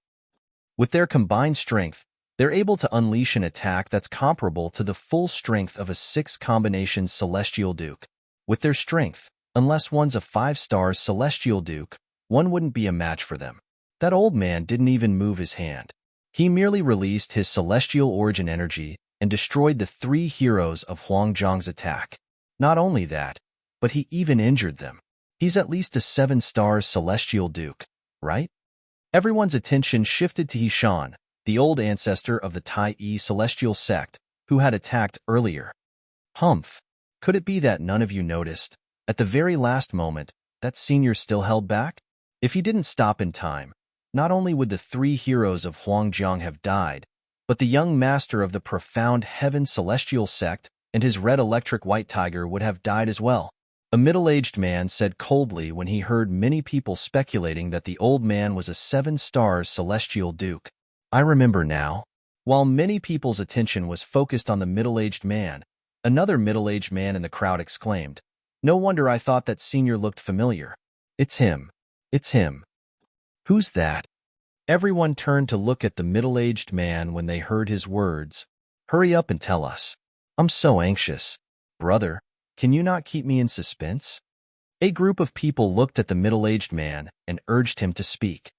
With their combined strength, they're able to unleash an attack that's comparable to the full strength of a 6 combination celestial duke. With their strength, unless one's a 5-star celestial duke, one wouldn't be a match for them. That old man didn't even move his hand. He merely released his celestial origin energy and destroyed the three heroes of Huangjiang's attack. Not only that, but he even injured them. He's at least a 7-star celestial duke, right? Everyone's attention shifted to Hishan, the old ancestor of the Tai celestial sect, who had attacked earlier. Humph! Could it be that none of you noticed, at the very last moment, that senior still held back? If he didn't stop in time, not only would the three heroes of Huangjiang have died, but the young master of the profound heaven celestial sect and his red electric white tiger would have died as well. A middle-aged man said coldly when he heard many people speculating that the old man was a 7-star celestial duke. I remember now. While many people's attention was focused on the middle-aged man, another middle-aged man in the crowd exclaimed, "No wonder I thought that senior looked familiar. It's him. It's him." Who's that? Everyone turned to look at the middle-aged man when they heard his words. Hurry up and tell us. I'm so anxious. Brother, can you not keep me in suspense? A group of people looked at the middle-aged man and urged him to speak.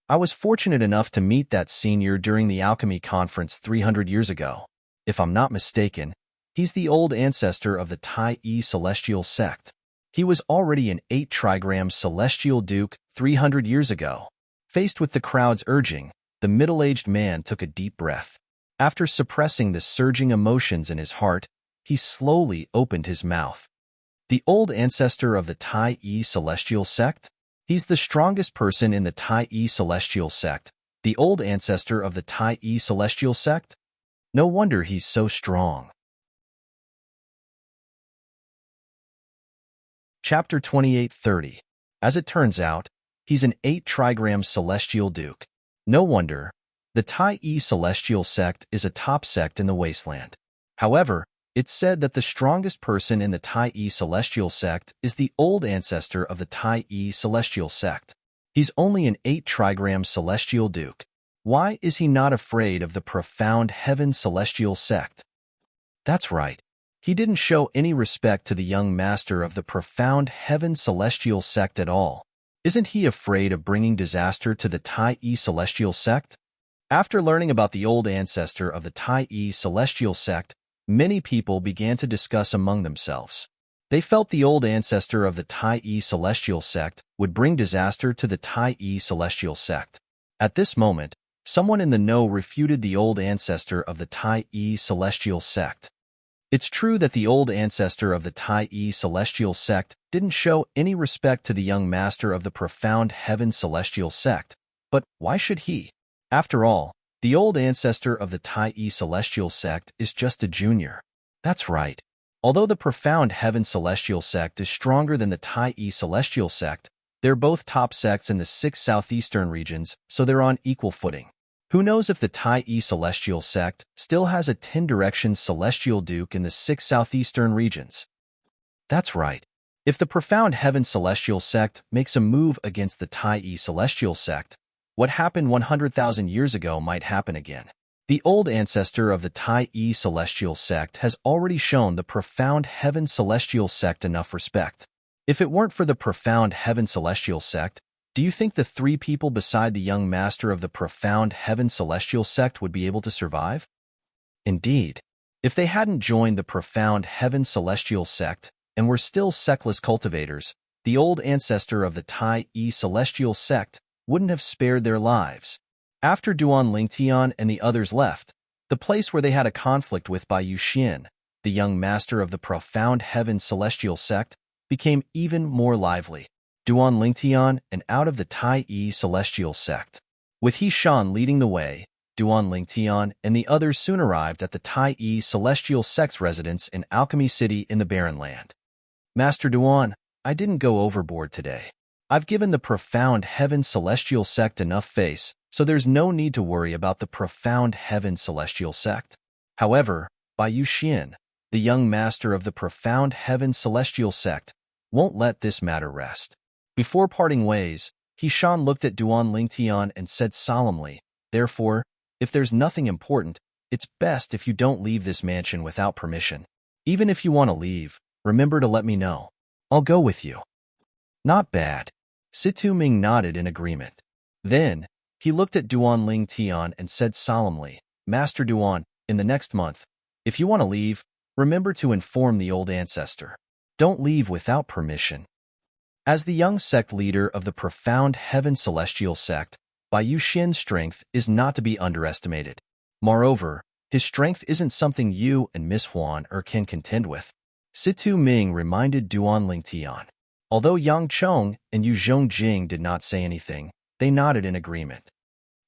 I was fortunate enough to meet that senior during the alchemy conference 300 years ago. If I'm not mistaken, he's the old ancestor of the Tai celestial sect. He was already an 8-trigram celestial duke 300 years ago. Faced with the crowd's urging, the middle-aged man took a deep breath. After suppressing the surging emotions in his heart, he slowly opened his mouth. The old ancestor of the Tai celestial sect? He's the strongest person in the Tai celestial sect. The old ancestor of the Tai celestial sect? No wonder he's so strong. Chapter 28:30. As it turns out, he's an 8-trigram celestial duke. No wonder. The Tai celestial sect is a top sect in the wasteland. However, it's said that the strongest person in the Tai celestial sect is the old ancestor of the Tai celestial sect. He's only an 8-trigram celestial duke. Why is he not afraid of the profound heaven celestial sect? That's right. He didn't show any respect to the young master of the profound heaven celestial sect at all. Isn't he afraid of bringing disaster to the Tai celestial sect? After learning about the old ancestor of the Tai celestial sect, many people began to discuss among themselves. They felt the old ancestor of the Tai celestial sect would bring disaster to the Tai celestial sect. At this moment, someone in the know refuted the old ancestor of the Tai celestial sect. It's true that the old ancestor of the Tai celestial sect didn't show any respect to the young master of the profound heaven celestial sect, but why should he? After all, the old ancestor of the Tai celestial sect is just a junior. That's right. Although the profound heaven celestial sect is stronger than the Tai celestial sect, they're both top sects in the 6 southeastern regions, so they're on equal footing. Who knows if the Tai celestial sect still has a 10-direction celestial duke in the 6 southeastern regions? That's right. If the profound heaven celestial sect makes a move against the Tai celestial sect, what happened 100,000 years ago might happen again. The old ancestor of the Tai celestial sect has already shown the profound heaven celestial sect enough respect. If it weren't for the profound heaven celestial sect, Do you think the three people beside the young master of the profound heaven celestial sect would be able to survive? Indeed, if they hadn't joined the profound heaven celestial sect and were still sectless cultivators, the old ancestor of the Tai-E celestial sect wouldn't have spared their lives. After Duan Lingtian and the others left, the place where they had a conflict with Bai Yuxian, the young master of the profound heaven celestial sect, became even more lively. Duan Lingtian and out of the Tai-E celestial sect. With He Shan leading the way, Duan Lingtian and the others soon arrived at the Tai-E celestial sect's residence in Alchemy City in the Barren Land. Master Duan, I didn't go overboard today. I've given the profound heaven celestial sect enough face, so there's no need to worry about the profound heaven celestial sect. However, Bai Yuxian, the young master of the profound heaven celestial sect, won't let this matter rest. Before parting ways, He Shan looked at Duan Lingtian and said solemnly, "Therefore, if there's nothing important, it's best if you don't leave this mansion without permission. Even if you want to leave, remember to let me know. I'll go with you." Not bad. Situ Ming nodded in agreement. Then, he looked at Duan Lingtian and said solemnly, "Master Duan, in the next month, if you want to leave, remember to inform the old ancestor. Don't leave without permission." As the young sect leader of the profound heaven celestial sect, Bai Yuxian's strength is not to be underestimated. Moreover, his strength isn't something you and Miss Huan can contend with. Situ Ming reminded Duan Lingtian. Although Yang Chong and Yu Zhongjing did not say anything, they nodded in agreement.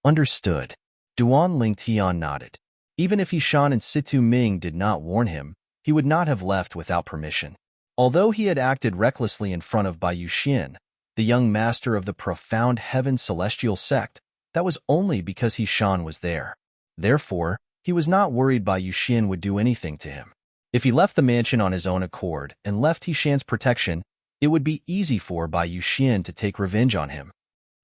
Understood. Duan Lingtian nodded. Even if He Shan and Situ Ming did not warn him, he would not have left without permission. Although he had acted recklessly in front of Bai Yuxian, the young master of the profound heaven celestial sect, that was only because He Shan was there. Therefore, he was not worried Bai Yuxian would do anything to him. If he left the mansion on his own accord and left He Shan's protection, it would be easy for Bai Yuxian to take revenge on him.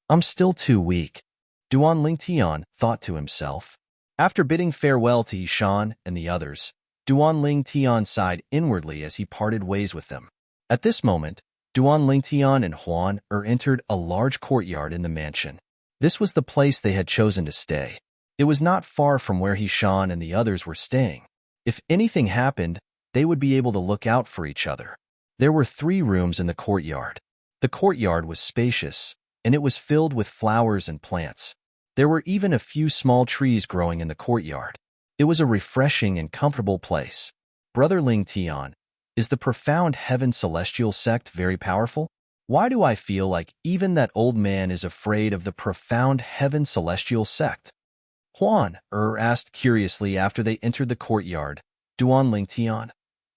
I'm still too weak, Duan Lingtian thought to himself. After bidding farewell to He Shan and the others, Duan Lingtian sighed inwardly as he parted ways with them. At this moment, Duan Lingtian and Huan entered a large courtyard in the mansion. This was the place they had chosen to stay. It was not far from where He Shan and the others were staying. If anything happened, they would be able to look out for each other. There were 3 rooms in the courtyard. The courtyard was spacious, and it was filled with flowers and plants. There were even a few small trees growing in the courtyard. It was a refreshing and comfortable place. Brother Lingtian, is the profound heaven celestial sect very powerful? Why do I feel like even that old man is afraid of the profound heaven celestial sect? Huan asked curiously after they entered the courtyard. Duan Lingtian,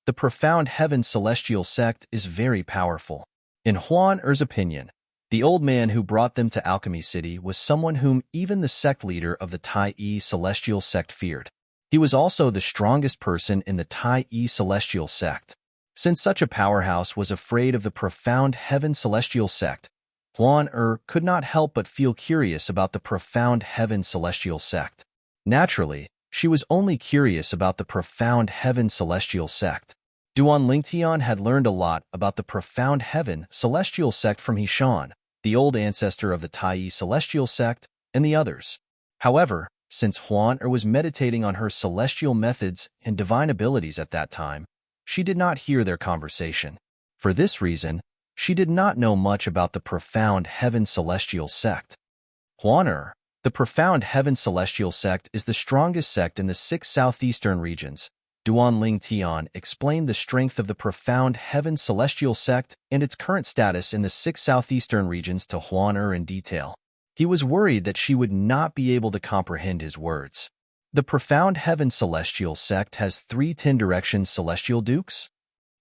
the profound heaven celestial sect is very powerful. In Huan opinion, the old man who brought them to Alchemy City was someone whom even the sect leader of the Tai-E celestial sect feared. He was also the strongest person in the Tai-E celestial sect. Since such a powerhouse was afraid of the profound heaven celestial sect, Huan could not help but feel curious about the profound heaven celestial sect. Naturally, she was only curious about the profound heaven celestial sect. Duan Lingtian had learned a lot about the profound heaven celestial sect from He Shan, the old ancestor of the Tai-E celestial sect, and the others. However, since Huan was meditating on her celestial methods and divine abilities at that time, she did not hear their conversation. For this reason, she did not know much about the profound heaven celestial sect. Huan the profound heaven celestial sect is the strongest sect in the 6 southeastern regions. Duan Lingtian explained the strength of the profound heaven celestial sect and its current status in the 6 southeastern regions to Huan in detail. He was worried that she would not be able to comprehend his words. The profound heaven celestial sect has 3 10-direction celestial dukes.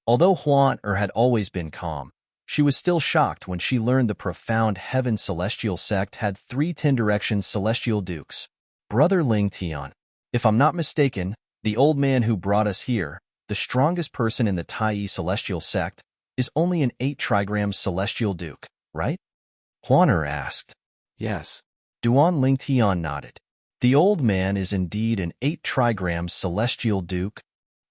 Although Huan had always been calm, she was still shocked when she learned the profound heaven celestial sect had 3 10-direction celestial dukes. Brother Lingtian, if I'm not mistaken, the old man who brought us here, the strongest person in the Tai-E celestial sect, is only an 8 trigram celestial duke, right? Huan asked. Yes. Duan Lingtian nodded. The old man is indeed an 8 trigram celestial duke.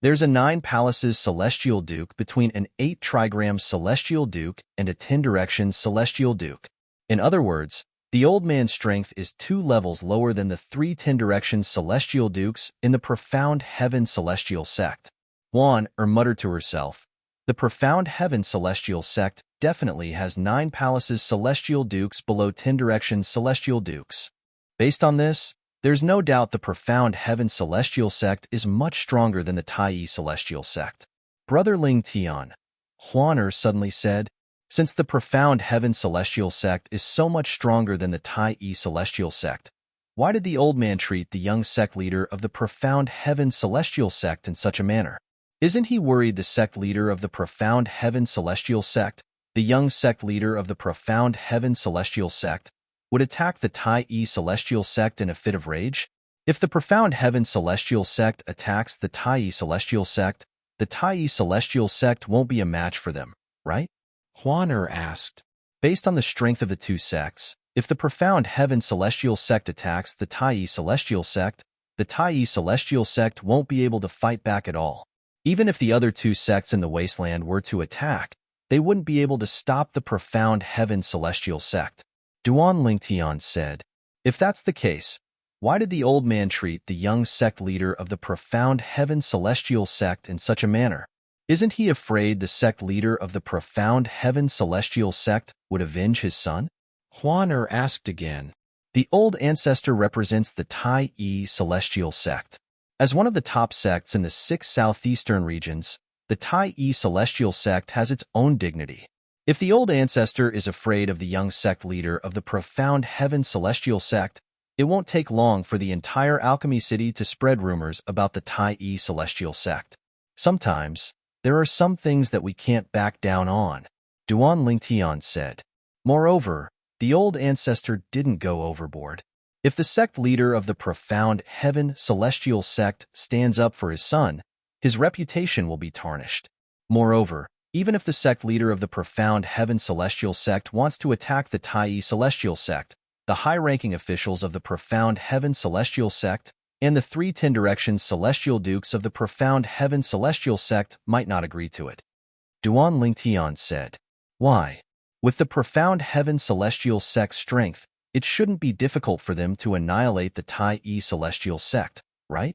There's a 9 palaces celestial duke between an 8 trigram celestial duke and a 10-direction celestial duke. In other words, the old man's strength is 2 levels lower than the 3 Ten Directions celestial dukes in the profound heaven celestial sect. Juan muttered to herself, the profound heaven celestial sect definitely has 9 palaces celestial dukes below Ten Directions celestial dukes. Based on this, there's no doubt the profound heaven celestial sect is much stronger than the Tai celestial sect. Brother Ling Tian, Huaner suddenly said, since the profound heaven celestial sect is so much stronger than the Tai celestial sect, why did the old man treat the young sect leader of the profound heaven celestial sect in such a manner? Isn't he worried the sect leader of the profound heaven celestial sect, the young sect leader of the profound heaven celestial sect, would attack the Tai celestial sect in a fit of rage? If the profound heaven celestial sect attacks the Tai celestial sect, the Tai celestial sect won't be a match for them, right? Huaner asked. Based on the strength of the two sects, if the profound heaven celestial sect attacks the Tai celestial sect, the Tai celestial sect won't be able to fight back at all. Even if the other two sects in the wasteland were to attack, they wouldn't be able to stop the profound heaven celestial sect. Duan Lingtian said, if that's the case, why did the old man treat the young sect leader of the profound heaven celestial sect in such a manner? Isn't he afraid the sect leader of the profound heaven celestial sect would avenge his son? Huaner asked again. The old ancestor represents the Tai celestial sect. As one of the top sects in the 6 southeastern regions, the Tai celestial sect has its own dignity. If the old ancestor is afraid of the young sect leader of the profound heaven celestial sect, it won't take long for the entire alchemy city to spread rumors about the Tai celestial sect. Sometimes, there are some things that we can't back down on, Duan Lingtian said. Moreover, the old ancestor didn't go overboard. If the sect leader of the profound heaven celestial sect stands up for his son, his reputation will be tarnished. Moreover, even if the sect leader of the profound heaven celestial sect wants to attack the Tai celestial sect, the high-ranking officials of the profound heaven celestial sect and the 3 Ten Directions celestial dukes of the profound heaven celestial sect might not agree to it. Duan Lingtian said, why? With the profound heaven celestial sect's strength, it shouldn't be difficult for them to annihilate the Tai celestial sect, right?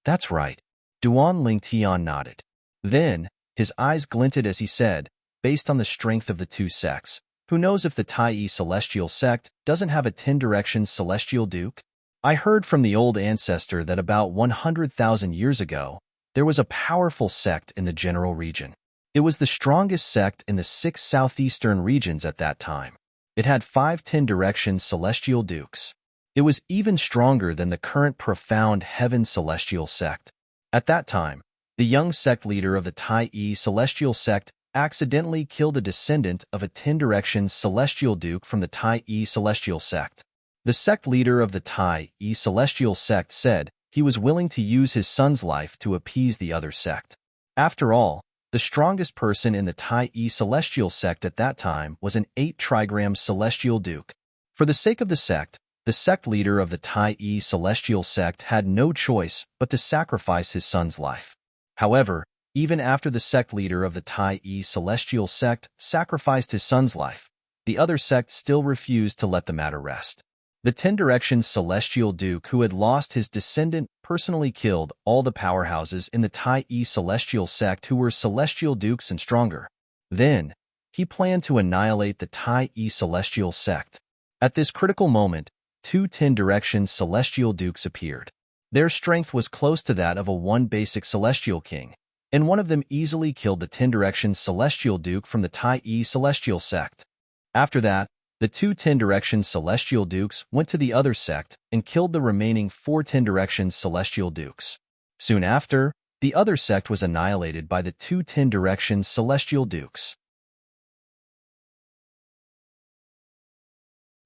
That's right. Duan Lingtian nodded. Then, his eyes glinted as he said, based on the strength of the two sects, who knows if the Tai celestial sect doesn't have a Ten Directions celestial duke? I heard from the old ancestor that about 100,000 years ago, there was a powerful sect in the general region. It was the strongest sect in the 6 southeastern regions at that time. It had 5 Ten Directions celestial dukes. It was even stronger than the current profound heaven celestial sect. At that time, the young sect leader of the Tai celestial sect accidentally killed a descendant of a Ten Directions celestial duke from the Tai celestial sect. The sect leader of the Tai celestial sect said he was willing to use his son's life to appease the other sect. After all, the strongest person in the Tai celestial sect at that time was an 8 trigram celestial duke. For the sake of the sect leader of the Tai celestial sect had no choice but to sacrifice his son's life. However, even after the sect leader of the Tai celestial sect sacrificed his son's life, the other sect still refused to let the matter rest. The Ten Directions celestial duke who had lost his descendant personally killed all the powerhouses in the Tai celestial sect who were celestial dukes and stronger. Then, he planned to annihilate the Tai celestial sect. At this critical moment, 2 Ten Directions celestial dukes appeared. Their strength was close to that of a one basic celestial king, and one of them easily killed the Ten Directions celestial duke from the Tai celestial sect. After that, the 2 Ten Directions celestial dukes went to the other sect and killed the remaining 4 Ten Directions celestial dukes. Soon after, the other sect was annihilated by the 2 Ten Directions celestial dukes.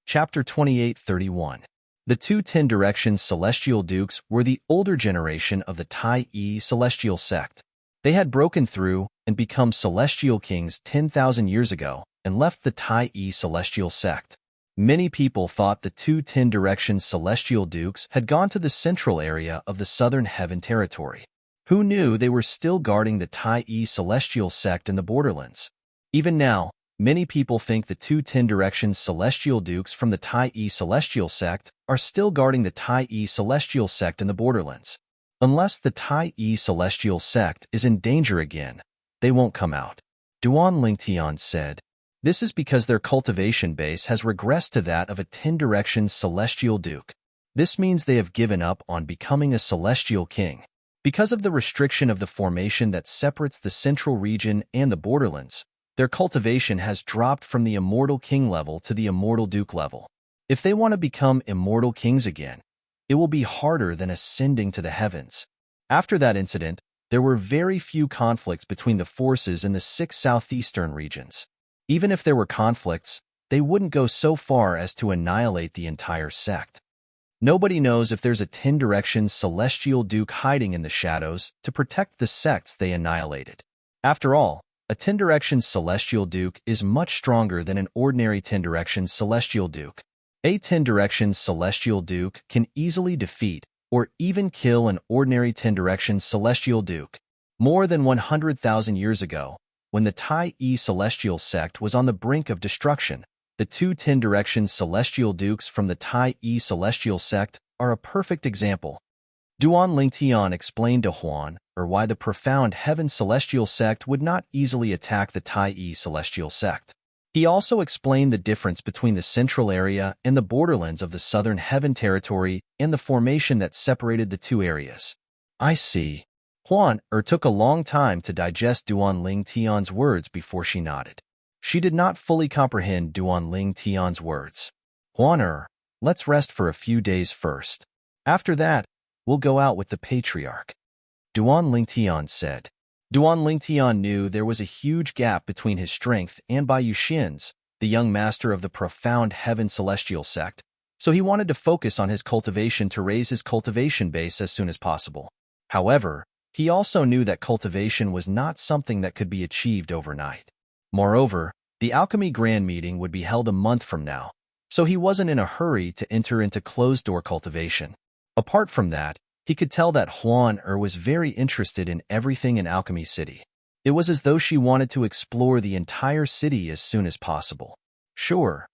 Chapter 28:31. The 2 Ten Directions celestial dukes were the older generation of the Tai celestial sect. They had broken through and become celestial kings 10,000 years ago and left the Tai celestial sect. Many people thought the 2 Ten Directions celestial dukes had gone to the central area of the southern heaven territory. Who knew they were still guarding the Tai celestial sect in the borderlands? Even now, Many people think the two Ten Directions celestial dukes from the Tai celestial sect are still guarding the Tai celestial sect in the borderlands. Unless the Tai celestial sect is in danger again, they won't come out. Duan Lingtian said, "This is because their cultivation base has regressed to that of a Ten Directions celestial duke. This means they have given up on becoming a celestial king. Because of the restriction of the formation that separates the central region and the borderlands, their cultivation has dropped from the immortal king level to the immortal duke level. If they want to become immortal kings again, it will be harder than ascending to the heavens." After that incident, there were very few conflicts between the forces in the 6 southeastern regions. Even if there were conflicts, they wouldn't go so far as to annihilate the entire sect. Nobody knows if there's a Ten Directions celestial duke hiding in the shadows to protect the sects they annihilated. After all, a Ten Directions celestial duke is much stronger than an ordinary Ten Directions celestial duke. A Ten Directions celestial duke can easily defeat or even kill an ordinary Ten Directions celestial duke. More than 100,000 years ago, when the Tai celestial sect was on the brink of destruction, the two Ten Directions celestial dukes from the Tai celestial sect are a perfect example. Duan Lingtian explained to Huan why the profound heaven celestial sect would not easily attack the Tai celestial sect. He also explained the difference between the central area and the borderlands of the southern heaven territory and the formation that separated the two areas. I see. Huan took a long time to digest Duan Lingtian's words before she nodded. She did not fully comprehend Duan Lingtian's words. Huan, let's rest for a few days first. After that, we'll go out with the patriarch. Duan Lingtian said. Duan Lingtian knew there was a huge gap between his strength and Bai Yuxin's, the young master of the profound heaven celestial sect, so he wanted to focus on his cultivation to raise his cultivation base as soon as possible. However, he also knew that cultivation was not something that could be achieved overnight. Moreover, the alchemy grand meeting would be held a month from now, so he wasn't in a hurry to enter into closed-door cultivation. Apart from that, he could tell that Huan was very interested in everything in Alchemy City. It was as though she wanted to explore the entire city as soon as possible. Sure.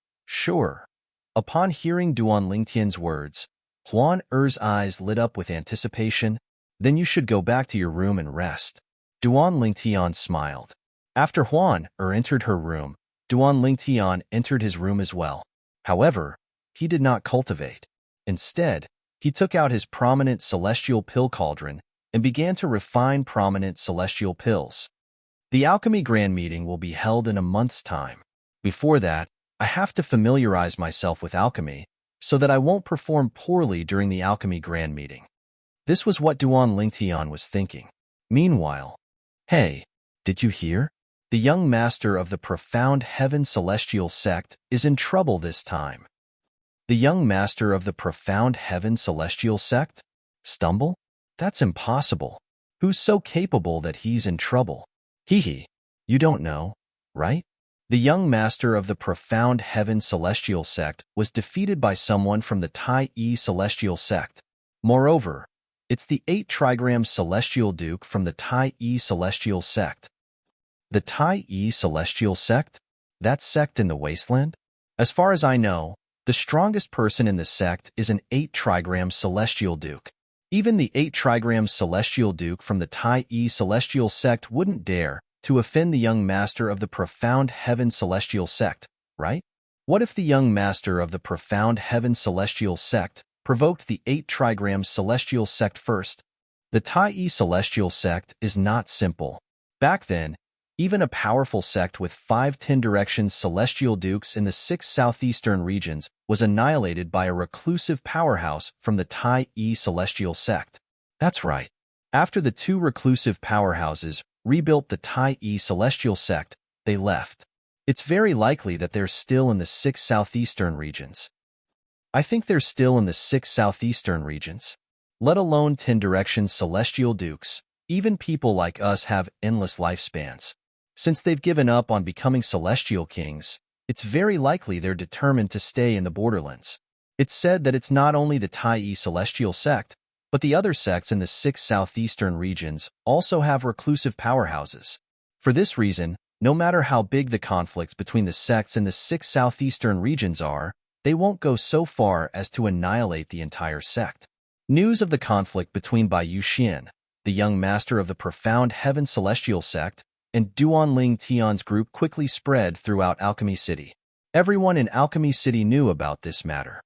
Upon hearing Duan Lingtian's words, Huan eyes lit up with anticipation. Then you should go back to your room and rest. Duan Lingtian smiled. After Huan entered her room, Duan Lingtian entered his room as well. However, he did not cultivate. Instead, he took out his prominent celestial pill cauldron and began to refine prominent celestial pills. The alchemy grand meeting will be held in a month's time. Before that, I have to familiarize myself with alchemy so that I won't perform poorly during the alchemy grand meeting. This was what Duan Lingtian was thinking. Meanwhile, hey, did you hear? The young master of the profound heaven celestial sect is in trouble this time. The young master of the profound heaven celestial sect? Stumble? That's impossible. Who's so capable that he's in trouble? Hee, you don't know, right? The young master of the profound heaven celestial sect was defeated by someone from the Tai celestial sect. Moreover, it's the 8 trigram celestial duke from the Tai celestial sect. The Tai celestial sect? That sect in the wasteland? As far as I know, the strongest person in the sect is an 8 trigram celestial duke. Even the 8 trigram celestial duke from the Tai celestial sect wouldn't dare to offend the young master of the profound heaven celestial sect, right? What if the young master of the profound heaven celestial sect provoked the 8 trigram celestial sect first? The Tai celestial sect is not simple. Back then, even a powerful sect with 5 Ten Directions celestial dukes in the 6 southeastern regions was annihilated by a reclusive powerhouse from the Tai celestial sect. That's right. After the 2 reclusive powerhouses rebuilt the Tai celestial sect, they left. It's very likely that they're still in the 6 southeastern regions. I think they're still in the 6 southeastern regions. Let alone 10 Directions celestial dukes. Even people like us have endless lifespans. Since they've given up on becoming celestial kings, it's very likely they're determined to stay in the borderlands. It's said that it's not only the Tai celestial sect, but the other sects in the 6 southeastern regions also have reclusive powerhouses. For this reason, No matter how big the conflicts between the sects in the 6 southeastern regions are, they won't go so far as to annihilate the entire sect. News of the conflict between Bai Yuxian, the young master of the profound heaven celestial sect, and Duanling Tian's group quickly spread throughout Alchemy City. Everyone in Alchemy City knew about this matter.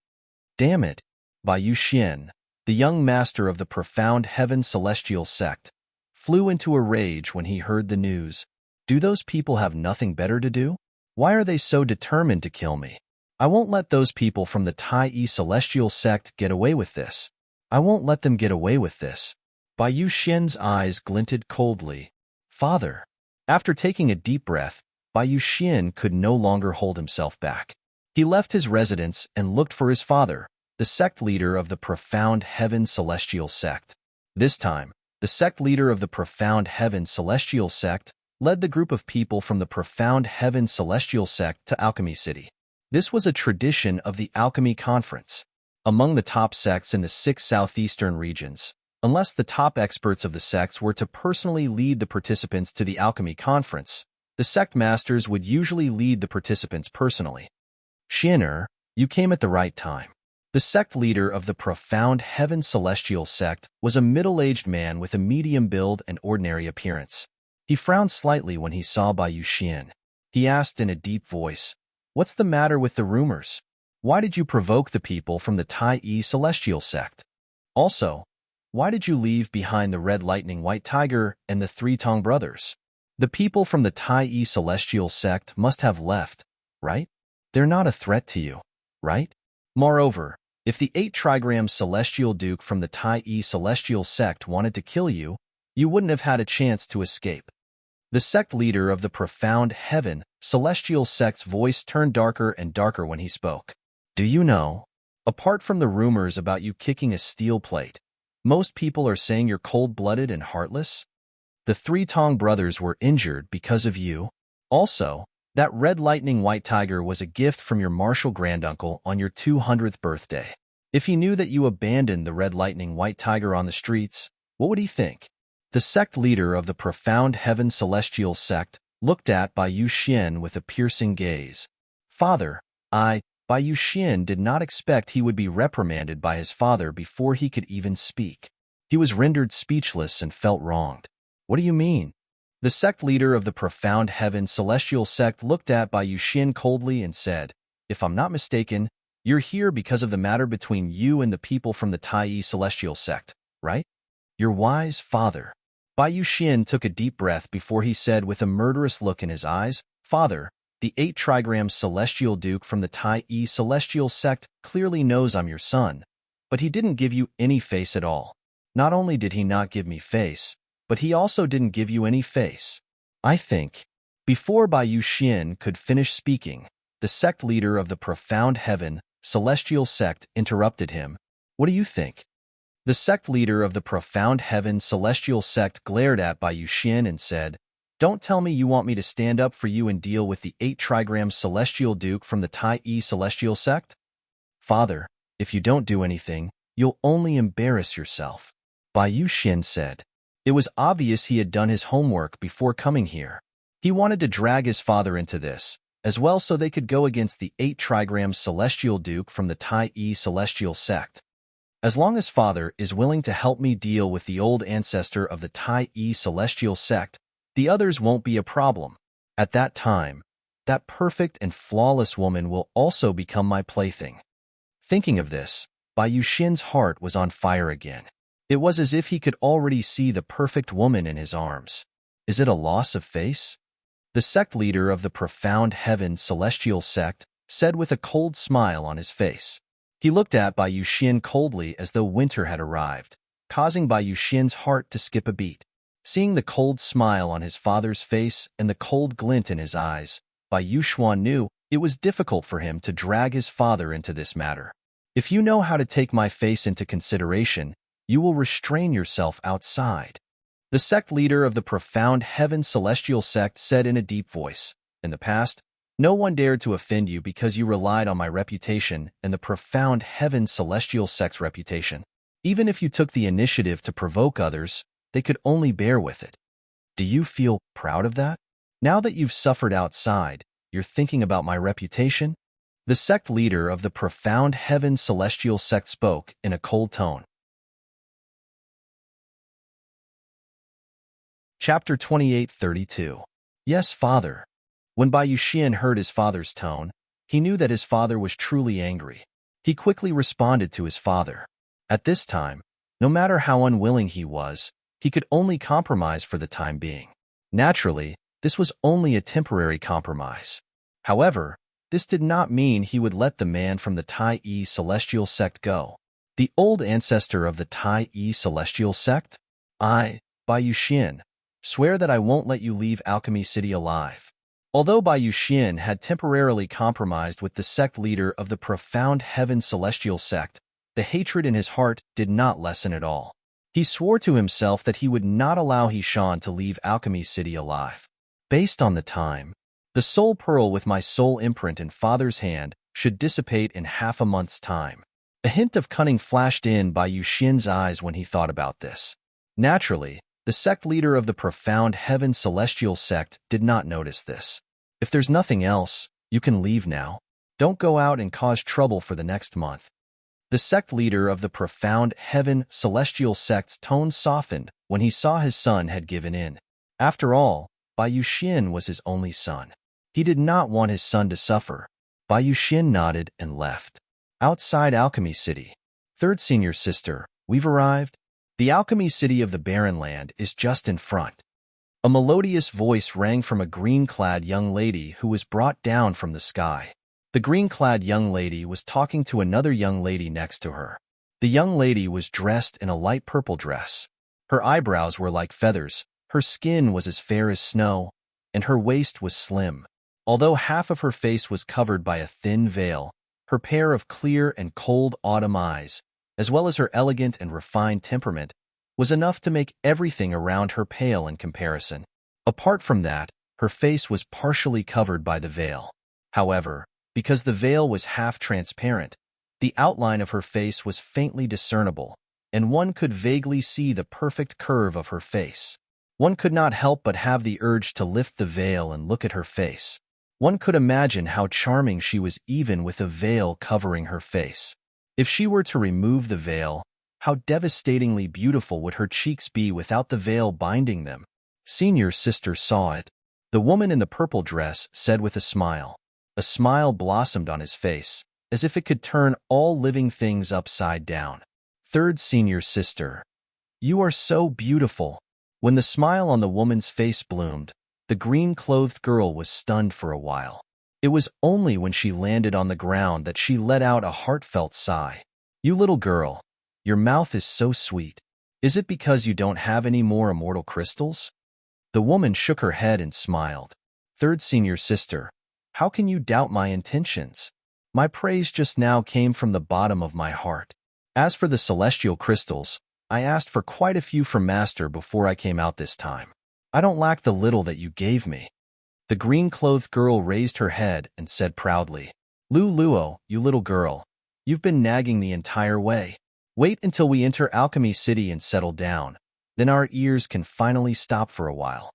Damn it! Bai Yuxian, the young master of the profound heaven celestial sect, flew into a rage when he heard the news. Do those people have nothing better to do? Why are they so determined to kill me? I won't let those people from the Tai celestial sect get away with this. I won't let them get away with this. Bai Yuxian's eyes glinted coldly. Father. After taking a deep breath, Bai Yuxian could no longer hold himself back. He left his residence and looked for his father, the sect leader of the profound heaven celestial sect. This time, the sect leader of the profound heaven celestial sect led the group of people from the profound heaven celestial sect to Alchemy City. This was a tradition of the Alchemy Conference. Among the top sects in the 6 southeastern regions, unless the top experts of the sects were to personally lead the participants to the Alchemy Conference, the sect masters would usually lead the participants personally. Xian'er, you came at the right time. The sect leader of the profound heaven celestial sect was a middle-aged man with a medium build and ordinary appearance. He frowned slightly when he saw Bai Yuxian. He asked in a deep voice, "What's the matter with the rumors? Why did you provoke the people from the Tai celestial sect? Also, why did you leave behind the Red Lightning White Tiger and the Three Tong brothers? The people from the Tai celestial sect must have left, right? They're not a threat to you, right? Moreover, if the 8 trigram celestial duke from the Tai celestial sect wanted to kill you, you wouldn't have had a chance to escape." The sect leader of the profound heaven celestial sect's voice turned darker and darker when he spoke. Do you know, apart from the rumors about you kicking a steel plate, most people are saying you're cold-blooded and heartless? The Three Tong brothers were injured because of you. Also, that Red Lightning White Tiger was a gift from your martial granduncle on your 200th birthday. If he knew that you abandoned the Red Lightning White Tiger on the streets, what would he think? The sect leader of the profound heaven celestial sect looked at Bai Yuxian with a piercing gaze. Father, Bai Yuxian did not expect he would be reprimanded by his father before he could even speak. He was rendered speechless and felt wronged. What do you mean? The sect leader of the profound heaven celestial sect looked at Bai Yuxian coldly and said, "If I'm not mistaken, you're here because of the matter between you and the people from the Tai celestial sect, right?" Your wise father. Bai Yuxian took a deep breath before he said with a murderous look in his eyes, "Father, the 8 trigram celestial duke from the Tai celestial sect clearly knows I'm your son, but he didn't give you any face at all. Not only did he not give me face, but he also didn't give you any face. I think." Before Bai Yuxian could finish speaking, the sect leader of the profound heaven celestial sect interrupted him. "What do you think?" The sect leader of the profound heaven celestial sect glared at Bai Yuxian and said, "Don't tell me you want me to stand up for you and deal with the 8 trigram celestial duke from the Tai celestial sect? Father, if you don't do anything, you'll only embarrass yourself," Bai Yuxian said. It was obvious he had done his homework before coming here. He wanted to drag his father into this, as well so they could go against the 8 trigram celestial duke from the Tai celestial sect. As long as father is willing to help me deal with the old ancestor of the Tai celestial sect, the others won't be a problem. At that time, that perfect and flawless woman will also become my plaything. Thinking of this, Bai Yuxian's heart was on fire again. It was as if he could already see the perfect woman in his arms. Is it a loss of face? The sect leader of the profound heaven celestial sect said with a cold smile on his face. He looked at Bai Yuxian coldly as though winter had arrived, causing Bai Yuxian's heart to skip a beat. Seeing the cold smile on his father's face and the cold glint in his eyes, Bai Yuxian knew it was difficult for him to drag his father into this matter. If you know how to take my face into consideration, you will restrain yourself outside. The sect leader of the profound heaven celestial sect said in a deep voice, "In the past, no one dared to offend you because you relied on my reputation and the profound heaven celestial sect's reputation. Even if you took the initiative to provoke others, they could only bear with it. Do you feel proud of that?" Now that you've suffered outside, you're thinking about my reputation? The sect leader of the profound heaven celestial sect spoke in a cold tone. Chapter 28:32. Yes, Father. When Bai Yuxian heard his father's tone, he knew that his father was truly angry. He quickly responded to his father. At this time, no matter how unwilling he was, he could only compromise for the time being. Naturally, this was only a temporary compromise. However, this did not mean he would let the man from the Tai Yi celestial sect go. The old ancestor of the Tai Yi celestial sect? Bai Yuxian, swear that I won't let you leave Alchemy City alive. Although Bai Yuxian had temporarily compromised with the sect leader of the profound heaven celestial sect, the hatred in his heart did not lessen at all. He swore to himself that he would not allow He-Shan to leave Alchemy City alive. Based on the time, the soul pearl with my soul imprint in father's hand should dissipate in half a month's time. A hint of cunning flashed in Bai Yuxian's eyes when he thought about this. Naturally, the sect leader of the profound heaven celestial sect did not notice this. If there's nothing else, you can leave now. Don't go out and cause trouble for the next month. The sect leader of the profound heaven celestial sect's tone softened when he saw his son had given in. After all, Bai Yuxian was his only son. He did not want his son to suffer. Bai Yuxian nodded and left. Outside Alchemy City. Third senior sister, we've arrived. The Alchemy City of the Barren Land is just in front. A melodious voice rang from a green-clad young lady who was brought down from the sky. The green-clad young lady was talking to another young lady next to her. The young lady was dressed in a light purple dress. Her eyebrows were like feathers, her skin was as fair as snow, and her waist was slim. Although half of her face was covered by a thin veil, her pair of clear and cold autumn eyes, as well as her elegant and refined temperament, was enough to make everything around her pale in comparison. Apart from that, her face was partially covered by the veil. However, because the veil was half transparent, the outline of her face was faintly discernible, and one could vaguely see the perfect curve of her face. One could not help but have the urge to lift the veil and look at her face. One could imagine how charming she was even with a veil covering her face. If she were to remove the veil, how devastatingly beautiful would her cheeks be without the veil binding them? Senior sister saw it. The woman in the purple dress said with a smile. A smile blossomed on his face, as if it could turn all living things upside down. Third senior sister, you are so beautiful. When the smile on the woman's face bloomed, the green-clothed girl was stunned for a while. It was only when she landed on the ground that she let out a heartfelt sigh. You little girl, your mouth is so sweet. Is it because you don't have any more immortal crystals? The woman shook her head and smiled. Third senior sister, how can you doubt my intentions? My praise just now came from the bottom of my heart. As for the celestial crystals, I asked for quite a few from Master before I came out this time. I don't lack the little that you gave me. The green-clothed girl raised her head and said proudly, Luo, you little girl, you've been nagging the entire way. Wait until we enter Alchemy City and settle down, then our ears can finally stop for a while.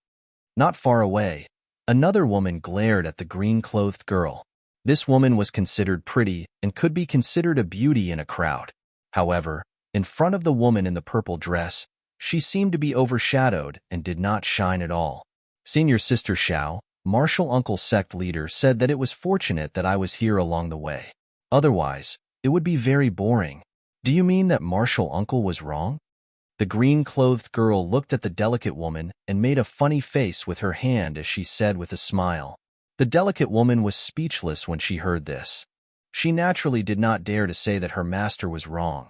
Not far away, another woman glared at the green-clothed girl. This woman was considered pretty and could be considered a beauty in a crowd. However, in front of the woman in the purple dress, she seemed to be overshadowed and did not shine at all. Senior Sister Xiao, Martial Uncle sect leader, said that it was fortunate that I was here along the way. Otherwise, it would be very boring. Do you mean that Martial Uncle was wrong? The green-clothed girl looked at the delicate woman and made a funny face with her hand as she said with a smile. The delicate woman was speechless when she heard this. She naturally did not dare to say that her master was wrong.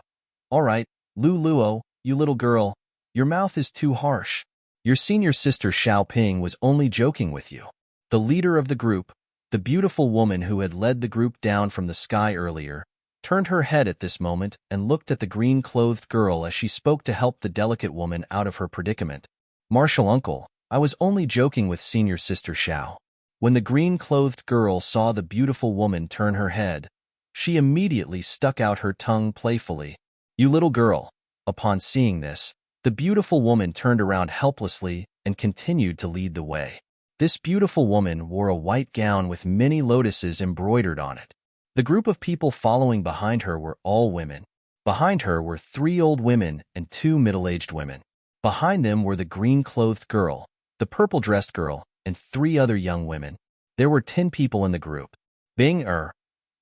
All right, Luo, you little girl, your mouth is too harsh. Your senior sister Xiao Ping was only joking with you. The leader of the group, the beautiful woman who had led the group down from the sky earlier, turned her head at this moment and looked at the green-clothed girl as she spoke to help the delicate woman out of her predicament. Martial Uncle, I was only joking with senior sister Xiao. When the green-clothed girl saw the beautiful woman turn her head, she immediately stuck out her tongue playfully. You little girl. Upon seeing this, the beautiful woman turned around helplessly and continued to lead the way. This beautiful woman wore a white gown with many lotuses embroidered on it. The group of people following behind her were all women. Behind her were 3 old women and 2 middle-aged women. Behind them were the green-clothed girl, the purple-dressed girl, and 3 other young women. There were 10 people in the group. Bing,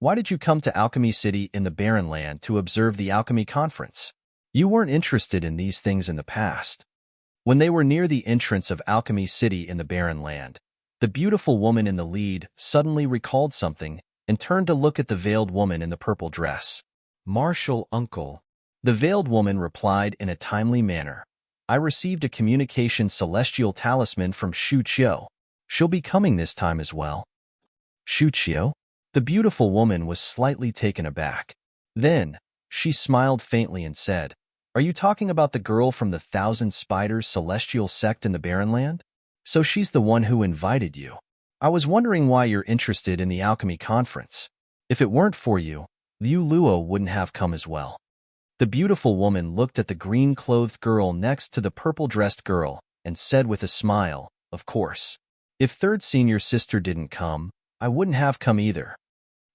why did you come to Alchemy City in the Barren Land to observe the alchemy conference? You weren't interested in these things in the past. When they were near the entrance of Alchemy City in the Barren Land, the beautiful woman in the lead suddenly recalled something and turned to look at the veiled woman in the purple dress. Marshal uncle. The veiled woman replied in a timely manner. I received a communication celestial talisman from Shu Qiu. She'll be coming this time as well. Shu Qiu? The beautiful woman was slightly taken aback. Then, she smiled faintly and said, Are you talking about the girl from the Thousand Spiders celestial sect in the Barren Land? So she's the one who invited you. I was wondering why you're interested in the alchemy conference. If it weren't for you, Liu Luo wouldn't have come as well. The beautiful woman looked at the green-clothed girl next to the purple-dressed girl and said with a smile, Of course. If third senior sister didn't come, I wouldn't have come either.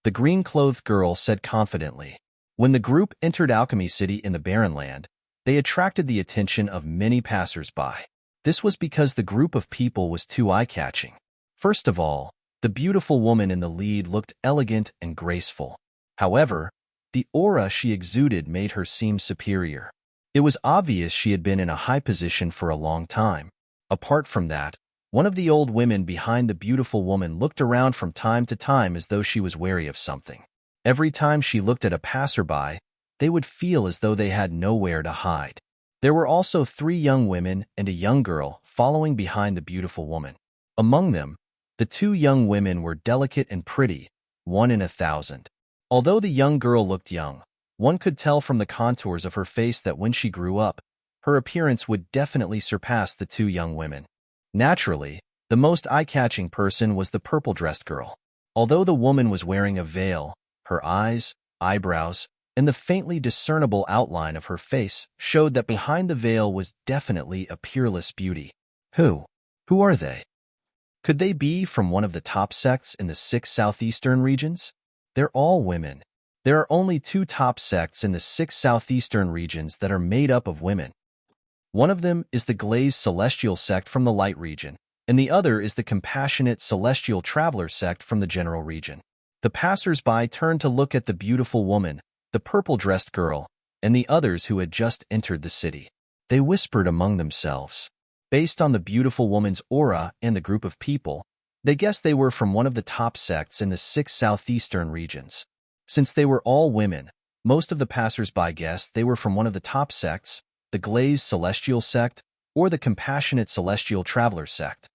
The green-clothed girl said confidently. When the group entered Alchemy City in the Barren Land, they attracted the attention of many passers-by. This was because the group of people was too eye-catching. First of all, the beautiful woman in the lead looked elegant and graceful. However, the aura she exuded made her seem superior. It was obvious she had been in a high position for a long time. Apart from that, one of the old women behind the beautiful woman looked around from time to time as though she was wary of something. Every time she looked at a passerby, they would feel as though they had nowhere to hide. There were also 3 young women and a young girl following behind the beautiful woman. Among them, the 2 young women were delicate and pretty, 1 in 1,000. Although the young girl looked young, one could tell from the contours of her face that when she grew up, her appearance would definitely surpass the 2 young women. Naturally, the most eye-catching person was the purple-dressed girl. Although the woman was wearing a veil, her eyes, eyebrows, and the faintly discernible outline of her face showed that behind the veil was definitely a peerless beauty. Who are they? Could they be from one of the top sects in the 6 southeastern regions? They're all women. There are only 2 top sects in the 6 southeastern regions that are made up of women. One of them is the Glazed Celestial sect from the Light region, and the other is the Compassionate Celestial Traveler sect from the General region. The passers-by turned to look at the beautiful woman, the purple-dressed girl, and the others who had just entered the city. They whispered among themselves. Based on the beautiful woman's aura and the group of people, they guessed they were from one of the top sects in the 6 southeastern regions. Since they were all women, most of the passers-by guessed they were from one of the top sects, the Glazed Celestial sect, or the Compassionate Celestial Traveler sect.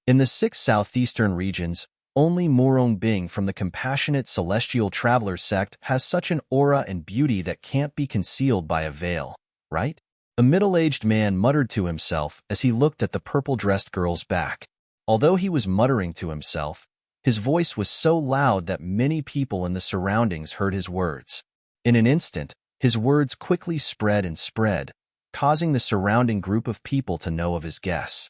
In the 6 southeastern regions, only Murong Bing from the Compassionate Celestial Traveler sect has such an aura and beauty that can't be concealed by a veil, right? A middle-aged man muttered to himself as he looked at the purple-dressed girl's back. Although he was muttering to himself, his voice was so loud that many people in the surroundings heard his words. In an instant, his words quickly spread and spread, causing the surrounding group of people to know of his guess.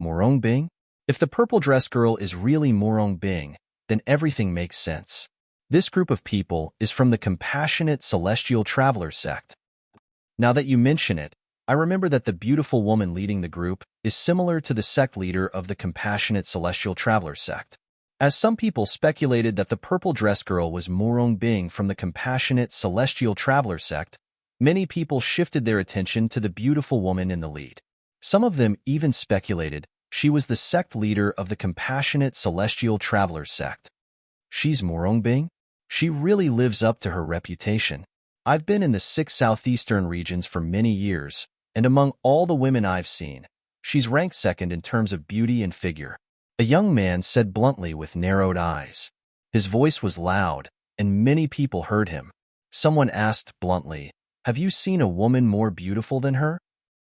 Murong Bing? If the purple-dressed girl is really Murong Bing, then everything makes sense. This group of people is from the Compassionate Celestial Traveler sect. Now that you mention it, I remember that the beautiful woman leading the group is similar to the sect leader of the Compassionate Celestial Traveler sect. As some people speculated that the purple-dressed girl was Murong Bing from the Compassionate Celestial Traveler sect, many people shifted their attention to the beautiful woman in the lead. Some of them even speculated she was the sect leader of the Compassionate Celestial Traveler sect. She's Murong Bing? She really lives up to her reputation. I've been in the 6 southeastern regions for many years, and among all the women I've seen, she's ranked second in terms of beauty and figure. A young man said bluntly with narrowed eyes. His voice was loud, and many people heard him. Someone asked bluntly, Have you seen a woman more beautiful than her?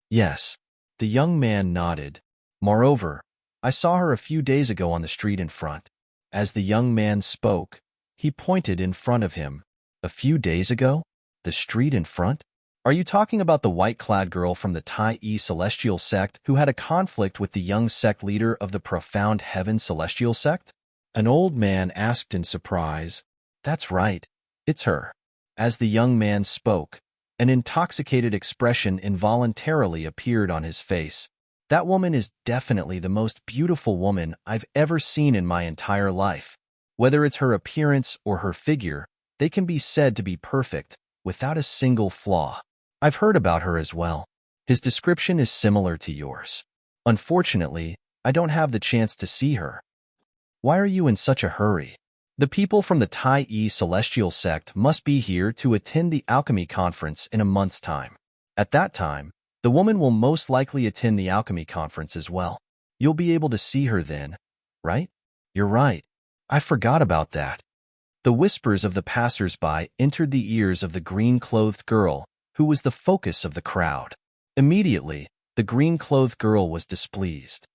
Yes. The young man nodded. Moreover, I saw her a few days ago on the street in front. As the young man spoke, he pointed in front of him. A few days ago? The street in front? Are you talking about the white-clad girl from the Tai celestial sect who had a conflict with the young sect leader of the profound heaven celestial sect? An old man asked in surprise. That's right, it's her. As the young man spoke, an intoxicated expression involuntarily appeared on his face. That woman is definitely the most beautiful woman I've ever seen in my entire life. Whether it's her appearance or her figure, they can be said to be perfect, without a single flaw. I've heard about her as well. His description is similar to yours. Unfortunately, I don't have the chance to see her. Why are you in such a hurry? The people from the Tai celestial sect must be here to attend the alchemy conference in a month's time. At that time, the woman will most likely attend the alchemy conference as well. You'll be able to see her then, right? You're right. I forgot about that. The whispers of the passers-by entered the ears of the green-clothed girl, who was the focus of the crowd. Immediately, the green-clothed girl was displeased.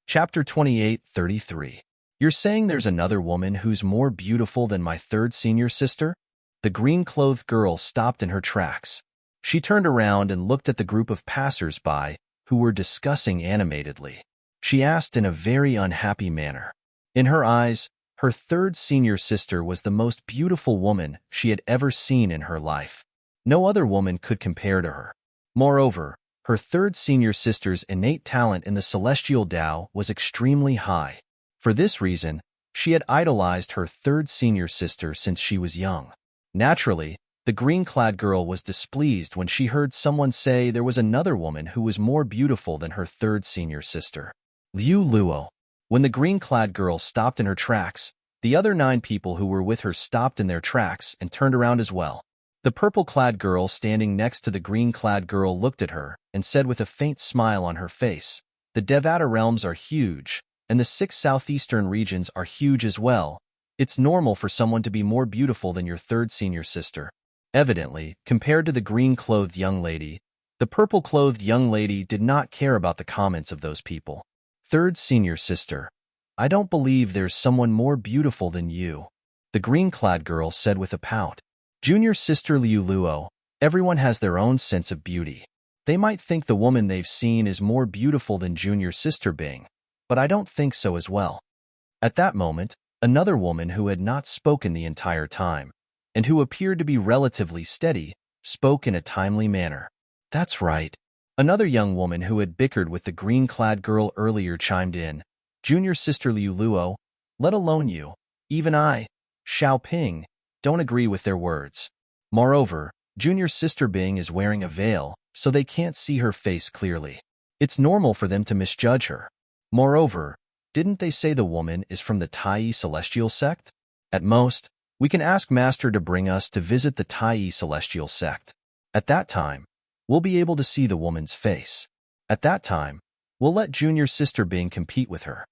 Chapter 28:33. You're saying there's another woman who's more beautiful than my third senior sister? The green-clothed girl stopped in her tracks. She turned around and looked at the group of passers-by who were discussing animatedly. She asked in a very unhappy manner. In her eyes, her third senior sister was the most beautiful woman she had ever seen in her life. No other woman could compare to her. Moreover, her third senior sister's innate talent in the celestial Tao was extremely high. For this reason, she had idolized her third senior sister since she was young. Naturally, the green-clad girl was displeased when she heard someone say there was another woman who was more beautiful than her third senior sister. Liu Luo. When the green-clad girl stopped in her tracks, the other 9 people who were with her stopped in their tracks and turned around as well. The purple-clad girl standing next to the green-clad girl looked at her and said with a faint smile on her face, "The Devata realms are huge, and the 6 southeastern regions are huge as well. It's normal for someone to be more beautiful than your third senior sister." Evidently, compared to the green-clothed young lady, the purple-clothed young lady did not care about the comments of those people. Third senior sister, I don't believe there's someone more beautiful than you, the green-clad girl said with a pout. Junior sister Liu Luo, everyone has their own sense of beauty. They might think the woman they've seen is more beautiful than junior sister Bing, but I don't think so as well. At that moment, another woman who had not spoken the entire time, and who appeared to be relatively steady, spoke in a timely manner. That's right. Another young woman who had bickered with the green-clad girl earlier chimed in. Junior sister Liu Luo, let alone you, even I, Xiao Ping, don't agree with their words. Moreover, junior sister Bing is wearing a veil, so they can't see her face clearly. It's normal for them to misjudge her. Moreover, didn't they say the woman is from the Tai celestial sect? At most, we can ask Master to bring us to visit the Tai celestial sect. At that time, we'll be able to see the woman's face. At that time, we'll let junior sister Bing compete with her.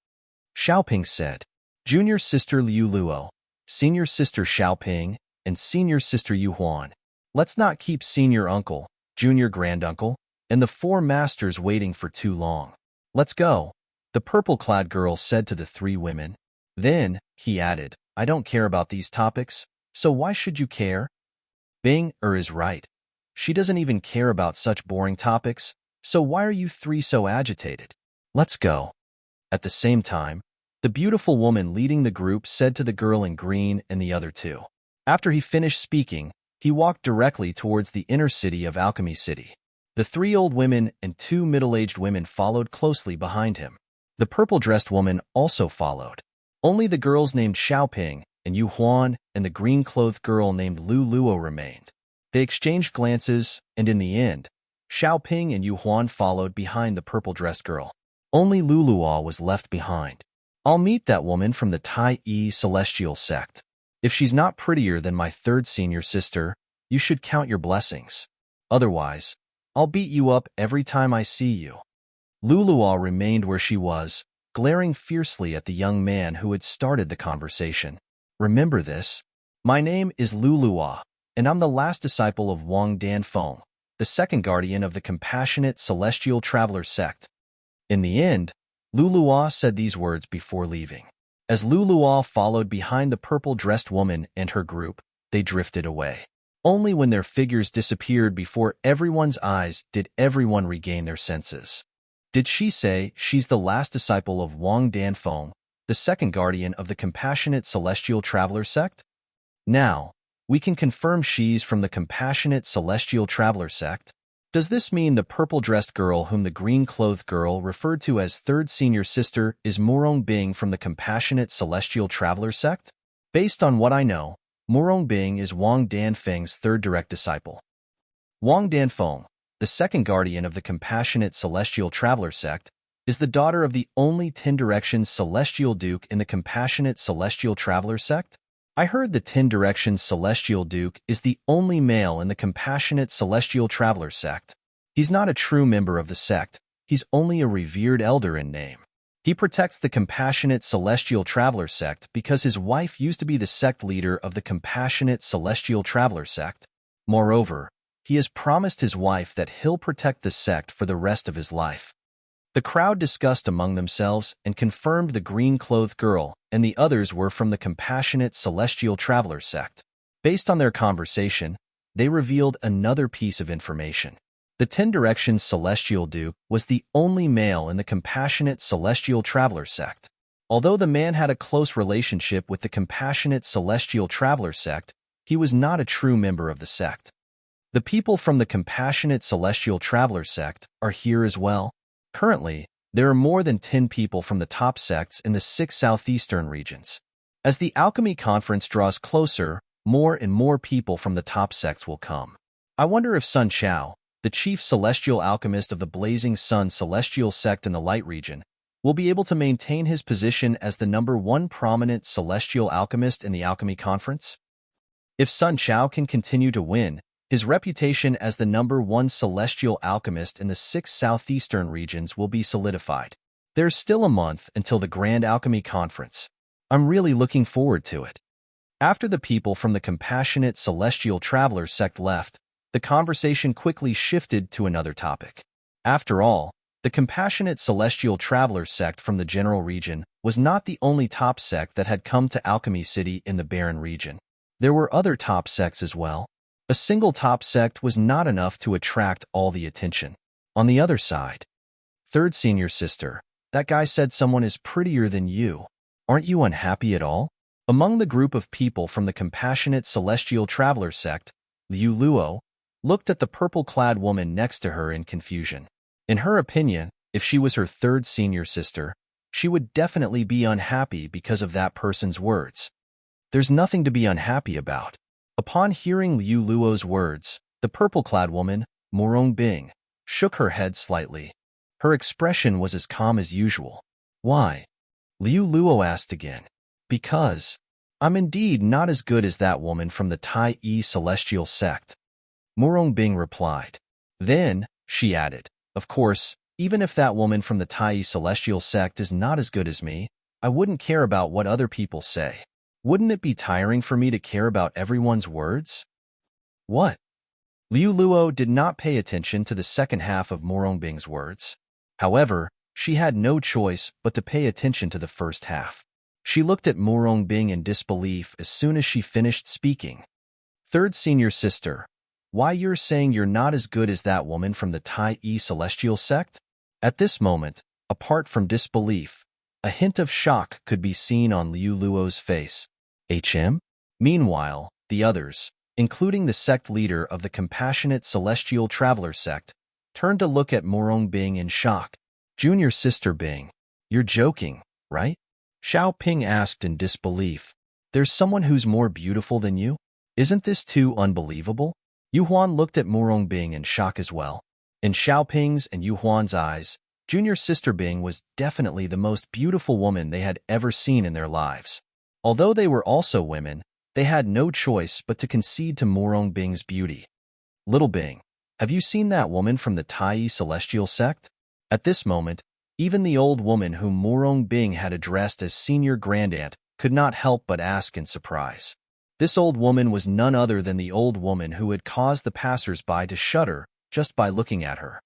Xiaoping said. Junior sister Liu Luo, senior sister Xiaoping, and senior sister Yu Huan. Let's not keep senior uncle, junior granduncle, and the 4 masters waiting for too long. Let's go, the purple-clad girl said to the 3 women. Then, he added, I don't care about these topics, so why should you care? Bing is right. She doesn't even care about such boring topics, so why are you 3 so agitated? Let's go. At the same time, the beautiful woman leading the group said to the girl in green and the other 2. After he finished speaking, he walked directly towards the inner city of Alchemy City. The 3 old women and 2 middle-aged women followed closely behind him. The purple-dressed woman also followed. Only the girls named Xiaoping and Yu Huan and the green-clothed girl named Lu Luo remained. They exchanged glances, and in the end, Xiaoping and Yu Huan followed behind the purple-dressed girl. Only Lu Luo was left behind. I'll meet that woman from the Tai celestial sect. If she's not prettier than my third senior sister, you should count your blessings. Otherwise, I'll beat you up every time I see you. Lu Luo remained where she was, glaring fiercely at the young man who had started the conversation. Remember this. My name is Lu Luo, and I'm the last disciple of Wang Danfeng, the second guardian of the compassionate celestial traveler sect. In the end, Lu Luo said these words before leaving. As Lu Luo followed behind the purple-dressed woman and her group, they drifted away. Only when their figures disappeared before everyone's eyes did everyone regain their senses. Did she say she's the last disciple of Wang Danfeng, the second guardian of the compassionate celestial traveler sect? Now, we can confirm she's from the compassionate celestial traveler sect. Does this mean the purple-dressed girl whom the green-clothed girl referred to as third senior sister is Murong Bing from the compassionate celestial traveler sect? Based on what I know, Murong Bing is Wang Danfeng's third direct disciple. Wang Danfeng, the second guardian of the compassionate celestial traveler sect, is the daughter of the only 10 Directions celestial duke in the compassionate celestial traveler sect. I heard the 10 Directions celestial duke is the only male in the compassionate celestial traveler sect. He's not a true member of the sect, he's only a revered elder in name. He protects the compassionate celestial traveler sect because his wife used to be the sect leader of the compassionate celestial traveler sect. Moreover, he has promised his wife that he'll protect the sect for the rest of his life. The crowd discussed among themselves and confirmed the green-clothed girl and the others were from the compassionate celestial traveler sect. Based on their conversation, they revealed another piece of information. The 10 Directions celestial duke was the only male in the compassionate celestial traveler sect. Although the man had a close relationship with the compassionate celestial traveler sect, he was not a true member of the sect. The people from the compassionate celestial traveler sect are here as well. Currently, there are more than 10 people from the top sects in the 6 southeastern regions. As the alchemy conference draws closer, more and more people from the top sects will come. I wonder if Sun Chao, the chief celestial alchemist of the Blazing Sun celestial sect in the light region, will be able to maintain his position as the #1 prominent celestial alchemist in the alchemy conference. If Sun Chao can continue to win, his reputation as the #1 celestial alchemist in the 6 southeastern regions will be solidified. There's still a month until the Grand Alchemy Conference. I'm really looking forward to it. After the people from the compassionate celestial traveler sect left, the conversation quickly shifted to another topic. After all, the compassionate celestial traveler sect from the general region was not the only top sect that had come to Alchemy City in the barren region. There were other top sects as well. A single top sect was not enough to attract all the attention. On the other side, third senior sister, that guy said someone is prettier than you. Aren't you unhappy at all? Among the group of people from the compassionate celestial traveler sect, Liu Luo looked at the purple-clad woman next to her in confusion. In her opinion, if she was her third senior sister, she would definitely be unhappy because of that person's words. There's nothing to be unhappy about. Upon hearing Liu Luo's words, the purple-clad woman, Murong Bing, shook her head slightly. Her expression was as calm as usual. Why? Liu Luo asked again. Because I'm indeed not as good as that woman from the Tai Yi celestial sect. Murong Bing replied. Then, she added, of course, even if that woman from the Tai Yi celestial sect is not as good as me, I wouldn't care about what other people say. Wouldn't it be tiring for me to care about everyone's words? What? Liu Luo did not pay attention to the second half of Murong Bing's words. However, she had no choice but to pay attention to the first half. She looked at Murong Bing in disbelief as soon as she finished speaking. Third senior sister, why you're saying you're not as good as that woman from the Tai Yi celestial sect? At this moment, apart from disbelief, a hint of shock could be seen on Liu Luo's face. Meanwhile, the others, including the sect leader of the compassionate celestial traveler sect, turned to look at Murong Bing in shock. Junior sister Bing, you're joking, right? Xiao Ping asked in disbelief. There's someone who's more beautiful than you? Isn't this too unbelievable? Yu Huan looked at Murong Bing in shock as well. In Xiao Ping's and Yu Huan's eyes, junior sister Bing was definitely the most beautiful woman they had ever seen in their lives. Although they were also women, they had no choice but to concede to Murong Bing's beauty. Little Bing, have you seen that woman from the Tai Yi celestial sect? At this moment, even the old woman whom Murong Bing had addressed as senior grandaunt could not help but ask in surprise. This old woman was none other than the old woman who had caused the passers-by to shudder just by looking at her.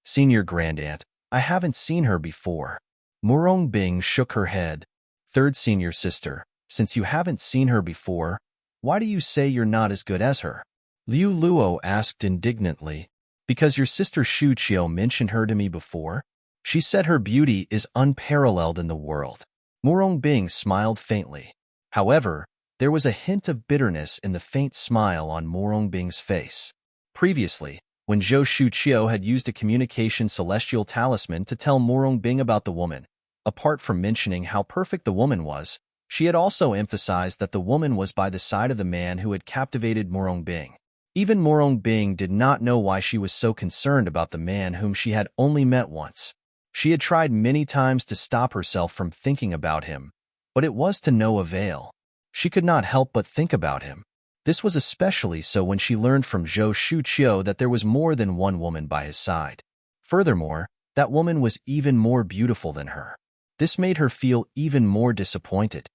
Senior grandaunt, I haven't seen her before. Murong Bing shook her head. Third senior sister, since you haven't seen her before, Why do you say you're not as good as her? Liu Luo asked indignantly. Because your sister Shu Qiu mentioned her to me before? She said her beauty is unparalleled in the world. Murong Bing smiled faintly. However, there was a hint of bitterness in the faint smile on Murong Bing's face. Previously, when Zhou Shu Qiu had used a communication celestial talisman to tell Murong Bing about the woman, apart from mentioning how perfect the woman was, she had also emphasized that the woman was by the side of the man who had captivated Murong Bing. Even Murong Bing did not know why she was so concerned about the man whom she had only met once. She had tried many times to stop herself from thinking about him, but it was to no avail. She could not help but think about him. This was especially so when she learned from Zhou Shu Qiu that there was more than one woman by his side. Furthermore, that woman was even more beautiful than her. This made her feel even more disappointed.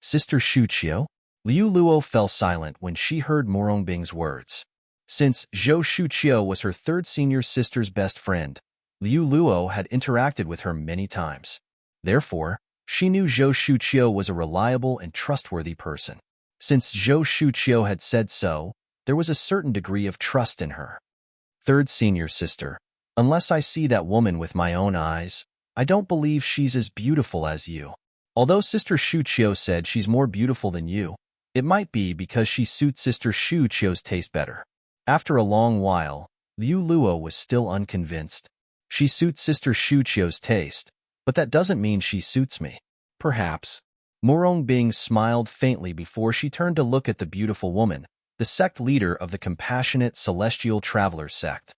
Sister Shu Qiu? Liu Luo fell silent when she heard Murong Bing's words. Since Zhou Shu Qiu was her third senior sister's best friend, Liu Luo had interacted with her many times. Therefore, she knew Zhou Shu Qiu was a reliable and trustworthy person. Since Zhou Shu Qiu had said so, there was a certain degree of trust in her. Third senior sister, unless I see that woman with my own eyes, I don't believe she's as beautiful as you. Although Sister Shu Qiu said she's more beautiful than you, it might be because she suits Sister Shu Qiu's taste better. After a long while, Liu Luo was still unconvinced. She suits Sister Shu Qiu's taste, but that doesn't mean she suits me. Perhaps. Murong Bing smiled faintly before she turned to look at the beautiful woman, the sect leader of the compassionate celestial traveler sect.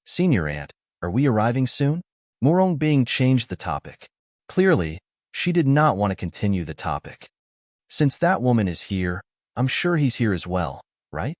Senior Aunt, are we arriving soon? Murong Bing changed the topic. Clearly, she did not want to continue the topic. Since that woman is here, I'm sure he's here as well, right?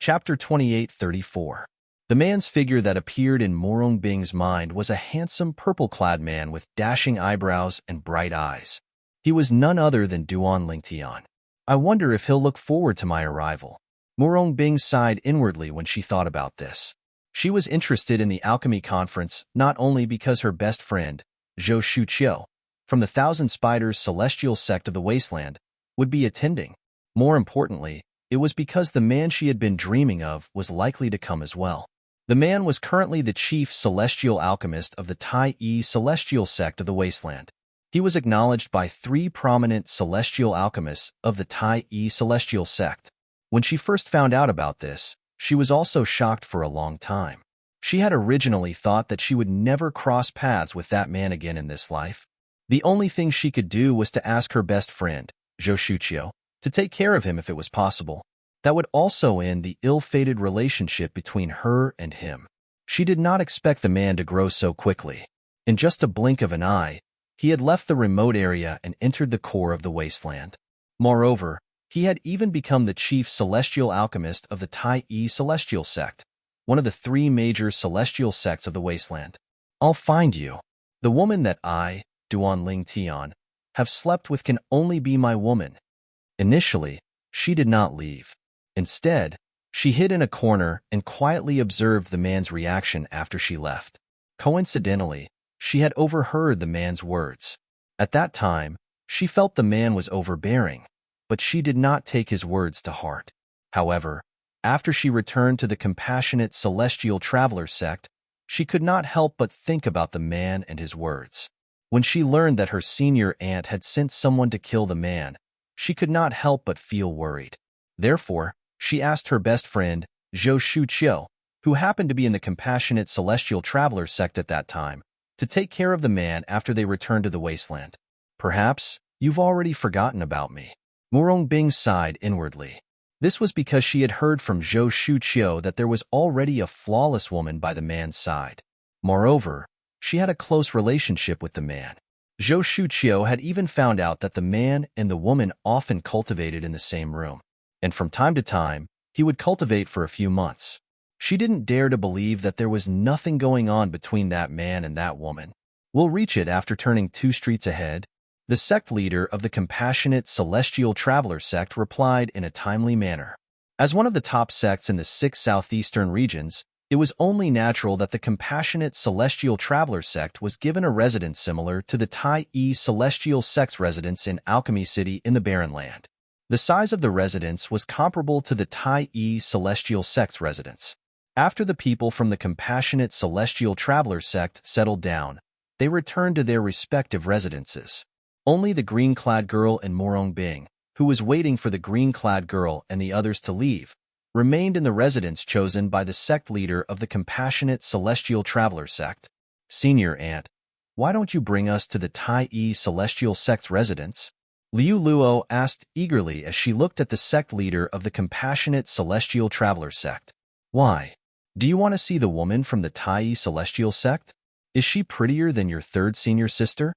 Chapter 28:34. The man's figure that appeared in Murong Bing's mind was a handsome purple-clad man with dashing eyebrows and bright eyes. He was none other than Duan Lingtian. I wonder if he'll look forward to my arrival. Murong Bing sighed inwardly when she thought about this. She was interested in the alchemy conference not only because her best friend, Zhou Shu Qiu, from the Thousand Spiders celestial sect of the wasteland, would be attending. More importantly, it was because the man she had been dreaming of was likely to come as well. The man was currently the chief celestial alchemist of the Tai Yi celestial sect of the wasteland. He was acknowledged by 3 prominent celestial alchemists of the Tai Yi celestial sect. When she first found out about this, she was also shocked for a long time. She had originally thought that she would never cross paths with that man again in this life. The only thing she could do was to ask her best friend, Zhou Shu Qiu, to take care of him if it was possible. That would also end the ill-fated relationship between her and him. She did not expect the man to grow so quickly. In just a blink of an eye, he had left the remote area and entered the core of the wasteland. Moreover, he had even become the chief celestial alchemist of the Tai Yi celestial sect, one of the 3 major celestial sects of the wasteland. I'll find you. The woman that I, Duan Lingtian, have slept with can only be my woman. Initially, she did not leave. Instead, she hid in a corner and quietly observed the man's reaction after she left. Coincidentally, she had overheard the man's words. At that time, she felt the man was overbearing, but she did not take his words to heart. However, after she returned to the compassionate celestial traveler sect, she could not help but think about the man and his words. When she learned that her senior aunt had sent someone to kill the man, she could not help but feel worried. Therefore, she asked her best friend, Zhou Shu Qiu, who happened to be in the compassionate celestial traveler sect at that time, to take care of the man after they returned to the wasteland. Perhaps you've already forgotten about me. Murong Bing sighed inwardly. This was because she had heard from Zhou Shu Qiu that there was already a flawless woman by the man's side. Moreover, she had a close relationship with the man. Zhou Shu Qiu had even found out that the man and the woman often cultivated in the same room, and from time to time, he would cultivate for a few months. She didn't dare to believe that there was nothing going on between that man and that woman. We'll reach it after turning 2 streets ahead. The sect leader of the compassionate celestial traveler sect replied in a timely manner. As one of the top sects in the 6 southeastern regions, It was only natural that the compassionate celestial traveler sect was given a residence similar to the Tai-E celestial sect's residence in Alchemy City in the Barren Land. The size of the residence was comparable to the Tai-E celestial sect's residence. After the people from the compassionate celestial traveler sect settled down, they returned to their respective residences. Only the green-clad girl and Morong Bing, who was waiting for the green-clad girl and the others to leave, remained in the residence chosen by the sect leader of the compassionate celestial traveler sect. Senior Aunt, why don't you bring us to the Tai-E celestial sect's residence? Liu Luo asked eagerly as she looked at the sect leader of the compassionate celestial traveler sect. Why? Do you want to see the woman from the Tai-E celestial sect? Is she prettier than your third senior sister?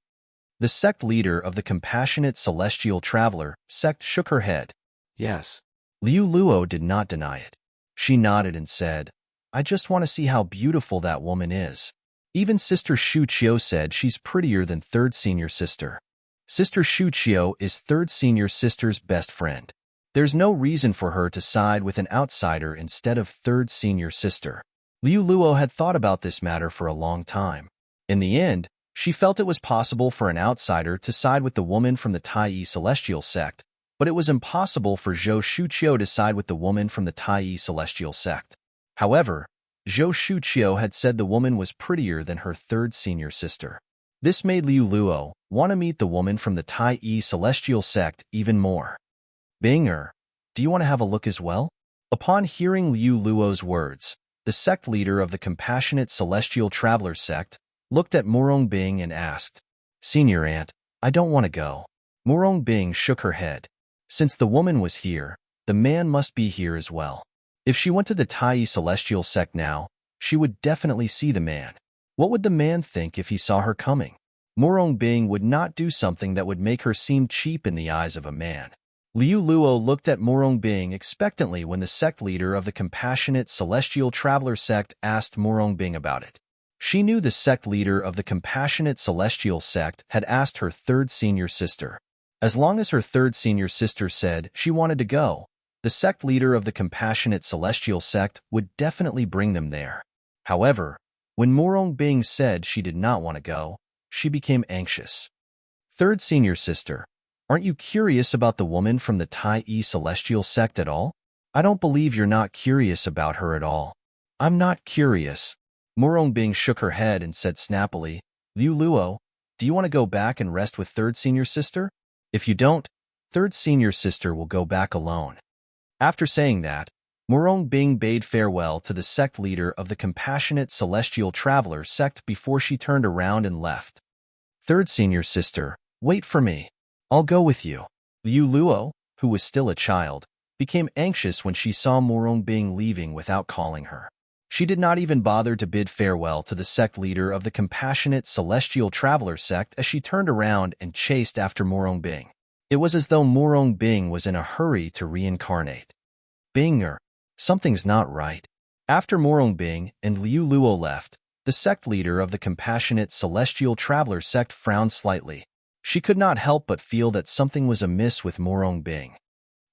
The sect leader of the compassionate celestial traveler sect shook her head. Yes. Liu Luo did not deny it. She nodded and said, I just want to see how beautiful that woman is. Even Sister Shu Qiu said she's prettier than third senior sister. Sister Shu Qiu is third senior sister's best friend. There's no reason for her to side with an outsider instead of third senior sister. Liu Luo had thought about this matter for a long time. In the end, she felt it was possible for an outsider to side with the woman from the Tai-E celestial sect, but it was impossible for Zhou Shuqiu to side with the woman from the Tai-E celestial sect. However, Zhou Shuqiu had said the woman was prettier than her third senior sister. This made Liu Luo want to meet the woman from the Tai-E celestial sect even more. Binger, do you want to have a look as well? Upon hearing Liu Luo's words, the sect leader of the compassionate celestial traveler sect looked at Morong Bing and asked, Senior Aunt, I don't want to go. Morong Bing shook her head. Since the woman was here, the man must be here as well. If she went to the Tai-E celestial sect now, she would definitely see the man. What would the man think if he saw her coming? Morong Bing would not do something that would make her seem cheap in the eyes of a man. Liu Luo looked at Morong Bing expectantly when the sect leader of the compassionate celestial traveler sect asked Morong Bing about it. She knew the sect leader of the compassionate celestial sect had asked her third senior sister. As long as her third senior sister said she wanted to go, the sect leader of the compassionate celestial sect would definitely bring them there. However, when Morong Bing said she did not want to go, she became anxious. Third senior sister, aren't you curious about the woman from the Tai-E celestial sect at all? I don't believe you're not curious about her at all. I'm not curious. Morong Bing shook her head and said snappily, Liu Luo, do you want to go back and rest with third senior sister? If you don't, third senior sister will go back alone. After saying that, Morong Bing bade farewell to the sect leader of the compassionate celestial traveler sect before she turned around and left. Third senior sister, wait for me. I'll go with you. Liu Luo, who was still a child, became anxious when she saw Morong Bing leaving without calling her. She did not even bother to bid farewell to the sect leader of the compassionate celestial traveler sect as she turned around and chased after Morong Bing. It was as though Morong Bing was in a hurry to reincarnate. Binger, something's not right. After Morong Bing and Liu Luo left, the sect leader of the compassionate celestial traveler sect frowned slightly. She could not help but feel that something was amiss with Morong Bing.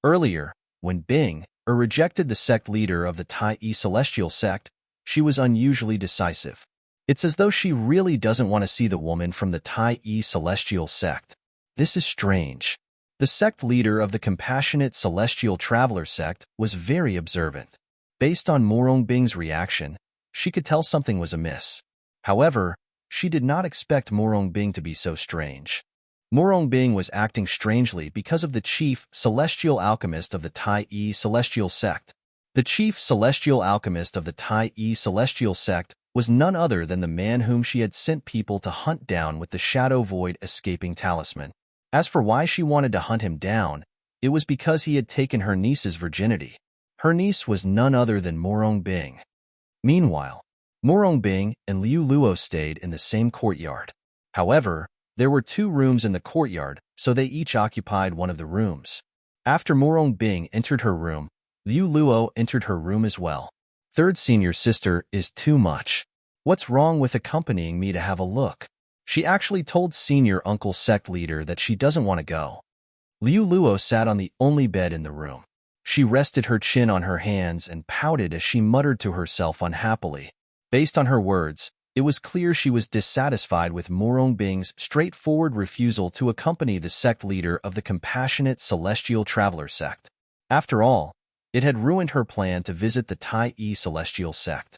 Earlier, when Bing rejected the sect leader of the Tai-E celestial sect, she was unusually decisive. It's as though she really doesn't want to see the woman from the Tai-E celestial sect. This is strange. The sect leader of the compassionate celestial traveler sect was very observant. Based on Morong Bing's reaction, she could tell something was amiss. However, she did not expect Morong Bing to be so strange. Morong Bing was acting strangely because of the chief celestial alchemist of the Tai-E celestial sect. The chief celestial alchemist of the Tai-E celestial sect was none other than the man whom she had sent people to hunt down with the Shadow Void escaping talisman. As for why she wanted to hunt him down, it was because he had taken her niece's virginity. Her niece was none other than Morong Bing. Meanwhile, Morong Bing and Liu Luo stayed in the same courtyard. However, there were 2 rooms in the courtyard, so they each occupied one of the rooms. After Morong Bing entered her room, Liu Luo entered her room as well. Third senior sister is too much. What's wrong with accompanying me to have a look? She actually told senior uncle sect leader that she doesn't want to go. Liu Luo sat on the only bed in the room. She rested her chin on her hands and pouted as she muttered to herself unhappily. Based on her words, it was clear she was dissatisfied with Morongbing's straightforward refusal to accompany the sect leader of the compassionate celestial traveler sect. After all, it had ruined her plan to visit the Tai celestial sect.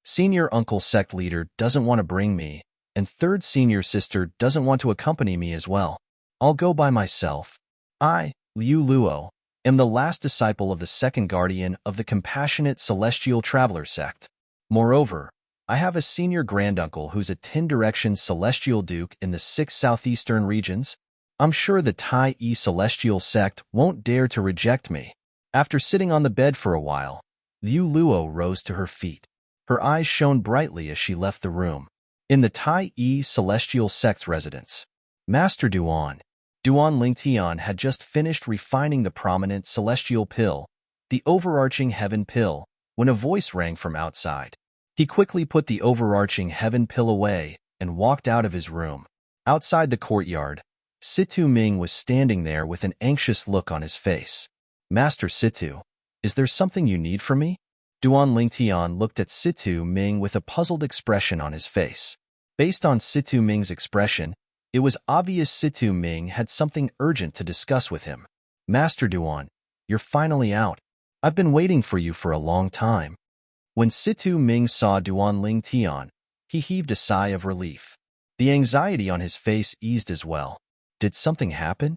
Senior uncle sect leader doesn't want to bring me, and third senior sister doesn't want to accompany me as well. I'll go by myself. I, Liu Luo, am the last disciple of the second guardian of the compassionate celestial traveler sect. Moreover, I have a senior granduncle who's a 10-direction celestial duke in the 6 southeastern regions. I'm sure the Tai celestial sect won't dare to reject me. After sitting on the bed for a while, Liu Luo rose to her feet. Her eyes shone brightly as she left the room. In the Tai celestial sect's residence, Master Duan Lingtian had just finished refining the prominent celestial pill, the overarching heaven pill, when a voice rang from outside. He quickly put the overarching heaven pill away and walked out of his room. Outside the courtyard, Situ Ming was standing there with an anxious look on his face. Master Situ, is there something you need from me? Duan Lingtian looked at Situ Ming with a puzzled expression on his face. Based on Situ Ming's expression, it was obvious Situ Ming had something urgent to discuss with him. Master Duan, you're finally out. I've been waiting for you for a long time. When Situ Ming saw Duan Lingtian, he heaved a sigh of relief. The anxiety on his face eased as well. Did something happen?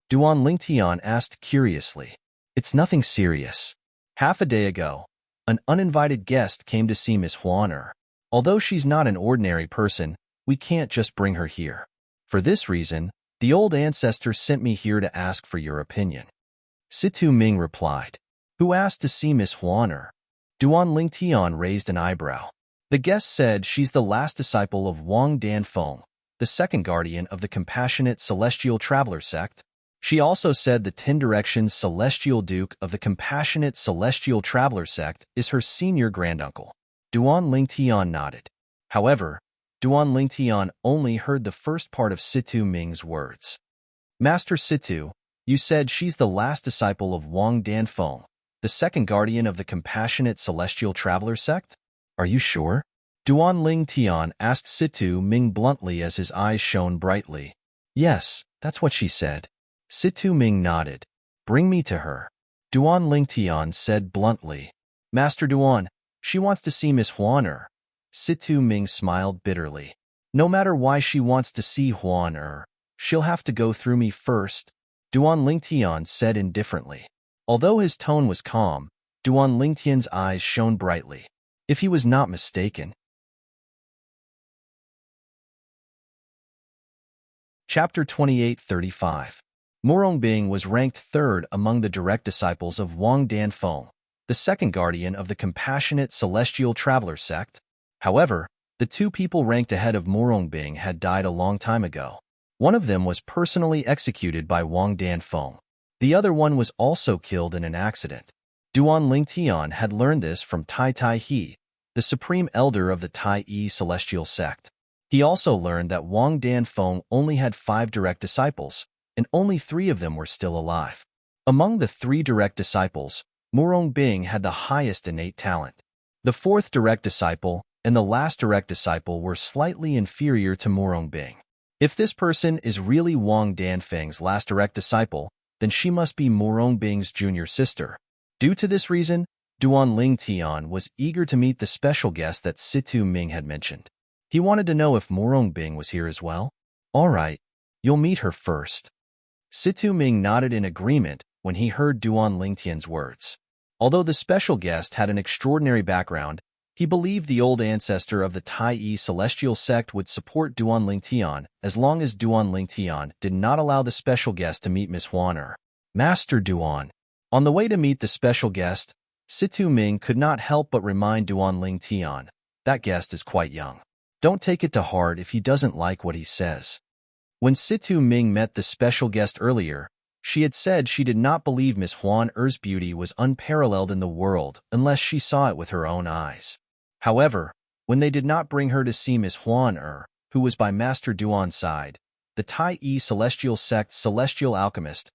Duan Lingtian asked curiously. It's nothing serious. Half a day ago, an uninvited guest came to see Miss Huan. Although she's not an ordinary person, we can't just bring her here. For this reason, the old ancestor sent me here to ask for your opinion. Situ Ming replied. Who asked to see Miss Huan? Duan Lingtian raised an eyebrow. The guest said she's the last disciple of Wang Danfeng, the second guardian of the compassionate celestial traveler sect. She also said the 10-direction celestial duke of the compassionate celestial traveler sect is her senior granduncle. Duan Lingtian nodded. However, Duan Lingtian only heard the first part of Situ Ming's words. Master Situ, you said she's the last disciple of Wang Danfeng, the second guardian of the compassionate celestial traveler sect? Are you sure? Duan Lingtian asked Situ Ming bluntly as his eyes shone brightly. Yes, that's what she said. Situ Ming nodded. Bring me to her. Duan Lingtian said bluntly. Master Duan, she wants to see Miss Huan. Situ Ming smiled bitterly. No matter why she wants to see Huan, she'll have to go through me first, Duan Lingtian said indifferently. Although his tone was calm, Duan Lingtian's eyes shone brightly. If he was not mistaken. Chapter 28:35. Morongbing was ranked third among the direct disciples of Wang Danfeng, the second guardian of the compassionate celestial traveler sect. However, the two people ranked ahead of Morongbing had died a long time ago. One of them was personally executed by Wang Danfeng. The other one was also killed in an accident. Duan Lingtian had learned this from Tai Tai He, the supreme elder of the Tai celestial sect. He also learned that Wang Danfeng only had 5 direct disciples, and only 3 of them were still alive. Among the 3 direct disciples, Morongbing had the highest innate talent. The 4th direct disciple and the last direct disciple were slightly inferior to Morongbing. If this person is really Wang Danfeng's last direct disciple, then she must be Morongbing's junior sister. Due to this reason, Duan Lingtian was eager to meet the special guest that Situ Ming had mentioned. He wanted to know if Morongbing was here as well. All right, you'll meet her first. Situ Ming nodded in agreement when he heard Duan Lingtian's words. Although the special guest had an extraordinary background, he believed the old ancestor of the Tai celestial sect would support Duan Lingtian as long as Duan Lingtian did not allow the special guest to meet Miss Huan. Master Duan. On the way to meet the special guest, Situ Ming could not help but remind Duan Lingtian, that guest is quite young. Don't take it to heart if he doesn't like what he says. When Situ Ming met the special guest earlier, she had said she did not believe Miss Huan-er's beauty was unparalleled in the world unless she saw it with her own eyes. However, when they did not bring her to see Miss Huan-er, who was by Master Duan's side, the Tai celestial sect's celestial alchemist,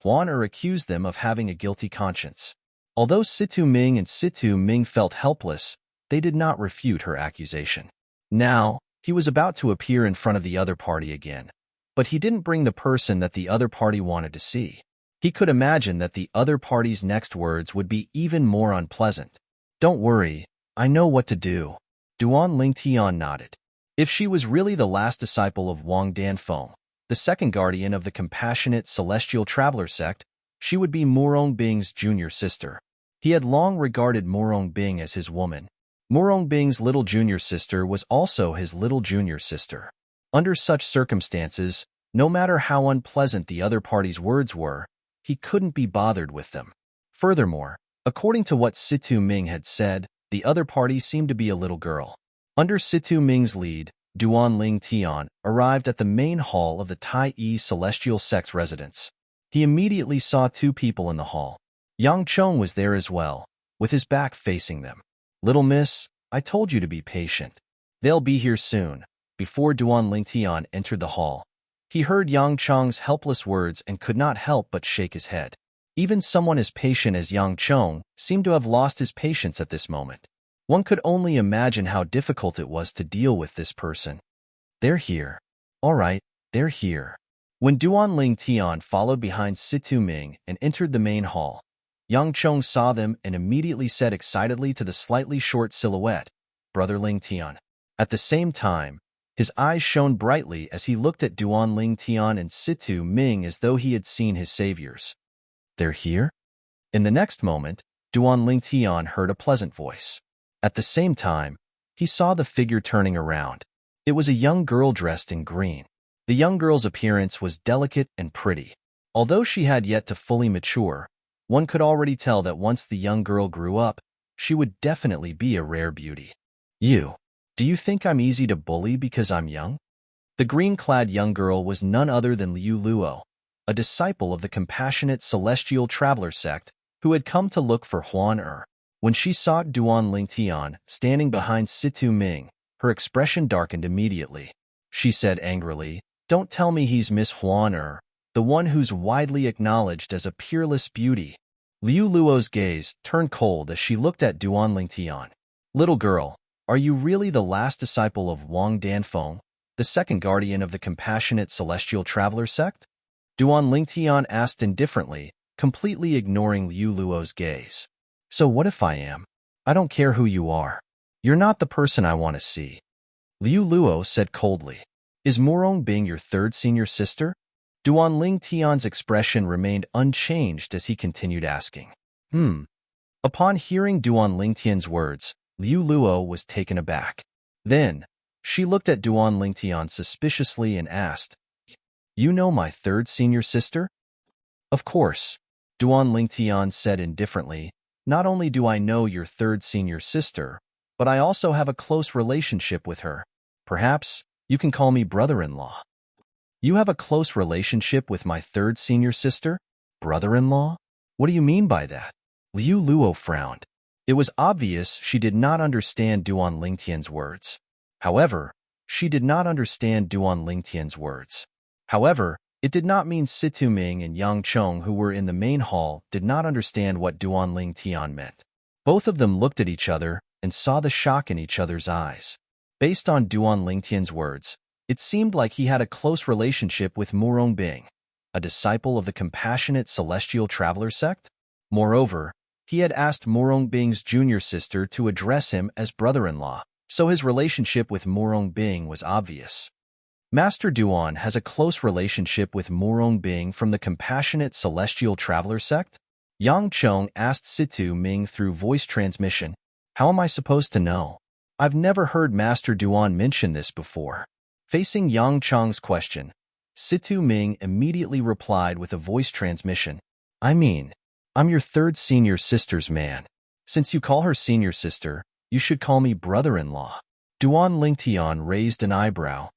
Huan accused them of having a guilty conscience. Although Situ Ming and Situ Ming felt helpless, they did not refute her accusation. Now, he was about to appear in front of the other party again, but he didn't bring the person that the other party wanted to see. He could imagine that the other party's next words would be even more unpleasant. "Don't worry, I know what to do." Duan Lingtian nodded. If she was really the last disciple of Wang Danfeng, the second guardian of the compassionate celestial traveler sect, she would be Murong Bing's junior sister. He had long regarded Murong Bing as his woman. Murong Bing's little junior sister was also his little junior sister. Under such circumstances, no matter how unpleasant the other party's words were, he couldn't be bothered with them. Furthermore, according to what Situ Ming had said, the other party seemed to be a little girl. Under Situ Ming's lead, Duan Ling Tian arrived at the main hall of the Tai Yi Celestial Sect's residence. He immediately saw two people in the hall. Yang Chong was there as well, with his back facing them. "Little miss, I told you to be patient. They'll be here soon." Before Duan Ling Tian entered the hall, he heard Yang Chong's helpless words and could not help but shake his head. Even someone as patient as Yang Chong seemed to have lost his patience at this moment. One could only imagine how difficult it was to deal with this person. "They're here. All right, they're here." When Duan Ling Tian followed behind Situ Ming and entered the main hall, Yang Chong saw them and immediately said excitedly to the slightly short silhouette, "Brother Ling Tian." At the same time, his eyes shone brightly as he looked at Duan Ling Tian and Situ Ming as though he had seen his saviors. "They're here?" In the next moment, Duan Ling Tian heard a pleasant voice. At the same time, he saw the figure turning around. It was a young girl dressed in green. The young girl's appearance was delicate and pretty. Although she had yet to fully mature, one could already tell that once the young girl grew up, she would definitely be a rare beauty. Do you think I'm easy to bully because I'm young?" The green-clad young girl was none other than Liu Luo, a disciple of the compassionate celestial traveler sect who had come to look for Huan Er. When she saw Duan Ling Tian standing behind Situ Ming, her expression darkened immediately. She said angrily, "Don't tell me he's Miss Huan Er, the one who's widely acknowledged as a peerless beauty." Liu Luo's gaze turned cold as she looked at Duan Ling Tian. "Little girl, are you really the last disciple of Wang Danfeng, the second guardian of the compassionate celestial traveler sect?" Duan Ling Tian asked indifferently, completely ignoring Liu Luo's gaze. "So what if I am? I don't care who you are. You're not the person I want to see." Liu Luo said coldly. "Is Murong Bing your third senior sister?" Duan Ling Tian's expression remained unchanged as he continued asking. Upon hearing Duan Ling Tian's words, Liu Luo was taken aback. Then, she looked at Duan Ling Tian suspiciously and asked, "You know my third senior sister?" "Of course," Duan Ling Tian said indifferently. "Not only do I know your third senior sister, but I also have a close relationship with her. Perhaps you can call me brother-in-law." "You have a close relationship with my third senior sister? Brother-in-law? What do you mean by that?" Liu Luo frowned. It was obvious she did not understand Duan Lingtian's words. However, it did not mean Situ Ming and Yang Chong, who were in the main hall, did not understand what Duan Ling Tian meant. Both of them looked at each other and saw the shock in each other's eyes. Based on Duan Ling Tian's words, it seemed like he had a close relationship with Murong Bing, a disciple of the compassionate celestial traveler sect. Moreover, he had asked Murong Bing's junior sister to address him as brother-in-law, so his relationship with Murong Bing was obvious. Master Duan has a close relationship with Murong Bing from the compassionate celestial traveler sect? Yang Chong asked Situ Ming through voice transmission. "How am I supposed to know? I've never heard Master Duan mention this before." Facing Yang Chong's question, Situ Ming immediately replied with a voice transmission. I'm your third senior sister's man. Since you call her senior sister, you should call me brother-in-law." Duan Lingtian raised an eyebrow.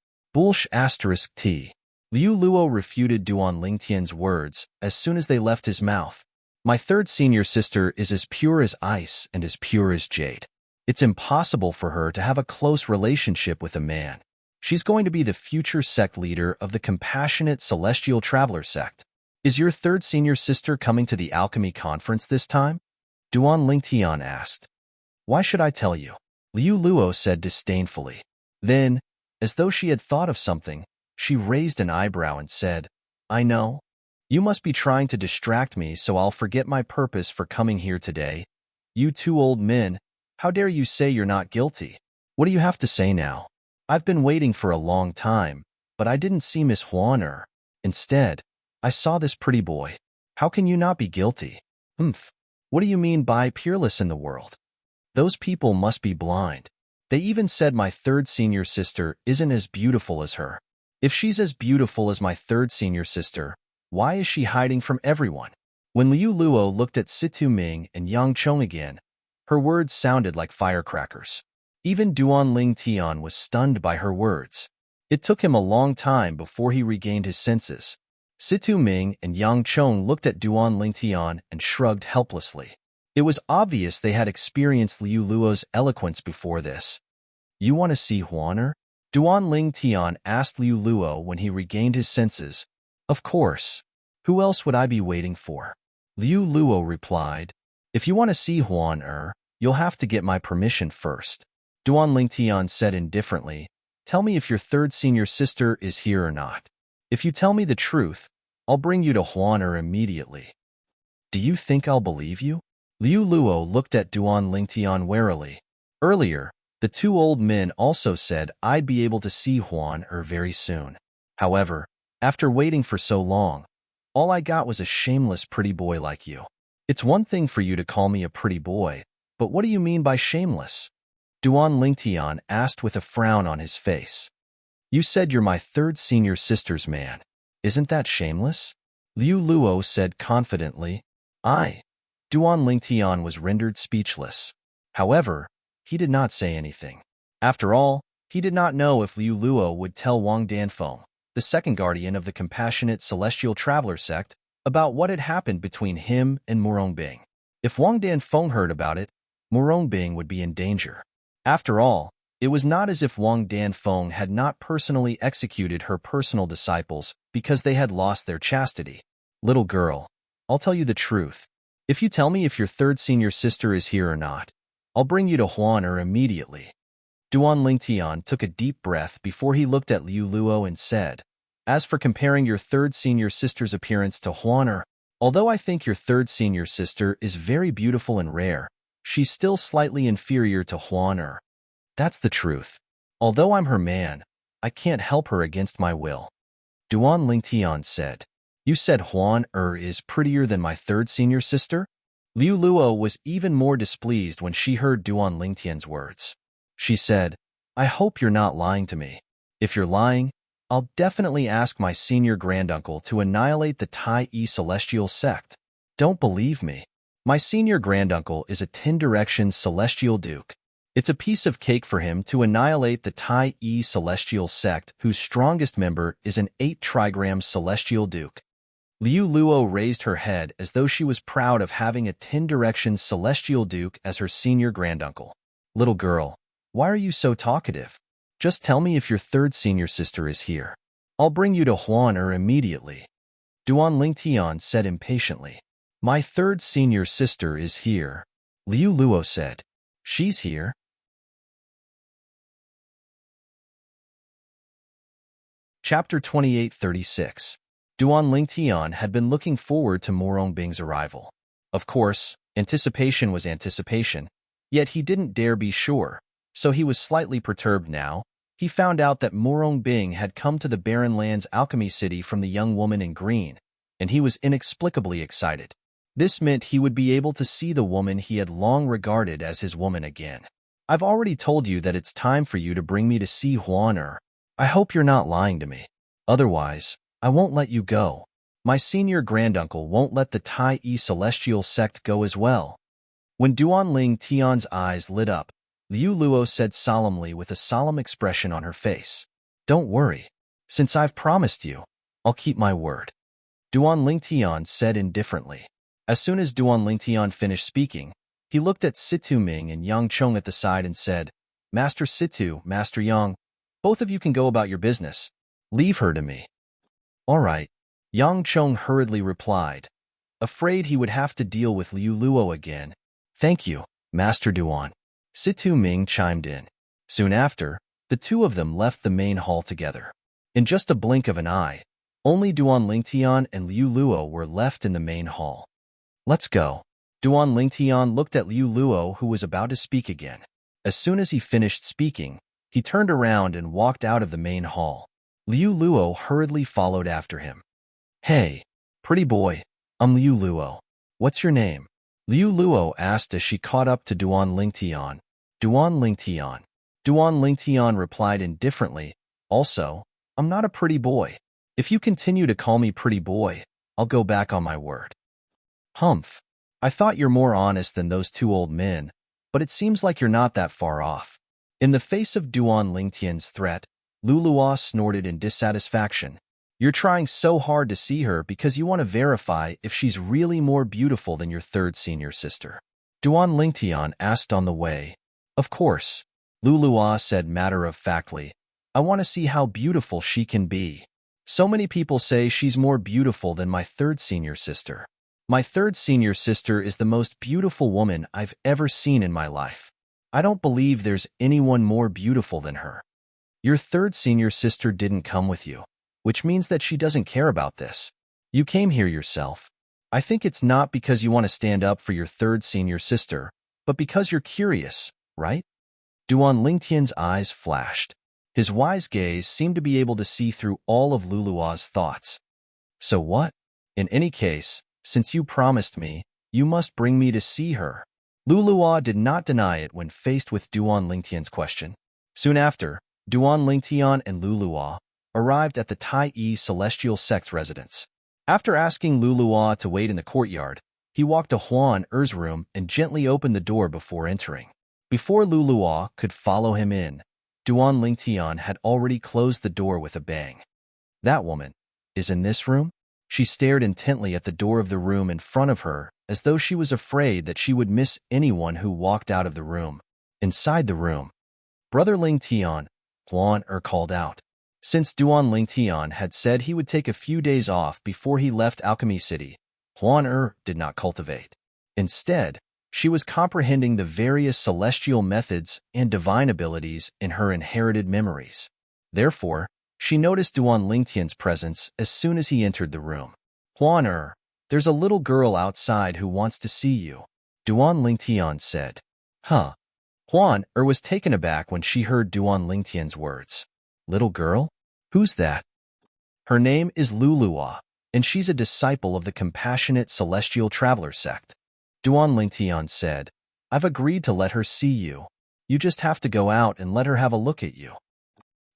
T. Liu Luo refuted Duan Lingtian's words as soon as they left his mouth. "My third senior sister is as pure as ice and as pure as jade. It's impossible for her to have a close relationship with a man. She's going to be the future sect leader of the compassionate celestial traveler sect. Is your third senior sister coming to the alchemy conference this time? Duan Lingtian asked. Why should I tell you? Liu Luo said disdainfully. Then, as though she had thought of something, she raised an eyebrow and said, I know. You must be trying to distract me so I'll forget my purpose for coming here today. You two old men, how dare you say you're not guilty? What do you have to say now? I've been waiting for a long time, but I didn't see Miss Huan. Instead, I saw this pretty boy. How can you not be guilty? Humph. What do you mean by peerless in the world? Those people must be blind. They even said my third senior sister isn't as beautiful as her. If she's as beautiful as my third senior sister, why is she hiding from everyone? When Liu Luo looked at Situ Ming and Yang Chong again, her words sounded like firecrackers. Even Duan Ling Tian was stunned by her words. It took him a long time before he regained his senses. Situ Ming and Yang Chong looked at Duan Ling Tian and shrugged helplessly. It was obvious they had experienced Liu Luo's eloquence before this. You want to see Huaner? Duan Ling Tian asked Liu Luo when he regained his senses. Of course. Who else would I be waiting for? Liu Luo replied. If you want to see Huaner, you'll have to get my permission first. Duan Ling Tian said indifferently. Tell me if your third senior sister is here or not. If you tell me the truth, I'll bring you to Huaner immediately. Do you think I'll believe you? Liu Luo looked at Duan Ling Tian warily. Earlier, the two old men also said I'd be able to see Huaner very soon. However, after waiting for so long, all I got was a shameless pretty boy like you. It's one thing for you to call me a pretty boy, but what do you mean by shameless? Duan Lingtian asked with a frown on his face. You said you're my third senior sister's man. Isn't that shameless? Liu Luo said confidently. Duan Lingtian was rendered speechless. However, he did not say anything. After all, he did not know if Liu Luo would tell Wang Danfeng, the second guardian of the compassionate celestial traveler sect, about what had happened between him and Murongbing. If Wang Danfeng heard about it, Murongbing would be in danger. After all, it was not as if Wang Danfeng had not personally executed her personal disciples because they had lost their chastity. Little girl, I'll tell you the truth. If you tell me if your third senior sister is here or not, I'll bring you to Huaner immediately. Duan Lingtian took a deep breath before he looked at Liu Luo and said, As for comparing your third senior sister's appearance to Huaner, although I think your third senior sister is very beautiful and rare, she's still slightly inferior to Huaner. That's the truth. Although I'm her man, I can't help her against my will. Duan Lingtian said, You said Huaner is prettier than my third senior sister? Liu Luo was even more displeased when she heard Duan Lingtian's words. She said, I hope you're not lying to me. If you're lying, I'll definitely ask my senior granduncle to annihilate the Tai Yi celestial sect. Don't believe me. My senior granduncle is a 10-direction celestial duke. It's a piece of cake for him to annihilate the Tai Yi celestial sect whose strongest member is an 8-trigram celestial duke. Liu Luo raised her head as though she was proud of having a 10-direction celestial duke as her senior granduncle. Little girl, why are you so talkative? Just tell me if your third senior sister is here. I'll bring you to Huaner immediately. Duan Lingtian said impatiently. My third senior sister is here. Liu Luo said. She's here. Chapter 2836. Duan Lingtian had been looking forward to Morongbing's arrival. Of course, anticipation was anticipation, yet he didn't dare be sure, so he was slightly perturbed now. He found out that Murongbing had come to the Barren Lands Alchemy City from the young woman in green, and he was inexplicably excited. This meant he would be able to see the woman he had long regarded as his woman again. I've already told you that it's time for you to bring me to see Huaner. I hope you're not lying to me. Otherwise, I won't let you go. My senior granduncle won't let the Tai Yi celestial sect go as well. When Duan Ling Tian's eyes lit up, Liu Luo said solemnly with a solemn expression on her face, Don't worry. Since I've promised you, I'll keep my word. Duan Lingtian said indifferently. As soon as Duan Lingtian finished speaking, he looked at Situ Ming and Yang Chong at the side and said, Master Situ, Master Yang, both of you can go about your business. Leave her to me. All right. Yang Chong hurriedly replied, afraid he would have to deal with Liu Luo again. Thank you, Master Duan. Situ Ming chimed in. Soon after, the two of them left the main hall together. In just a blink of an eye, only Duan Lingtian and Liu Luo were left in the main hall. Let's go. Duan Lingtian looked at Liu Luo, who was about to speak again. As soon as he finished speaking, he turned around and walked out of the main hall. Liu Luo hurriedly followed after him. Hey, pretty boy, I'm Liu Luo. What's your name? Liu Luo asked as she caught up to Duan Lingtian. Duan Lingtian. Duan Lingtian replied indifferently, also, I'm not a pretty boy. If you continue to call me pretty boy, I'll go back on my word. Humph. I thought you're more honest than those two old men, but it seems like you're not that far off. In the face of Duan Lingtian's threat, Lu Luo snorted in dissatisfaction. You're trying so hard to see her because you want to verify if she's really more beautiful than your third senior sister. Duan Lingtian asked on the way. Of course, Lu Luo said matter-of-factly. I want to see how beautiful she can be. So many people say she's more beautiful than my third senior sister. My third senior sister is the most beautiful woman I've ever seen in my life. I don't believe there's anyone more beautiful than her. Your third senior sister didn't come with you, which means that she doesn't care about this. You came here yourself. I think it's not because you want to stand up for your third senior sister, but because you're curious, right? Duan Lingtian's eyes flashed. His wise gaze seemed to be able to see through all of Lu Luo's thoughts. So what? In any case, since you promised me, you must bring me to see her. Lu Luo did not deny it when faced with Duan Lingtian's question. Soon after, Duan Lingtian and Lu Luo arrived at the Tai Yi Celestial Sect's residence. After asking Lu Luo to wait in the courtyard, he walked to Huan Er's room and gently opened the door before entering. Before Lu Luo could follow him in, Duan Lingtian had already closed the door with a bang. That woman is in this room? She stared intently at the door of the room in front of her, as though she was afraid that she would miss anyone who walked out of the room. Inside the room, Brother Lingtian, Huan called out. Since Duan Lingtian had said he would take a few days off before he left Alchemy City, Huan did not cultivate. Instead, she was comprehending the various celestial methods and divine abilities in her inherited memories. Therefore, she noticed Duan Lingtian's presence as soon as he entered the room. Huan there's a little girl outside who wants to see you, Duan Lingtian said. Huh. Huan was taken aback when she heard Duan Lingtian's words. Little girl? Who's that? Her name is Lu Luo, and she's a disciple of the Compassionate Celestial Traveler sect. Duan Lingtian said, I've agreed to let her see you. You just have to go out and let her have a look at you.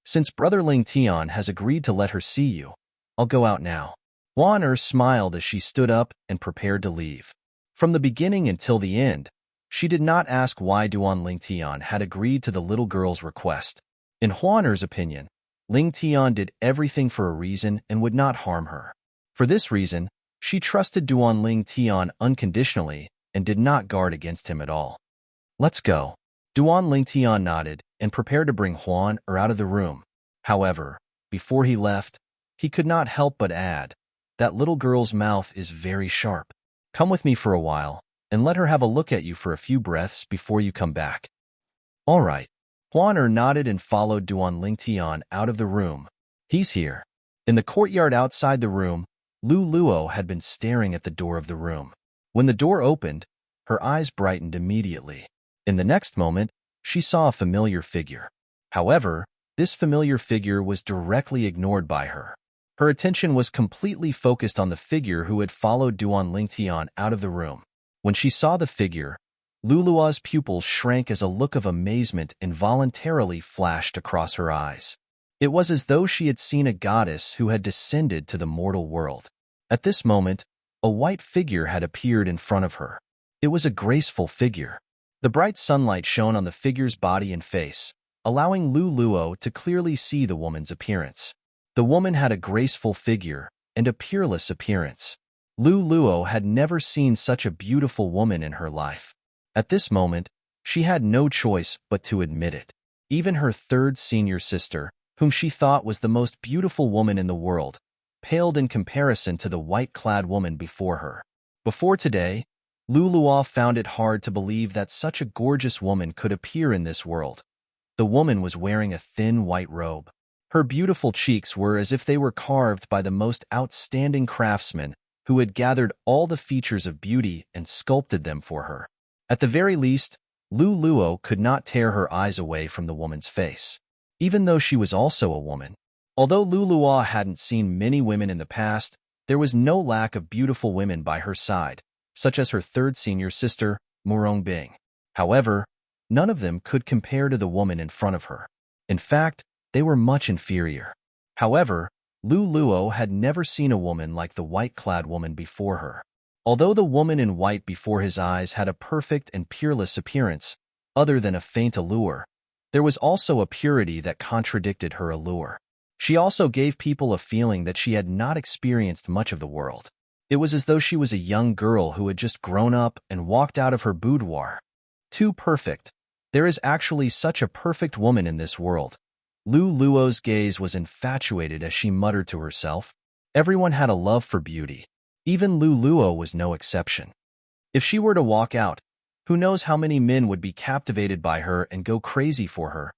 Since Brother Lingtian has agreed to let her see you, I'll go out now. Huan smiled as she stood up and prepared to leave. From the beginning until the end, she did not ask why Duan Lingtian had agreed to the little girl's request. In Huan's opinion, Lingtian did everything for a reason and would not harm her. For this reason, she trusted Duan Lingtian unconditionally and did not guard against him at all. Let's go. Duan Lingtian nodded and prepared to bring Huan out of the room. However, before he left, he could not help but add, that little girl's mouth is very sharp. Come with me for a while, and let her have a look at you for a few breaths before you come back. All right. Huan nodded and followed Duan Lingtian out of the room. He's here. In the courtyard outside the room, Lu Luo had been staring at the door of the room. When the door opened, her eyes brightened immediately. In the next moment, she saw a familiar figure. However, this familiar figure was directly ignored by her. Her attention was completely focused on the figure who had followed Duan Lingtian out of the room. When she saw the figure, Lu Luo's pupils shrank as a look of amazement involuntarily flashed across her eyes. It was as though she had seen a goddess who had descended to the mortal world. At this moment, a white figure had appeared in front of her. It was a graceful figure. The bright sunlight shone on the figure's body and face, allowing Lu Luo to clearly see the woman's appearance. The woman had a graceful figure and a peerless appearance. Lu Luo had never seen such a beautiful woman in her life. At this moment, she had no choice but to admit it. Even her third senior sister, whom she thought was the most beautiful woman in the world, paled in comparison to the white-clad woman before her. Before today, Luluo found it hard to believe that such a gorgeous woman could appear in this world. The woman was wearing a thin white robe. Her beautiful cheeks were as if they were carved by the most outstanding craftsman who had gathered all the features of beauty and sculpted them for her. At the very least, Luluo could not tear her eyes away from the woman's face, even though she was also a woman. Although Luluo hadn't seen many women in the past, there was no lack of beautiful women by her side, such as her third senior sister, Murongbing. However, none of them could compare to the woman in front of her. In fact, they were much inferior. However, Luluo had never seen a woman like the white-clad woman before her. Although the woman in white before his eyes had a perfect and peerless appearance, other than a faint allure, there was also a purity that contradicted her allure. She also gave people a feeling that she had not experienced much of the world. It was as though she was a young girl who had just grown up and walked out of her boudoir. Too perfect. There is actually such a perfect woman in this world. Luluo's gaze was infatuated as she muttered to herself. Everyone had a love for beauty. Even Luluo was no exception. If she were to walk out, who knows how many men would be captivated by her and go crazy for her.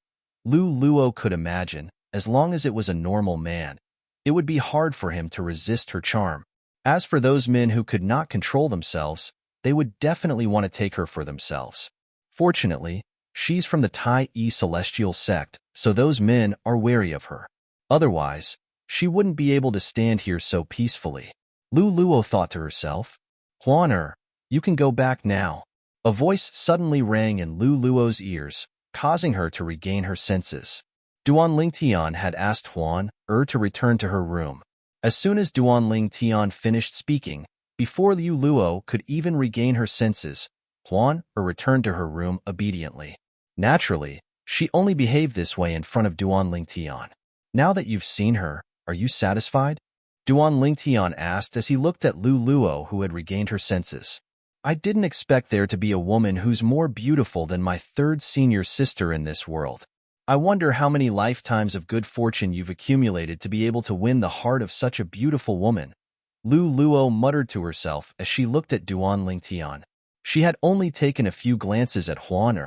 Luluo could imagine, as long as it was a normal man, it would be hard for him to resist her charm. As for those men who could not control themselves, they would definitely want to take her for themselves. Fortunately, she's from the Tai celestial sect, so those men are wary of her. Otherwise, she wouldn't be able to stand here so peacefully. Luluo thought to herself, Huan you can go back now. A voice suddenly rang in Luluo's ears, causing her to regain her senses. Duan Lingtian had asked Huan to return to her room. As soon as Duan Lingtian finished speaking, before Luluo could even regain her senses, Huan returned to her room obediently. Naturally, she only behaved this way in front of Duan Lingtian. Now that you've seen her, are you satisfied? Duan Lingtian asked as he looked at Luluo, who had regained her senses. I didn't expect there to be a woman who's more beautiful than my third senior sister in this world. I wonder how many lifetimes of good fortune you've accumulated to be able to win the heart of such a beautiful woman. Luluo muttered to herself as she looked at Duan Lingtian. She had only taken a few glances at Huan.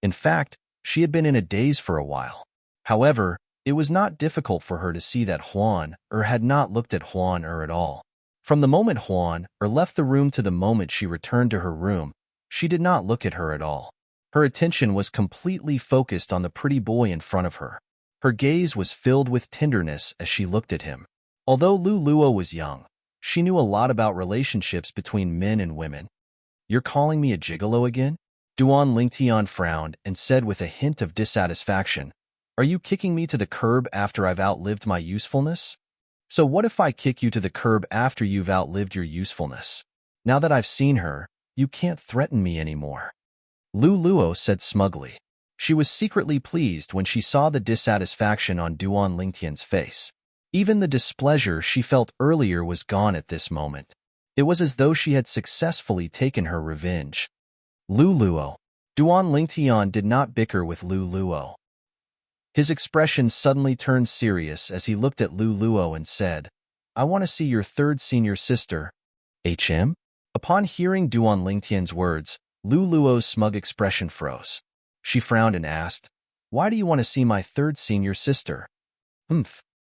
In fact, she had been in a daze for a while. However, it was not difficult for her to see that Huan had not looked at Huan at all. From the moment Huan left the room to the moment she returned to her room, she did not look at her at all. Her attention was completely focused on the pretty boy in front of her. Her gaze was filled with tenderness as she looked at him. Although Luluo was young, she knew a lot about relationships between men and women. You're calling me a gigolo again? Duan Lingtian frowned and said with a hint of dissatisfaction, Are you kicking me to the curb after I've outlived my usefulness? So what if I kick you to the curb after you've outlived your usefulness? Now that I've seen her, you can't threaten me anymore. Luluo said smugly. She was secretly pleased when she saw the dissatisfaction on Duan Lingtian's face. Even the displeasure she felt earlier was gone at this moment. It was as though she had successfully taken her revenge. Luluo. Duan Lingtian did not bicker with Luluo. His expression suddenly turned serious as he looked at Luluo and said, I want to see your third senior sister. HM? Upon hearing Duan Lingtian's words, Luluo's smug expression froze. She frowned and asked, Why do you want to see my third senior sister?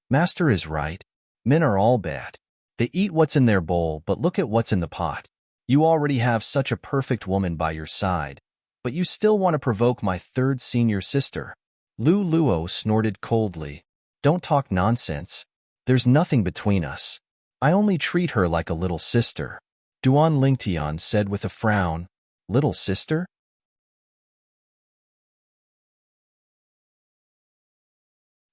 Master is right. Men are all bad. They eat what's in their bowl, but look at what's in the pot. You already have such a perfect woman by your side, but you still want to provoke my third senior sister. Luluo snorted coldly. Don't talk nonsense. There's nothing between us. I only treat her like a little sister. Duan Lingtian said with a frown. Little sister?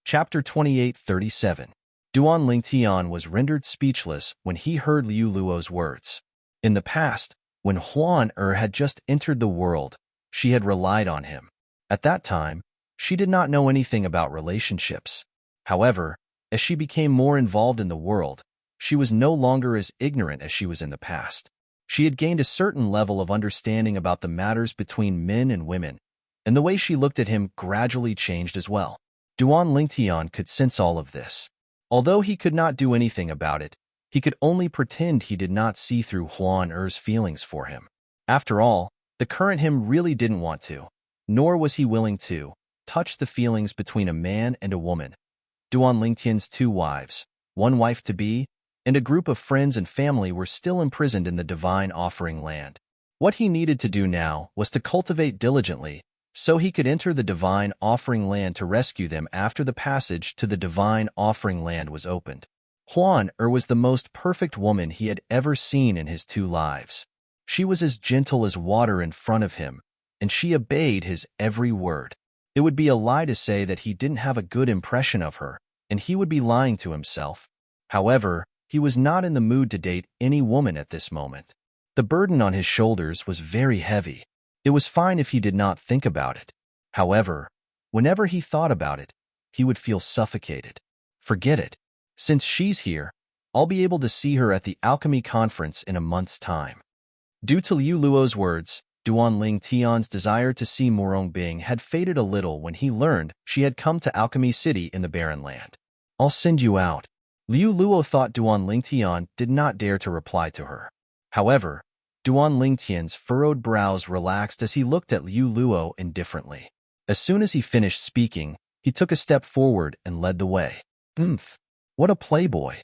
Chapter 28:37. Duan Lingtian was rendered speechless when he heard Luluo's words. In the past, when Huan had just entered the world, she had relied on him. At that time, she did not know anything about relationships. However, as she became more involved in the world, she was no longer as ignorant as she was in the past. She had gained a certain level of understanding about the matters between men and women, and the way she looked at him gradually changed as well. Duan Lingtian could sense all of this. Although he could not do anything about it, he could only pretend he did not see through Huan Er's feelings for him. After all, the current him really didn't want to, nor was he willing to, touch the feelings between a man and a woman. Duan Lingtian's 2 wives, 1 wife-to-be, and a group of friends and family were still imprisoned in the Divine Offering Land. What he needed to do now was to cultivate diligently, so he could enter the Divine Offering Land to rescue them after the passage to the Divine Offering Land was opened. Huan Er was the most perfect woman he had ever seen in his 2 lives. She was as gentle as water in front of him, and she obeyed his every word. It would be a lie to say that he didn't have a good impression of her, and he would be lying to himself. However, he was not in the mood to date any woman at this moment. The burden on his shoulders was very heavy. It was fine if he did not think about it. However, whenever he thought about it, he would feel suffocated. Forget it. Since she's here, I'll be able to see her at the alchemy conference in a month's time. Due to Liu Luo's words, Duan Ling Tian's desire to see Morong Bing had faded a little when he learned she had come to Alchemy City in the Barren Land. I'll send you out. Liu Luo thought Duan Ling Tian did not dare to reply to her. However, Duan Ling Tian's furrowed brows relaxed as he looked at Liu Luo indifferently. As soon as he finished speaking, he took a step forward and led the way. What a playboy.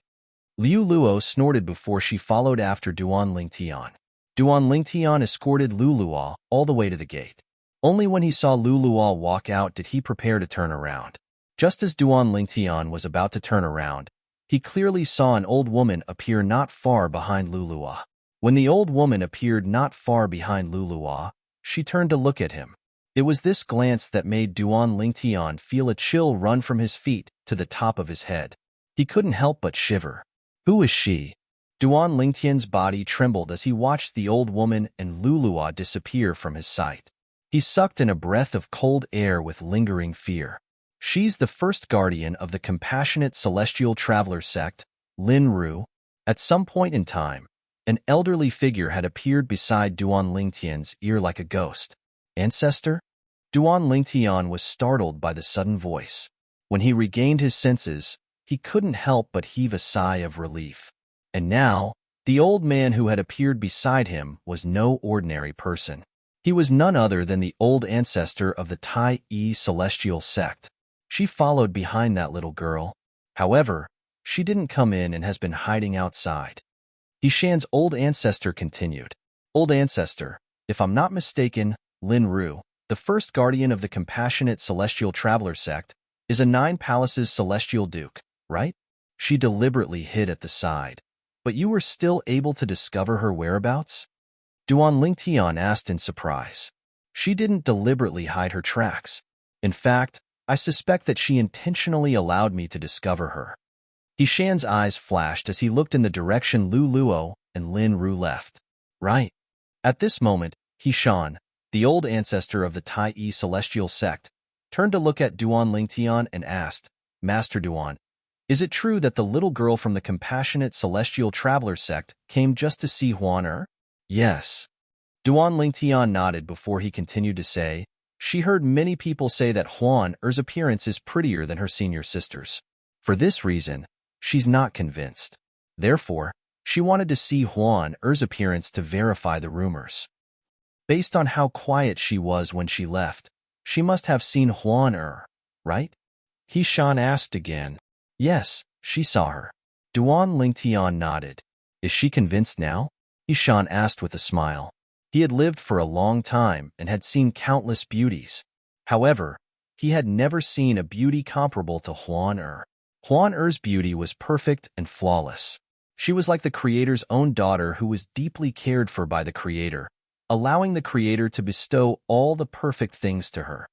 Liu Luo snorted before she followed after Duan Ling Tian. Duan Ling Tian escorted Lu Luo all the way to the gate. Only when he saw Lu Luo walk out did he prepare to turn around. Just as Duan Ling Tian was about to turn around, he clearly saw an old woman appear not far behind Lu Luo. When the old woman appeared not far behind Lu Luo, she turned to look at him. It was this glance that made Duan Ling Tian feel a chill run from his feet to the top of his head. He couldn't help but shiver. Who is she? Duan Ling Tian's body trembled as he watched the old woman and Lu Luo disappear from his sight. He sucked in a breath of cold air with lingering fear. She's the first guardian of the compassionate celestial traveler sect, Lin Ru. At some point in time, an elderly figure had appeared beside Duan Ling Tian's ear like a ghost. Ancestor? Duan Ling Tian was startled by the sudden voice. When he regained his senses, he couldn't help but heave a sigh of relief. And now, the old man who had appeared beside him was no ordinary person. He was none other than the old ancestor of the Tai Yi celestial sect. She followed behind that little girl. However, she didn't come in and has been hiding outside. Hishan's old ancestor continued. Old ancestor, if I'm not mistaken, Lin Ru, the first guardian of the compassionate celestial traveler sect, is a 9 palaces celestial duke, right? She deliberately hid at the side. But you were still able to discover her whereabouts? Duan Ling Tian asked in surprise. She didn't deliberately hide her tracks. In fact, I suspect that she intentionally allowed me to discover her. Hishan's eyes flashed as he looked in the direction Lu Luo and Lin Ru left. Right. At this moment, Hishan, the old ancestor of the Tai Yi celestial sect, turned to look at Duan Ling Tian and asked, Master Duan, is it true that the little girl from the compassionate celestial traveler sect came just to see Huan Er? Yes. Duan Ling Tian nodded before he continued to say, she heard many people say that Huan Er's appearance is prettier than her senior sister's. For this reason, she's not convinced. Therefore, she wanted to see Huan Er's appearance to verify the rumors. Based on how quiet she was when she left, she must have seen Huan Er, right? Hishan asked again. Yes, she saw her. Duan Ling Tian nodded. Is she convinced now? Hishan asked with a smile. He had lived for a long time and had seen countless beauties. However, he had never seen a beauty comparable to Huan Er. Huan Er's beauty was perfect and flawless. She was like the Creator's own daughter who was deeply cared for by the Creator, allowing the Creator to bestow all the perfect things to her.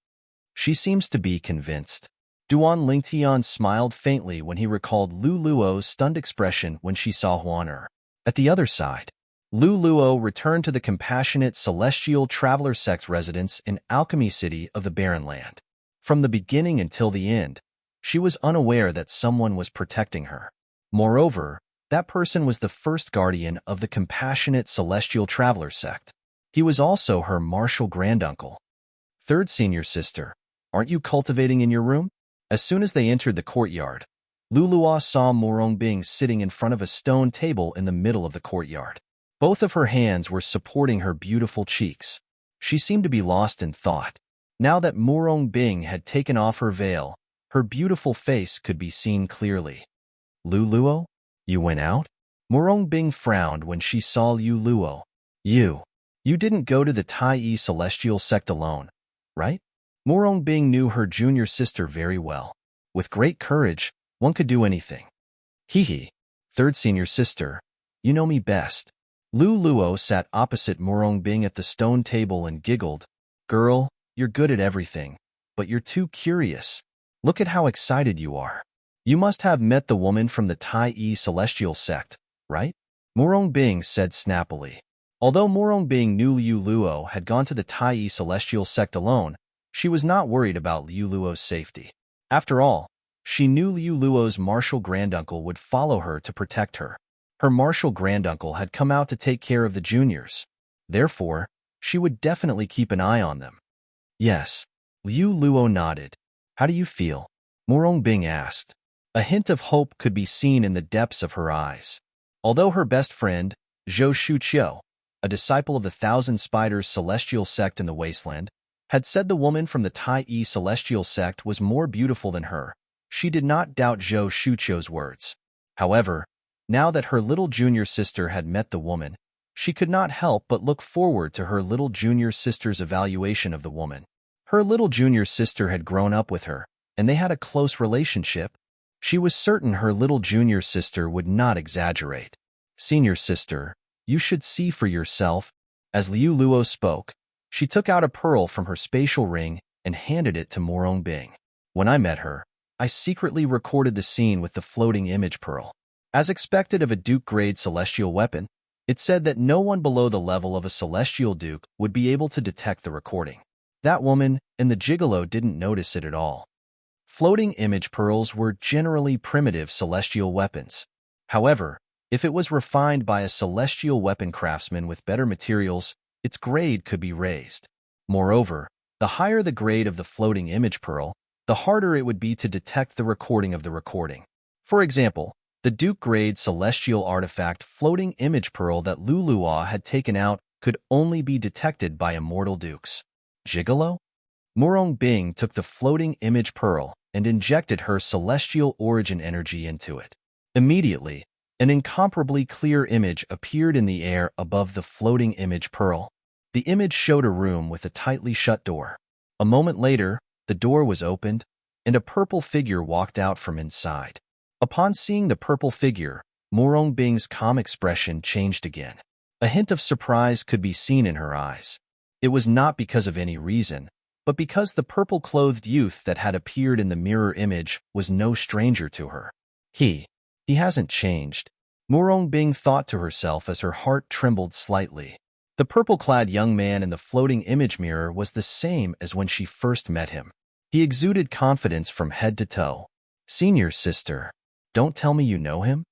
She seems to be convinced. Duan Ling Tian smiled faintly when he recalled Lu Luo's stunned expression when she saw Huan Er. At the other side, Lu Luo returned to the compassionate celestial traveler sect's residence in Alchemy City of the Barren Land. From the beginning until the end, she was unaware that someone was protecting her. Moreover, that person was the first guardian of the compassionate celestial traveler sect. He was also her martial granduncle. Third senior sister, aren't you cultivating in your room? As soon as they entered the courtyard, Luluwa saw Morongbing sitting in front of a stone table in the middle of the courtyard. Both of her hands were supporting her beautiful cheeks. She seemed to be lost in thought. Now that Morongbing had taken off her veil, her beautiful face could be seen clearly. Luluo, you went out? Morongbing frowned when she saw Luluo. You didn't go to the Tai celestial sect alone, right? Morongbing knew her junior sister very well. With great courage, one could do anything. Hee, third senior sister, you know me best. Luluo sat opposite Morongbing at the stone table and giggled. Girl, you're good at everything, but you're too curious. Look at how excited you are. You must have met the woman from the Tai celestial sect, right? Morongbing said snappily. Although Morongbing knew Liu Luo had gone to the Tai celestial sect alone, she was not worried about Liu Luo's safety. After all, she knew Liu Luo's martial granduncle would follow her to protect her. Her martial granduncle had come out to take care of the juniors. Therefore, she would definitely keep an eye on them. Yes, Liu Luo nodded. How do you feel? Morongbing asked. A hint of hope could be seen in the depths of her eyes. Although her best friend, Zhou Shuqiu, a disciple of the Thousand Spiders celestial sect in the wasteland, had said the woman from the Tai celestial sect was more beautiful than her, she did not doubt Zhou Shuqiu's words. However, now that her little junior sister had met the woman, she could not help but look forward to her little junior sister's evaluation of the woman. Her little junior sister had grown up with her, and they had a close relationship. She was certain her little junior sister would not exaggerate. Senior sister, you should see for yourself. As Liu Luo spoke, she took out a pearl from her spatial ring and handed it to Morongbing. When I met her, I secretly recorded the scene with the floating image pearl. As expected of a Duke-grade celestial weapon, it said that no one below the level of a celestial Duke would be able to detect the recording. That woman and the gigolo didn't notice it at all. Floating image pearls were generally primitive celestial weapons. However, if it was refined by a celestial weapon craftsman with better materials, its grade could be raised. Moreover, the higher the grade of the floating image pearl, the harder it would be to detect the recording of the recording. For example, the Duke-grade celestial artifact floating image pearl that Luluwa had taken out could only be detected by immortal dukes. Gigolo? Morongbing took the floating image pearl and injected her celestial origin energy into it. Immediately, an incomparably clear image appeared in the air above the floating image pearl. The image showed a room with a tightly shut door. A moment later, the door was opened, and a purple figure walked out from inside. Upon seeing the purple figure, Morongbing's calm expression changed again. A hint of surprise could be seen in her eyes. It was not because of any reason, but because the purple-clothed youth that had appeared in the mirror image was no stranger to her. He hasn't changed, Morongbing thought to herself as her heart trembled slightly. The purple-clad young man in the floating image mirror was the same as when she first met him. He exuded confidence from head to toe. Senior sister, don't tell me you know him?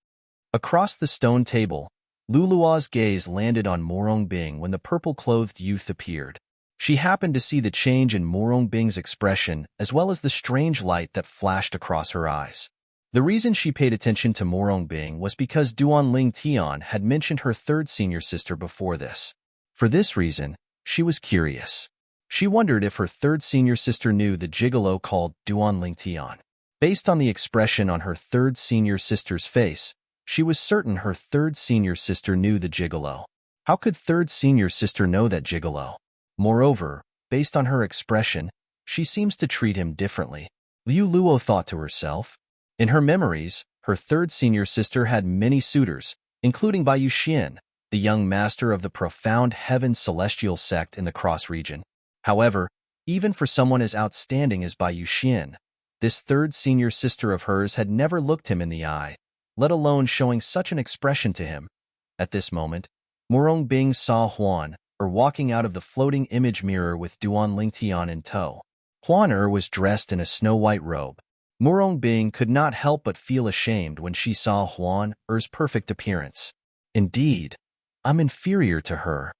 Across the stone table, Lulua's gaze landed on Morongbing when the purple-clothed youth appeared. She happened to see the change in Morongbing's expression as well as the strange light that flashed across her eyes. The reason she paid attention to Morongbing was because Duanling Tian had mentioned her third senior sister before this. For this reason, she was curious. She wondered if her third senior sister knew the gigolo called Duanling Tian. Based on the expression on her third senior sister's face, she was certain her third senior sister knew the gigolo. How could third senior sister know that gigolo? Moreover, based on her expression, she seems to treat him differently. Liu Luo thought to herself. In her memories, her third senior sister had many suitors, including Bai Yuxian, the young master of the profound heaven celestial sect in the Cross region. However, even for someone as outstanding as Bai Yuxian, this third senior sister of hers had never looked him in the eye, let alone showing such an expression to him. At this moment, Morongbing saw Huan walking out of the floating image mirror with Duanling Tian in tow. Huan was dressed in a snow-white robe. Morongbing could not help but feel ashamed when she saw Huan's perfect appearance. Indeed, I'm inferior to her.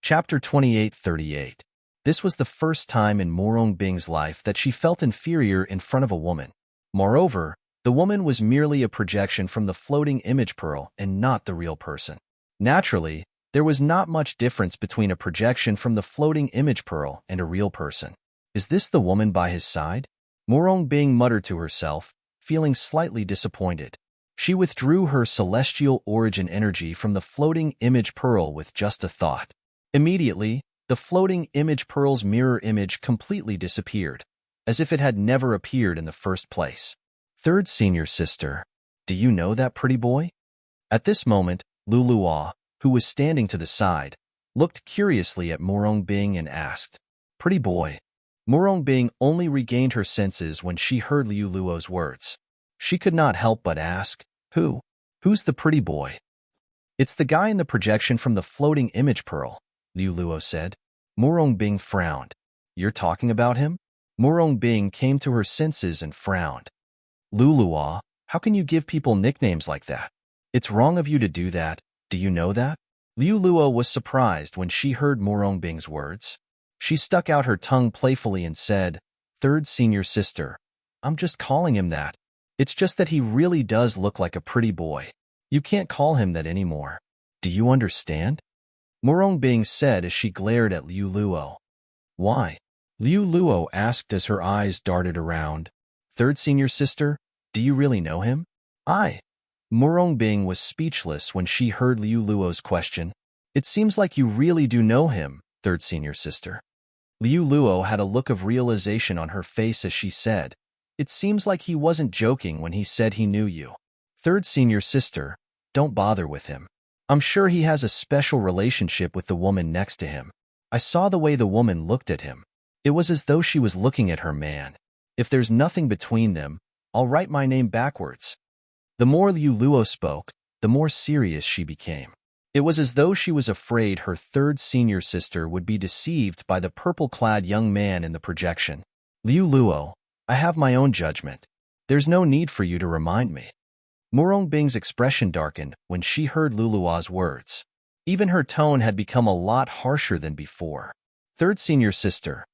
Chapter 2838. This was the first time in Morong Bing's life that she felt inferior in front of a woman. Moreover, the woman was merely a projection from the floating image pearl and not the real person. Naturally, there was not much difference between a projection from the floating image pearl and a real person. Is this the woman by his side? Morong Bing muttered to herself, feeling slightly disappointed. She withdrew her celestial origin energy from the floating image pearl with just a thought. Immediately, the floating image pearl's mirror image completely disappeared, as if it had never appeared in the first place. Third senior sister, do you know that pretty boy? At this moment, Luluwa, who was standing to the side, looked curiously at Morong Bing and asked, "Pretty boy." Morong Bing only regained her senses when she heard Liu Luo's words. She could not help but ask, "Who? Who's the pretty boy?" "It's the guy in the projection from the floating image pearl," Liu Luo said. Morong Bing frowned. "You're talking about him?" Morong Bing came to her senses and frowned. "Luluwa, how can you give people nicknames like that? It's wrong of you to do that, do you know that?" Liu Luo was surprised when she heard Morong Bing's words. She stuck out her tongue playfully and said, "Third senior sister, I'm just calling him that. It's just that he really does look like a pretty boy. You can't call him that anymore. Do you understand?" Morong Bing said as she glared at Liu Luo. "Why?" Liu Luo asked as her eyes darted around. "Third senior sister, do you really know him?" Morong Bing was speechless when she heard Liu Luo's question. "It seems like you really do know him, third senior sister." Liu Luo had a look of realization on her face as she said, "It seems like he wasn't joking when he said he knew you. Third senior sister, don't bother with him. I'm sure he has a special relationship with the woman next to him. I saw the way the woman looked at him. It was as though she was looking at her man. If there's nothing between them, I'll write my name backwards." The more Liu Luo spoke, the more serious she became. It was as though she was afraid her third senior sister would be deceived by the purple-clad young man in the projection. "Liu Luo, I have my own judgment. There's no need for you to remind me." Morong Bing's expression darkened when she heard Lulua's words. Even her tone had become a lot harsher than before. "Third senior sister."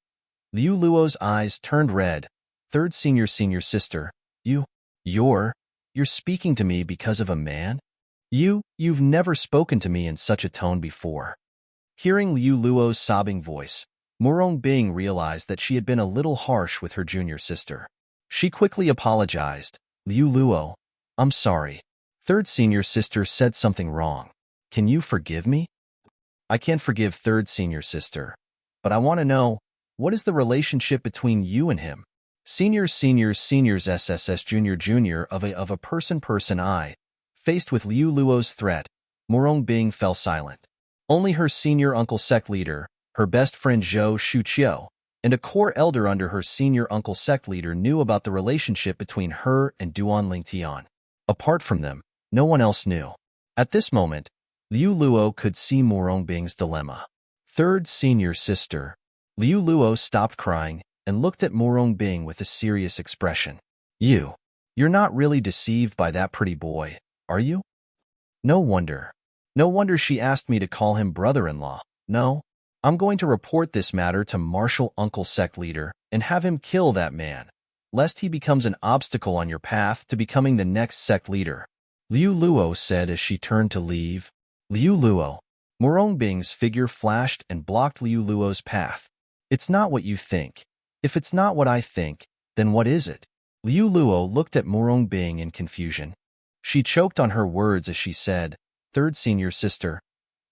Liu Luo's eyes turned red. "Third senior sister, you're speaking to me because of a man? You've never spoken to me in such a tone before." Hearing Liu Luo's sobbing voice, Morong Bing realized that she had been a little harsh with her junior sister. She quickly apologized. "Liu Luo, I'm sorry. Third senior sister said something wrong. Can you forgive me?" "I can't forgive third senior sister, but I want to know, what is the relationship between you and him?" Seniors, SSS junior of a person I. Faced with Liu Luo's threat, Morong Bing fell silent. Only her senior uncle sect leader, her best friend Zhou Shuqiu, and a core elder under her senior uncle sect leader knew about the relationship between her and Duan Lingtian. Apart from them, no one else knew. At this moment, Liu Luo could see Morong Bing's dilemma. Third senior sister. Liu Luo stopped crying and looked at Morong Bing with a serious expression. You're not really deceived by that pretty boy, are you?" No wonder she asked me to call him brother-in-law. "No, I'm going to report this matter to Martial Uncle Sect Leader and have him kill that man, lest he becomes an obstacle on your path to becoming the next sect leader," Liu Luo said as she turned to leave. "Liu Luo." Morong Bing's figure flashed and blocked Liu Luo's path. "It's not what you think. If it's not what I think, then what is it?" Liu Luo looked at Morong Bing in confusion. She choked on her words as she said, "Third senior sister,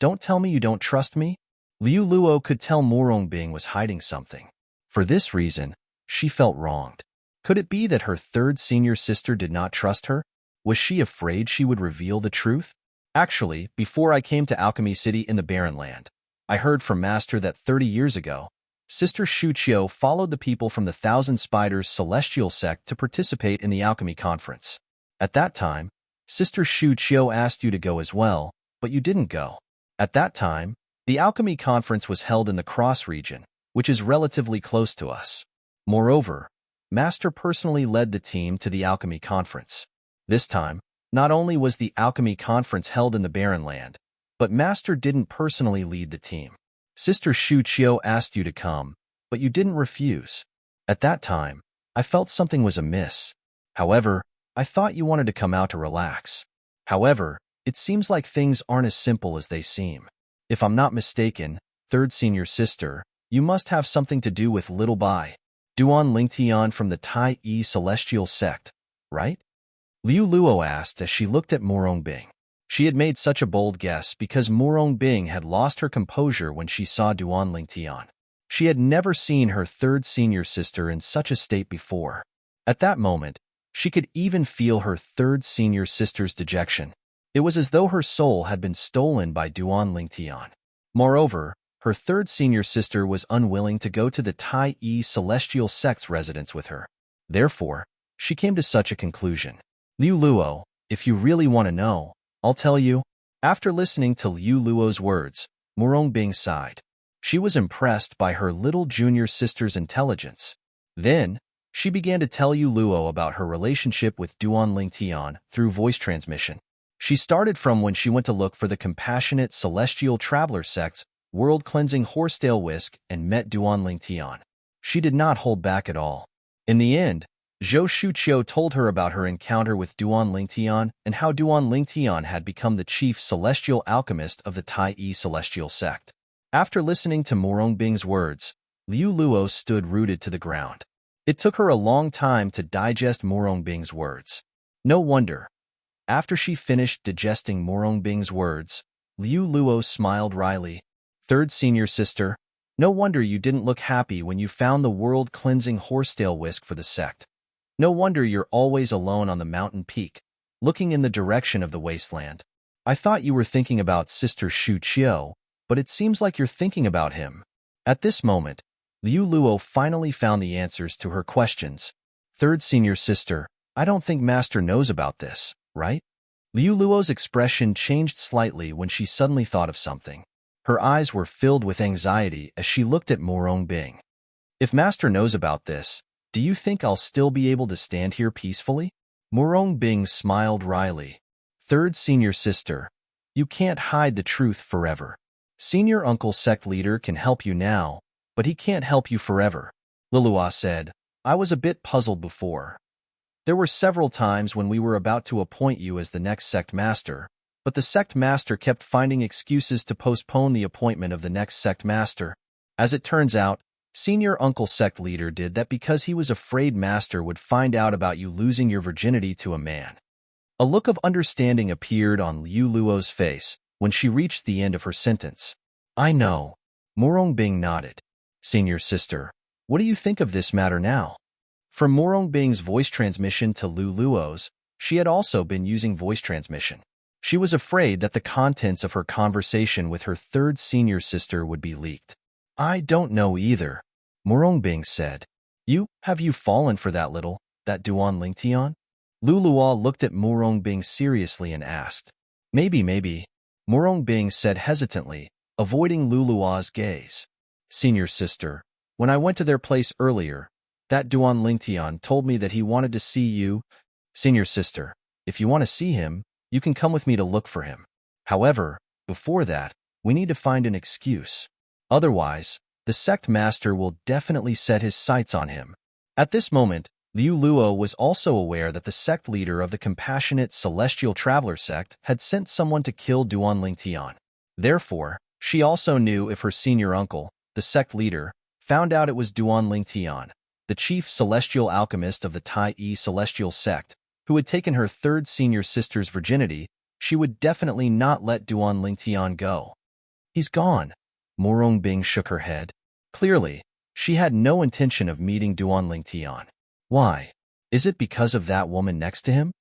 don't tell me you don't trust me?" Liu Luo could tell Morong Bing was hiding something. For this reason, she felt wronged. Could it be that her third senior sister did not trust her? Was she afraid she would reveal the truth? "Actually, before I came to Alchemy City in the Barren Land, I heard from Master that 30 years ago, Sister Shuqiu followed the people from the Thousand Spiders Celestial Sect to participate in the Alchemy Conference. At that time, Sister Shuqiu asked you to go as well, but you didn't go. At that time, the Alchemy Conference was held in the Cross region, which is relatively close to us. Moreover, Master personally led the team to the Alchemy Conference. This time, not only was the Alchemy Conference held in the Barren Land, but Master didn't personally lead the team. Sister Shu Qiu asked you to come, but you didn't refuse. At that time, I felt something was amiss. However, I thought you wanted to come out to relax. However, it seems like things aren't as simple as they seem. If I'm not mistaken, third senior sister, you must have something to do with Little Bai, Duan Lingtian from the Tai Yi Celestial Sect, right? Liu Luo asked as she looked at Morong Bing. She had made such a bold guess because Morong Bing had lost her composure when she saw Duan Lingtian. She had never seen her third senior sister in such a state before. At that moment, she could even feel her third senior sister's dejection. It was as though her soul had been stolen by Duan Lingtian. Moreover, her third senior sister was unwilling to go to the Tai Yi Celestial Sect's residence with her. Therefore, she came to such a conclusion. Liu Luo, if you really want to know, I'll tell you. After listening to Liu Luo's words, Morong Bing sighed. She was impressed by her little junior sister's intelligence. Then, she began to tell Liu Luo about her relationship with Duan Lingtian through voice transmission. She started from when she went to look for the compassionate celestial traveler sect's world-cleansing horsetail whisk and met Duan Lingtian. She did not hold back at all. In the end, Zhou Shuqiu told her about her encounter with Duan Lingtian and how Duan Lingtian had become the chief celestial alchemist of the Tai Yi Celestial Sect. After listening to Morong Bing's words, Liu Luo stood rooted to the ground. It took her a long time to digest Morong Bing's words. No wonder. After she finished digesting Morong Bing's words, Liu Luo smiled wryly. Third senior sister, no wonder you didn't look happy when you found the world-cleansing horsetail whisk for the sect. No wonder you're always alone on the mountain peak, looking in the direction of the wasteland. I thought you were thinking about Sister Shu Qiu, but it seems like you're thinking about him. At this moment, Liu Luo finally found the answers to her questions. Third senior sister, I don't think Master knows about this, right? Liu Luo's expression changed slightly when she suddenly thought of something. Her eyes were filled with anxiety as she looked at Morong Bing. If Master knows about this, do you think I'll still be able to stand here peacefully? Morong Bing smiled wryly. Third senior sister, you can't hide the truth forever. Senior uncle sect leader can help you now, but he can't help you forever. Lilua said, I was a bit puzzled before. There were several times when we were about to appoint you as the next sect master, but the sect master kept finding excuses to postpone the appointment of the next sect master. As it turns out, Senior Uncle Sect Leader did that because he was afraid Master would find out about you losing your virginity to a man. A look of understanding appeared on Liu Luo's face when she reached the end of her sentence. I know. Morong Bing nodded. Senior sister, what do you think of this matter now? From Morong Bing's voice transmission to Liu Luo's, she had also been using voice transmission. She was afraid that the contents of her conversation with her third senior sister would be leaked. I don't know either, Morong Bing said. Have you fallen for that Duan Lingtian? Liu Luo looked at Morong Bing seriously and asked. Maybe, Morong Bing said hesitantly, avoiding Liu Luo's gaze. Senior sister, when I went to their place earlier, that Duan Lingtian told me that he wanted to see you. Senior sister, if you want to see him, you can come with me to look for him. However, before that, we need to find an excuse. Otherwise, the sect master will definitely set his sights on him. At this moment, Liu Luo was also aware that the sect leader of the compassionate celestial traveler sect had sent someone to kill Duan Lingtian. Therefore, she also knew if her senior uncle, the sect leader, found out it was Duan Lingtian, the chief celestial alchemist of the Tai Yi Celestial Sect, who had taken her third senior sister's virginity, she would definitely not let Duan Lingtian go. He's gone. Morong Bing shook her head. Clearly, she had no intention of meeting Duan Lingtian. Why? Is it because of that woman next to him?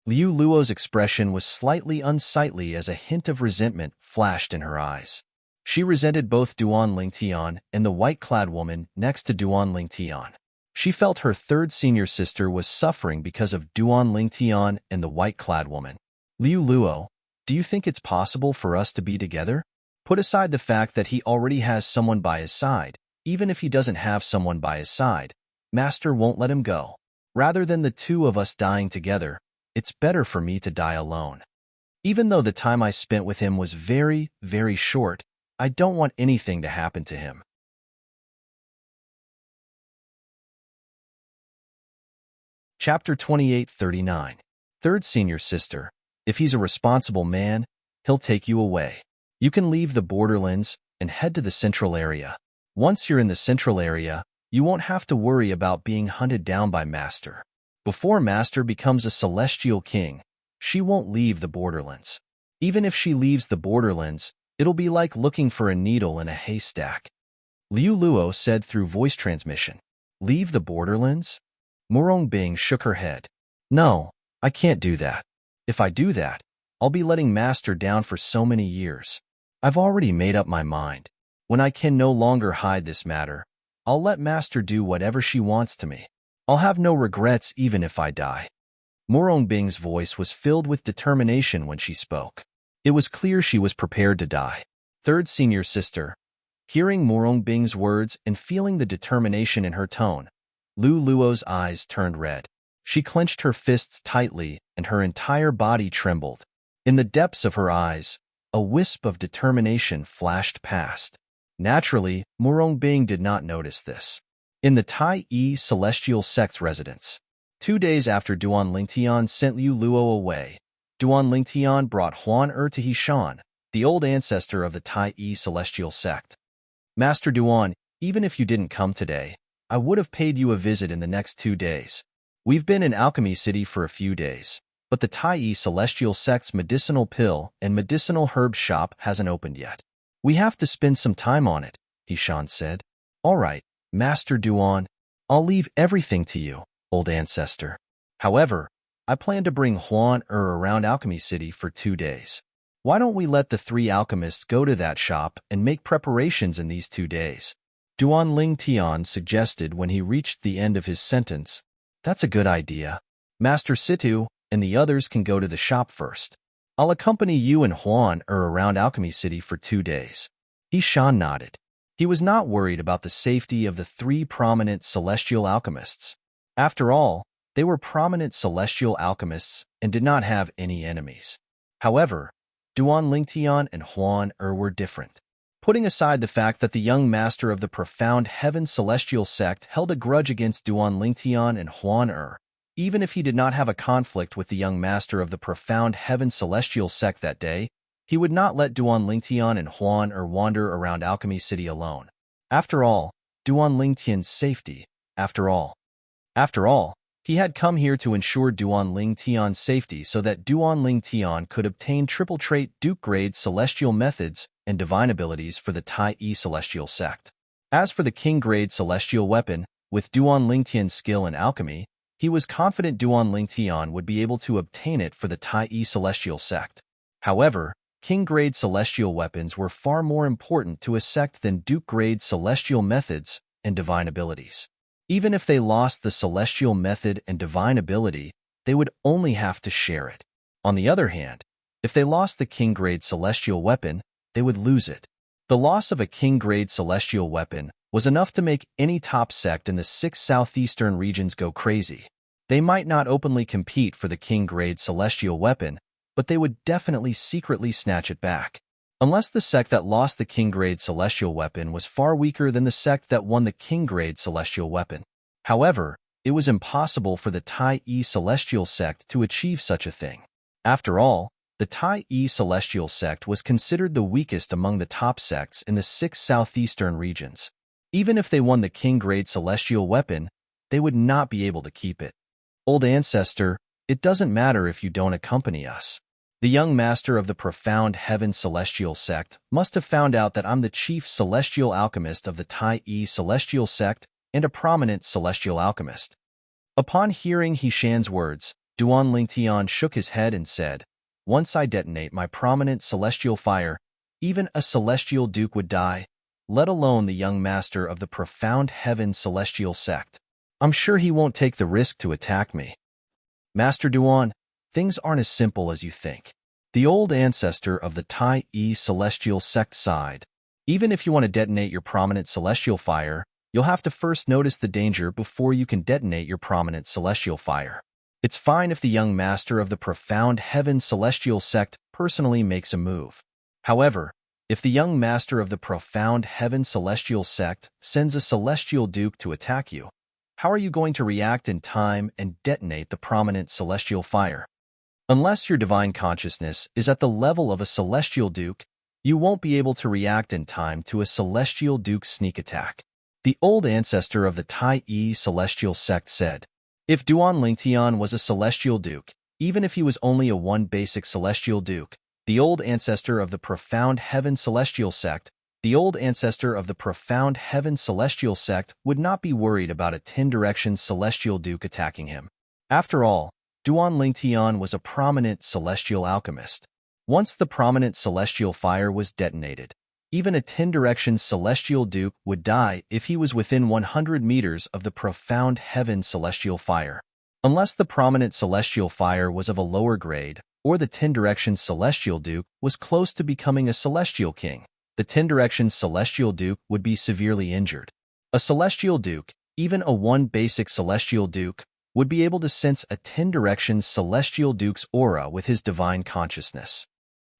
Liu Luo's expression was slightly unsightly as a hint of resentment flashed in her eyes. She resented both Duan Lingtian and the white-clad woman next to Duan Lingtian. She felt her third senior sister was suffering because of Duan Lingtian and the white-clad woman. Liu Luo, do you think it's possible for us to be together? Put aside the fact that he already has someone by his side. Even if he doesn't have someone by his side, Master won't let him go. Rather than the two of us dying together, it's better for me to die alone. Even though the time I spent with him was very, very short, I don't want anything to happen to him. Chapter 2839. Third senior sister. If he's a responsible man, he'll take you away. You can leave the borderlands and head to the central area. Once you're in the central area, you won't have to worry about being hunted down by Master. Before Master becomes a celestial king, she won't leave the borderlands. Even if she leaves the borderlands, it'll be like looking for a needle in a haystack. Liu Luo said through voice transmission. Leave the borderlands? Murong Bing shook her head. No, I can't do that. If I do that, I'll be letting Master down for so many years. I've already made up my mind. When I can no longer hide this matter, I'll let Master do whatever she wants to me. I'll have no regrets even if I die. Murong Bing's voice was filled with determination when she spoke. It was clear she was prepared to die. Third senior sister. Hearing Murong Bing's words and feeling the determination in her tone, Lu Luo's eyes turned red. She clenched her fists tightly and her entire body trembled. In the depths of her eyes, a wisp of determination flashed past. Naturally, Murong Bing did not notice this. In the Tai Yi Celestial Sect's residence, 2 days after Duan Lingtian sent Liu Luo away, Duan Lingtian brought Huan to Hishan, the old ancestor of the Tai Yi Celestial Sect. Master Duan, even if you didn't come today, I would have paid you a visit in the next 2 days. We've been in Alchemy City for a few days, but the Tai Yi Celestial Sect's medicinal pill and medicinal herb shop hasn't opened yet. We have to spend some time on it, Hishan said. All right, Master Duan, I'll leave everything to you, old ancestor. However, I plan to bring Huan around Alchemy City for 2 days. Why don't we let the 3 alchemists go to that shop and make preparations in these 2 days? Duan Lingtian suggested when he reached the end of his sentence. That's a good idea. Master Situ and the others can go to the shop first. I'll accompany you and Huan around Alchemy City for 2 days. Hishan nodded. He was not worried about the safety of the 3 prominent celestial alchemists. After all, they were prominent celestial alchemists and did not have any enemies. However, Duan Lingtian and Huan were different. Putting aside the fact that the young master of the profound heaven celestial sect held a grudge against Duan Lingtian and Huan even if he did not have a conflict with the young master of the profound heaven celestial sect that day, he would not let Duan Lingtian and Huan wander around Alchemy City alone. After all, Duan Lingtian's safety, after all, he had come here to ensure Duan Lingtian's safety so that Duan Lingtian could obtain triple trait Duke-grade celestial methods and divine abilities for the Tai Yi Celestial Sect. As for the King-grade celestial weapon, with Duan Lingtian's skill in alchemy, he was confident Duan Lingtian would be able to obtain it for the Tai Yi Celestial Sect. However, King-grade celestial weapons were far more important to a sect than Duke-grade celestial methods and divine abilities. Even if they lost the celestial method and divine ability, they would only have to share it. On the other hand, if they lost the King-grade celestial weapon, they would lose it. The loss of a King-grade celestial weapon was enough to make any top sect in the 6 southeastern regions go crazy. They might not openly compete for the King-grade celestial weapon, but they would definitely secretly snatch it back. Unless the sect that lost the King-grade celestial weapon was far weaker than the sect that won the King-grade celestial weapon. However, it was impossible for the Tai Yi Celestial Sect to achieve such a thing. After all, the Tai Yi Celestial Sect was considered the weakest among the top sects in the 6 southeastern regions. Even if they won the King-grade celestial weapon, they would not be able to keep it. Old ancestor, it doesn't matter if you don't accompany us. The young master of the profound heaven celestial sect must have found out that I'm the chief celestial alchemist of the Tai Yi Celestial Sect and a prominent celestial alchemist. Upon hearing Hishan's words, Duan Lingtian shook his head and said, Once I detonate my prominent celestial fire, even a celestial duke would die, let alone the young master of the profound heaven celestial sect. I'm sure he won't take the risk to attack me. Master Duan, things aren't as simple as you think. The old ancestor of the Tai Yi Celestial Sect sighed. Even if you want to detonate your prominent celestial fire, you'll have to first notice the danger before you can detonate your prominent celestial fire. It's fine if the young master of the profound heaven celestial sect personally makes a move. However, If the young master of the profound heaven celestial sect sends a celestial duke to attack you, how are you going to react in time and detonate the prominent celestial fire? Unless your divine consciousness is at the level of a celestial duke, you won't be able to react in time to a celestial duke's sneak attack. The old ancestor of the Tai celestial sect said, if Duan Lingtian was a celestial duke, even if he was only a one basic celestial duke, the old ancestor of the profound heaven celestial sect, would not be worried about a 10-direction celestial duke attacking him. After all, Duan Lingtian was a prominent celestial alchemist. Once the prominent celestial fire was detonated, even a 10-direction celestial duke would die if he was within 100 meters of the profound heaven celestial fire. Unless the prominent celestial fire was of a lower grade, or the 10-direction celestial duke was close to becoming a celestial king, the 10-direction celestial duke would be severely injured. A celestial duke, even a one basic celestial duke, would be able to sense a 10-direction celestial duke's aura with his divine consciousness.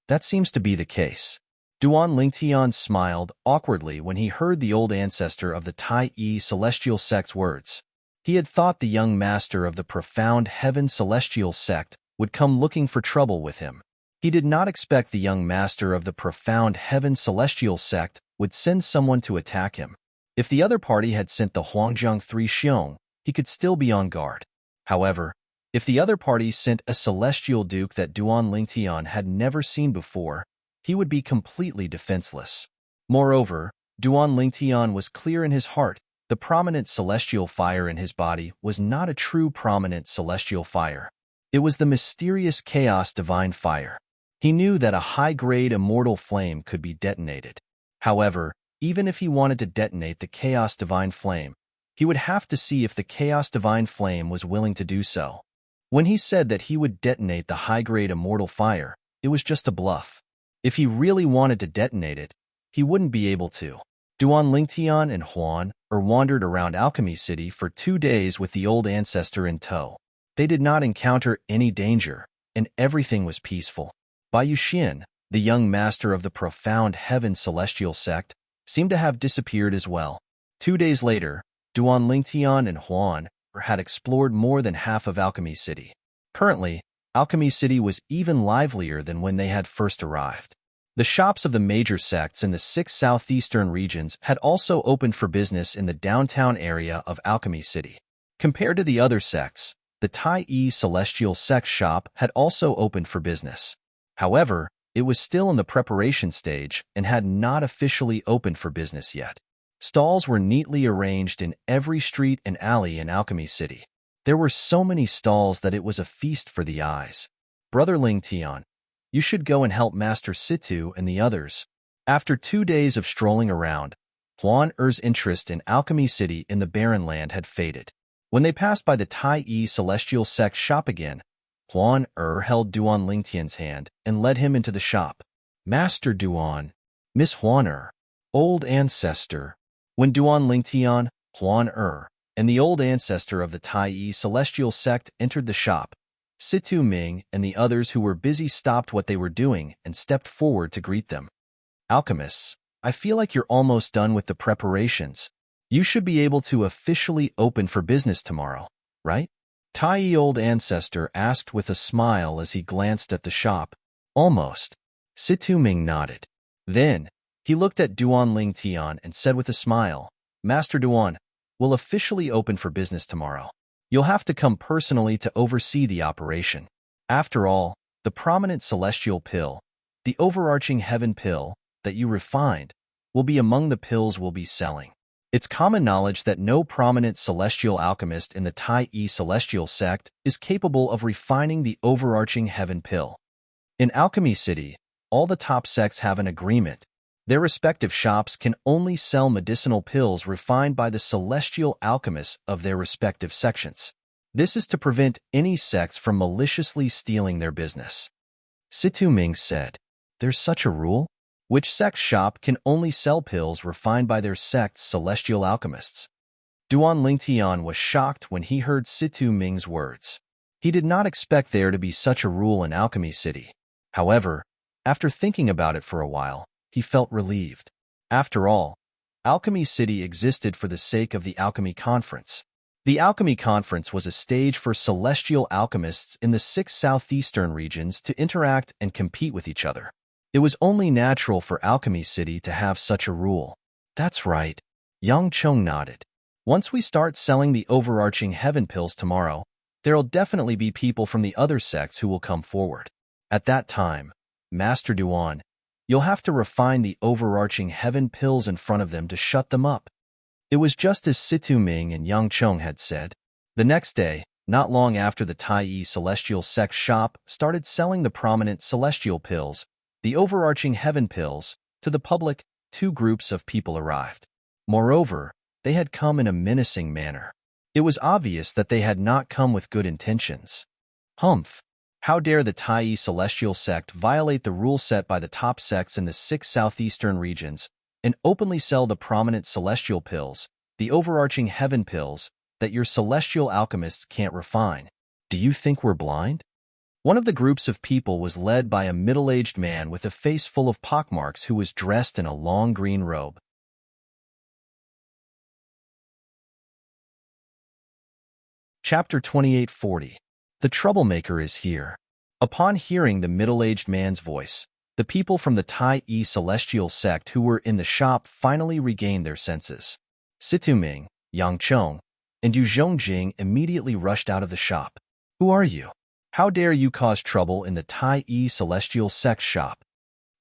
That seems to be the case. Duan Lingtian smiled awkwardly when he heard the old ancestor of the Tai celestial sect's words. He had thought the young master of the profound heaven celestial sect would come looking for trouble with him. He did not expect the young master of the profound heaven celestial sect would send someone to attack him. If the other party had sent the Huangjiang 3 Xiong, he could still be on guard. However, if the other party sent a celestial duke that Duan Lingtian had never seen before, he would be completely defenseless. Moreover, Duan Lingtian was clear in his heart. The prominent celestial fire in his body was not a true prominent celestial fire. It was the mysterious chaos divine fire. He knew that a high-grade immortal flame could be detonated. However, even if he wanted to detonate the chaos divine flame, he would have to see if the chaos divine flame was willing to do so. When he said that he would detonate the high-grade immortal fire, it was just a bluff. If he really wanted to detonate it, he wouldn't be able to. Duan Lingtian and Huan wandered around Alchemy City for 2 days with the old ancestor in tow. They did not encounter any danger, and everything was peaceful. Bai Yuxian, the young master of the profound heaven celestial sect, seemed to have disappeared as well. 2 days later, Duan Lingtian and Huan had explored more than half of Alchemy City. Currently, Alchemy City was even livelier than when they had first arrived. The shops of the major sects in the 6 southeastern regions had also opened for business in the downtown area of Alchemy City. Compared to the other sects, the Tai celestial sect shop had also opened for business. However, it was still in the preparation stage and had not officially opened for business yet. Stalls were neatly arranged in every street and alley in Alchemy City. There were so many stalls that it was a feast for the eyes. Brother Lingtian, you should go and help Master Situ and the others. After 2 days of strolling around, Huan Er's interest in Alchemy City in the Barren Land had faded. When they passed by the Tai celestial sect shop again, Huan Er held Duan Lingtian's hand and led him into the shop. Master Duan, Miss Huan Er, old ancestor. When Duan Lingtian, Huan Er, and the old ancestor of the Tai celestial sect entered the shop, Situ Ming and the others who were busy stopped what they were doing and stepped forward to greet them. Alchemists, I feel like you're almost done with the preparations. You should be able to officially open for business tomorrow, right? Tai old ancestor asked with a smile as he glanced at the shop. Almost. Situ Ming nodded. Then, he looked at Duan Lingtian and said with a smile, Master Duan, we'll officially open for business tomorrow. You'll have to come personally to oversee the operation. After all, the prominent celestial pill, the overarching heaven pill that you refined, will be among the pills we'll be selling. It's common knowledge that no prominent celestial alchemist in the Tai celestial sect is capable of refining the overarching heaven pill. In Alchemy City, all the top sects have an agreement. Their respective shops can only sell medicinal pills refined by the celestial alchemists of their respective sections. This is to prevent any sects from maliciously stealing their business. Situ Ming said, There's such a rule? Which sect's shop can only sell pills refined by their sect's celestial alchemists? Duan Lingtian was shocked when he heard Situ Ming's words. He did not expect there to be such a rule in Alchemy City. However, after thinking about it for a while, He felt relieved. After all, Alchemy City existed for the sake of the Alchemy Conference. The Alchemy Conference was a stage for celestial alchemists in the 6 southeastern regions to interact and compete with each other. It was only natural for Alchemy City to have such a rule. That's right. Yang Cheng nodded. Once we start selling the overarching heaven pills tomorrow, there'll definitely be people from the other sects who will come forward. At that time, Master Duan, you'll have to refine the overarching heaven pills in front of them to shut them up. It was just as Situ Ming and Yang Cheng had said. The next day, not long after the Tai Celestial Sect shop started selling the prominent celestial pills, the overarching heaven pills, to the public, 2 groups of people arrived. Moreover, they had come in a menacing manner. It was obvious that they had not come with good intentions. Humph! How dare the Tai Celestial Sect violate the rule set by the top sects in the 6 southeastern regions and openly sell the prominent celestial pills, the overarching heaven pills, that your celestial alchemists can't refine. Do you think we're blind? One of the groups of people was led by a middle-aged man with a face full of pockmarks who was dressed in a long green robe. Chapter 2840. The troublemaker is here. Upon hearing the middle-aged man's voice, the people from the Tai Celestial Sect who were in the shop finally regained their senses. Situ Ming, Yang Cheng, and Yu Zhongjing immediately rushed out of the shop. Who are you? How dare you cause trouble in the Tai Celestial Sect shop?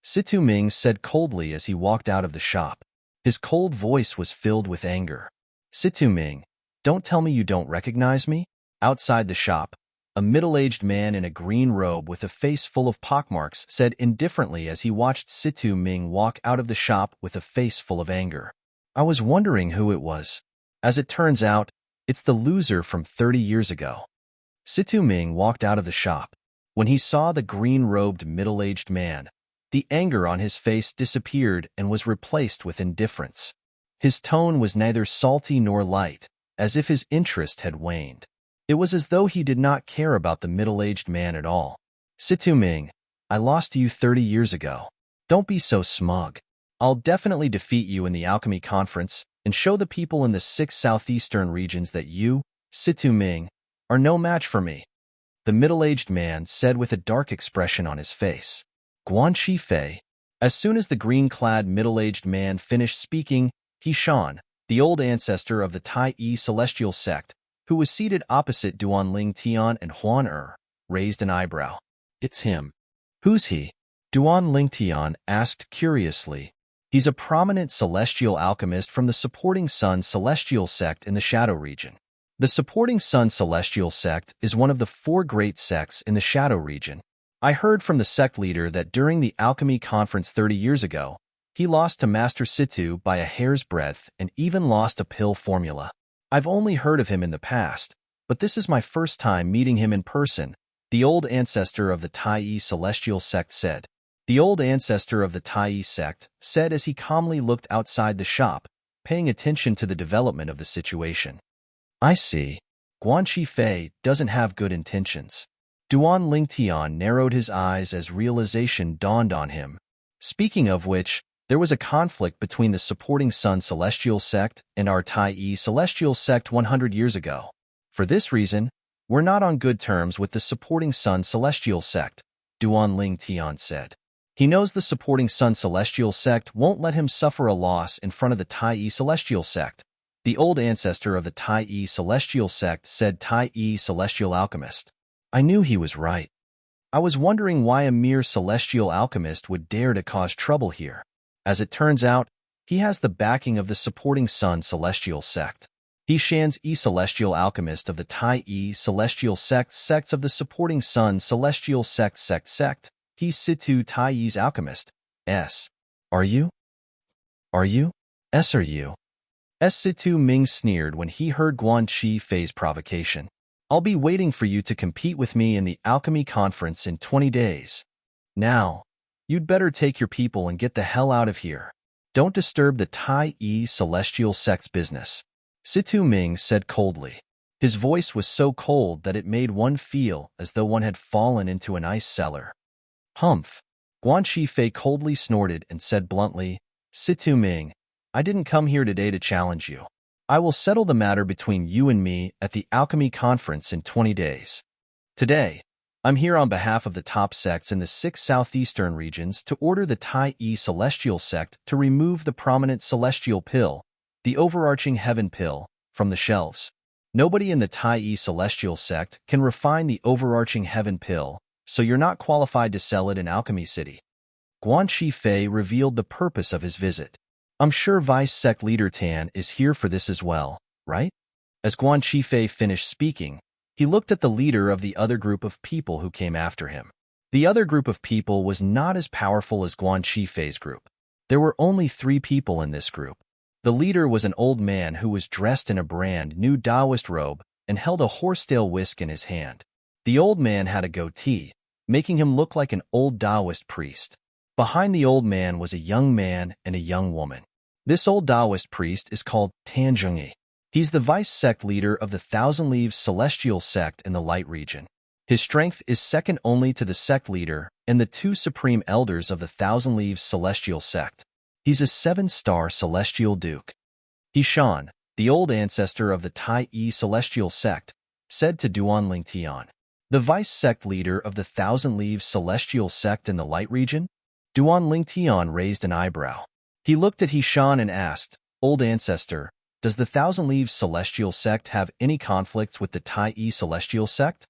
Situ Ming said coldly as he walked out of the shop. His cold voice was filled with anger. Situ Ming, don't tell me you don't recognize me? Outside the shop, a middle-aged man in a green robe with a face full of pockmarks said indifferently as he watched Situ Ming walk out of the shop with a face full of anger. I was wondering who it was. As it turns out, it's the loser from 30 years ago. Situ Ming walked out of the shop. When he saw the green-robed middle-aged man, the anger on his face disappeared and was replaced with indifference. His tone was neither salty nor light, as if his interest had waned. It was as though he did not care about the middle-aged man at all. Situ Ming, I lost to you 30 years ago. Don't be so smug. I'll definitely defeat you in the Alchemy Conference and show the people in the 6 southeastern regions that you, Situ Ming, are no match for me. The middle-aged man said with a dark expression on his face. Guan Fei. As soon as the green-clad middle-aged man finished speaking, He Shan, the old ancestor of the Tai Celestial Sect, who was seated opposite Duan Ling Tian and Huan raised an eyebrow. It's him. Who's he? Duan Ling Tian asked curiously. He's a prominent celestial alchemist from the Supporting Sun Celestial Sect in the Shadow region. The Supporting Sun Celestial Sect is one of the 4 great sects in the Shadow region. I heard from the sect leader that during the Alchemy Conference 30 years ago, he lost to Master Situ by a hair's breadth and even lost a pill formula. I've only heard of him in the past, but this is my first time meeting him in person, the old ancestor of the Tai Celestial Sect said. The old ancestor of the Tai sect said as he calmly looked outside the shop, paying attention to the development of the situation. I see. Guan Fei doesn't have good intentions. Duan Ling Tian narrowed his eyes as realization dawned on him. Speaking of which, there was a conflict between the Supporting Sun Celestial Sect and our Tai Celestial Sect 100 years ago. For this reason, we're not on good terms with the Supporting Sun Celestial Sect, Duan Ling Tian said. He knows the Supporting Sun Celestial Sect won't let him suffer a loss in front of the Tai Celestial Sect. The old ancestor of the Tai Celestial Sect said Tai Celestial Alchemist. I knew he was right. I was wondering why a mere celestial alchemist would dare to cause trouble here. As it turns out, he has the backing of the Supporting Sun Celestial Sect. He Shan's Celestial Alchemist of the Tai Celestial Sect sects of the Supporting Sun Celestial Sect. He Situ Tai's Alchemist. S. Are you? Are you? S. Are you? S. Situ Ming sneered when he heard Guan Fei's provocation. I'll be waiting for you to compete with me in the Alchemy Conference in 20 days. Now, you'd better take your people and get the hell out of here. Don't disturb the Tai Celestial Sect's business. Situ Ming said coldly. His voice was so cold that it made one feel as though one had fallen into an ice cellar. Humph! Guan Fei coldly snorted and said bluntly, Situ Ming, I didn't come here today to challenge you. I will settle the matter between you and me at the Alchemy Conference in 20 days. Today, I'm here on behalf of the top sects in the 6 southeastern regions to order the Tai Celestial sect to remove the prominent celestial pill, the overarching heaven pill, from the shelves. Nobody in the Tai Celestial sect can refine the overarching heaven pill, so you're not qualified to sell it in Alchemy City. Guan Fei revealed the purpose of his visit. I'm sure Vice Sect Leader Tan is here for this as well, right? As Guan Fei finished speaking, he looked at the leader of the other group of people who came after him. The other group of people was not as powerful as Guan Fei's group. There were only 3 people in this group. The leader was an old man who was dressed in a brand new Taoist robe and held a horsetail whisk in his hand. The old man had a goatee, making him look like an old Taoist priest. Behind the old man was a young man and a young woman. This old Taoist priest is called Tan Zhengyi. He's the vice sect leader of the Thousand Leaves Celestial sect in the Light region. His strength is second only to the sect leader and the 2 supreme elders of the Thousand Leaves Celestial sect. He's a 7-star celestial duke. Hishan, the old ancestor of the Tai Celestial sect, said to Duan Lingtian, the vice sect leader of the Thousand Leaves Celestial sect in the Light region. Duan Lingtian raised an eyebrow. He looked at Hishan and asked, Old Ancestor, does the Thousand Leaves Celestial sect have any conflicts with the Tai Celestial sect?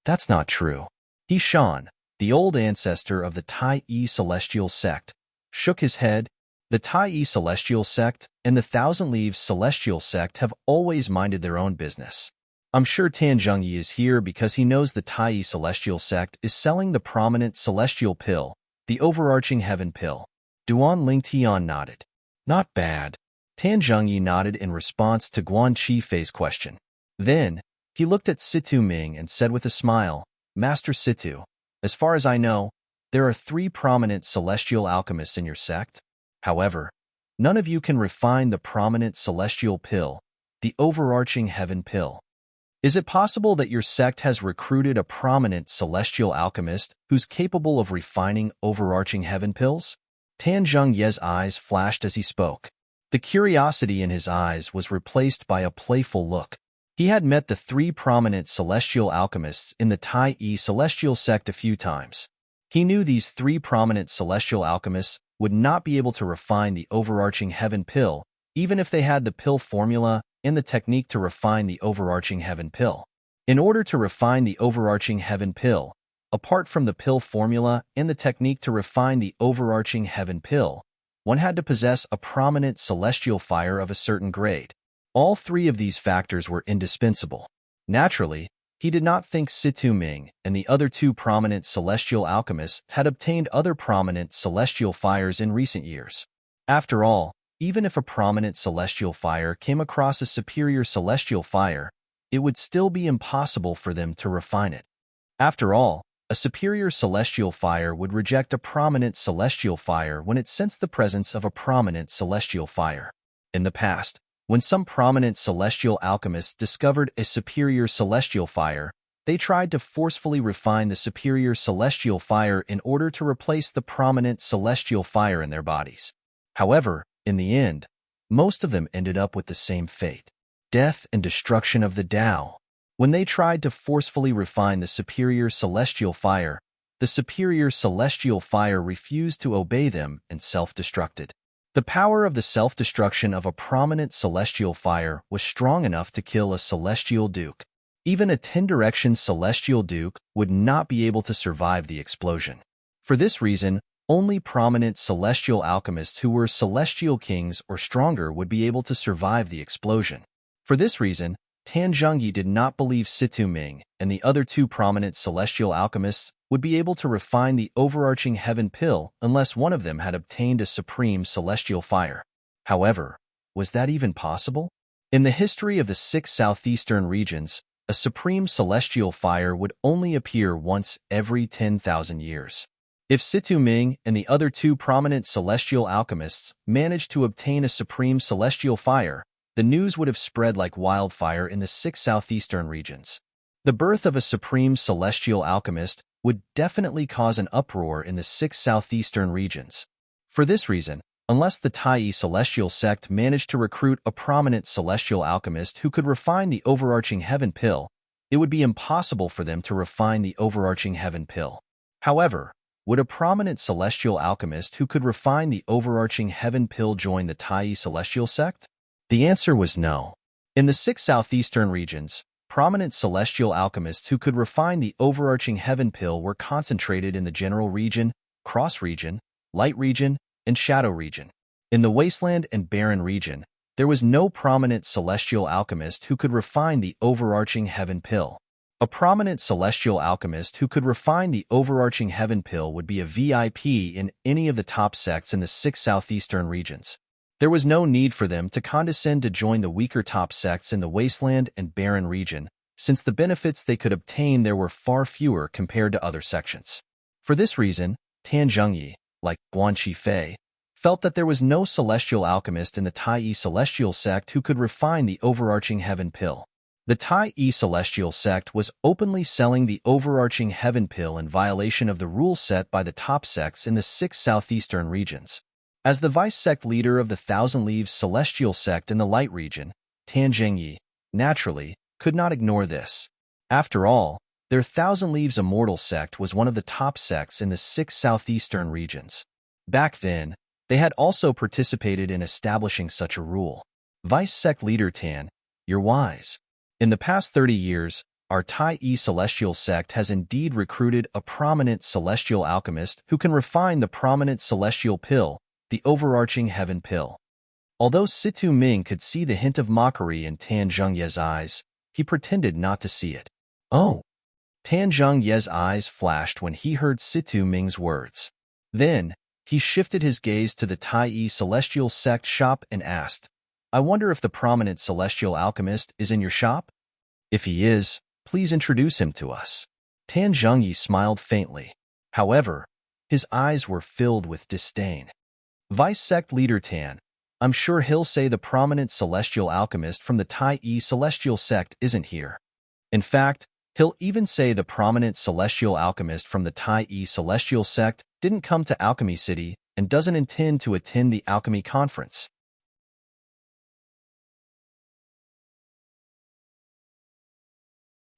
That's not true. Hishan, the old ancestor of the Tai Celestial sect, shook his head. The Tai Celestial sect and the Thousand Leaves Celestial sect have always minded their own business. I'm sure Tan Zhengyi is here because he knows the Tai Celestial sect is selling the prominent celestial pill, the overarching heaven pill. Duan Lingtian nodded. Not bad. Tan Zhengyi nodded in response to Guan Fei's question. Then, he looked at Situ Ming and said with a smile, Master Situ, as far as I know, there are 3 prominent celestial alchemists in your sect. However, none of you can refine the prominent celestial pill, the overarching heaven pill. Is it possible that your sect has recruited a prominent celestial alchemist who's capable of refining overarching heaven pills? Tan Zhengyi's eyes flashed as he spoke. The curiosity in his eyes was replaced by a playful look. He had met the 3 prominent celestial alchemists in the Tai Celestial sect a few times. He knew these 3 prominent celestial alchemists would not be able to refine the overarching heaven pill, even if they had the pill formula and the technique to refine the overarching heaven pill. In order to refine the overarching heaven pill, apart from the pill formula and the technique to refine the overarching heaven pill, one had to possess a prominent celestial fire of a certain grade. All 3 of these factors were indispensable. Naturally, he did not think Situ Ming and the other 2 prominent celestial alchemists had obtained other prominent celestial fires in recent years. After all, even if a prominent celestial fire came across a superior celestial fire, it would still be impossible for them to refine it. After all, a superior celestial fire would reject a prominent celestial fire when it sensed the presence of a prominent celestial fire. In the past, when some prominent celestial alchemists discovered a superior celestial fire, they tried to forcefully refine the superior celestial fire in order to replace the prominent celestial fire in their bodies. However, in the end, most of them ended up with the same fate: death and destruction of the Tao. When they tried to forcefully refine the superior celestial fire, the superior celestial fire refused to obey them and self-destructed. The power of the self-destruction of a prominent celestial fire was strong enough to kill a celestial duke. Even a 10-direction celestial duke would not be able to survive the explosion. For this reason, only prominent celestial alchemists who were celestial kings or stronger would be able to survive the explosion. For this reason, Tan Zhengyi did not believe Situ Ming and the other 2 prominent celestial alchemists would be able to refine the overarching heaven pill unless one of them had obtained a supreme celestial fire. However, was that even possible? In the history of the 6 southeastern regions, a supreme celestial fire would only appear once every 10,000 years. If Situ Ming and the other 2 prominent celestial alchemists managed to obtain a supreme celestial fire, the news would have spread like wildfire in the 6 southeastern regions. The birth of a supreme celestial alchemist would definitely cause an uproar in the 6 southeastern regions. For this reason, unless the Tai celestial sect managed to recruit a prominent celestial alchemist who could refine the overarching heaven pill, it would be impossible for them to refine the overarching heaven pill. However, would a prominent celestial alchemist who could refine the overarching heaven pill join the Tai celestial sect? The answer was no. In the 6 southeastern regions, prominent celestial alchemists who could refine the overarching heaven pill were concentrated in the general region, cross region, light region, and shadow region. In the wasteland and barren region, there was no prominent celestial alchemist who could refine the overarching heaven pill. A prominent celestial alchemist who could refine the overarching heaven pill would be a VIP in any of the top sects in the 6 southeastern regions. There was no need for them to condescend to join the weaker top sects in the wasteland and barren region, since the benefits they could obtain there were far fewer compared to other sections. For this reason, Tan Zhengyi, like Guanqi Fei, felt that there was no celestial alchemist in the Tai celestial sect who could refine the overarching heaven pill. The Tai celestial sect was openly selling the overarching heaven pill in violation of the rules set by the top sects in the 6 southeastern regions. As the vice-sect leader of the Thousand Leaves celestial sect in the light region, Tan Zhengyi, naturally, could not ignore this. After all, their Thousand Leaves immortal sect was one of the top sects in the 6 southeastern regions. Back then, they had also participated in establishing such a rule. Vice-sect leader Tan, you're wise. In the past 30 years, our Tai celestial sect has indeed recruited a prominent celestial alchemist who can refine the prominent celestial pill, the overarching heaven pill. Although Situ Ming could see the hint of mockery in Tan Zhengye's eyes, he pretended not to see it. Oh! Tan Zhengye's eyes flashed when he heard Situ Ming's words. Then, he shifted his gaze to the Tai celestial sect shop and asked, I wonder if the prominent celestial alchemist is in your shop? If he is, please introduce him to us. Tan Zhengyi smiled faintly. However, his eyes were filled with disdain. Vice-sect leader Tan, I'm sure he'll say the prominent celestial alchemist from the Tai celestial sect isn't here. In fact, he'll even say the prominent celestial alchemist from the Tai celestial sect didn't come to Alchemy City and doesn't intend to attend the alchemy conference.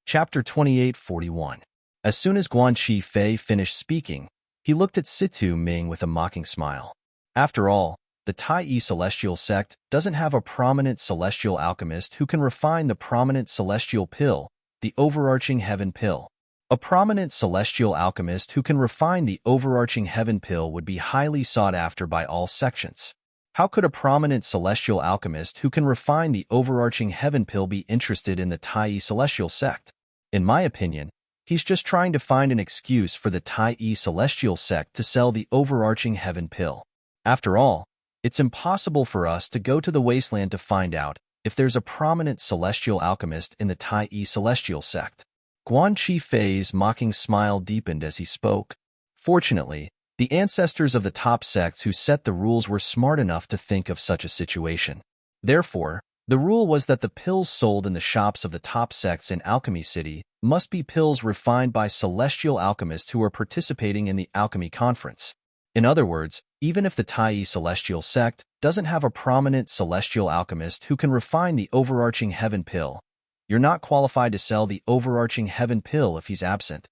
Chapter 2841. As soon as Guanqi Fei finished speaking, he looked at Situ Ming with a mocking smile. After all, the Tai celestial sect doesn't have a prominent celestial alchemist who can refine the prominent celestial pill, the overarching heaven pill. A prominent celestial alchemist who can refine the overarching heaven pill would be highly sought after by all sections. How could a prominent celestial alchemist who can refine the overarching heaven pill be interested in the Tai celestial sect? In my opinion, he's just trying to find an excuse for the Tai celestial sect to sell the overarching heaven pill. After all, it's impossible for us to go to the wasteland to find out if there's a prominent celestial alchemist in the Tai celestial sect. Guanqi Fei's mocking smile deepened as he spoke. Fortunately, the ancestors of the top sects who set the rules were smart enough to think of such a situation. Therefore, the rule was that the pills sold in the shops of the top sects in Alchemy City must be pills refined by celestial alchemists who are participating in the alchemy conference. In other words, even if the Tai celestial sect doesn't have a prominent celestial alchemist who can refine the overarching heaven pill, you're not qualified to sell the overarching heaven pill if he's absent.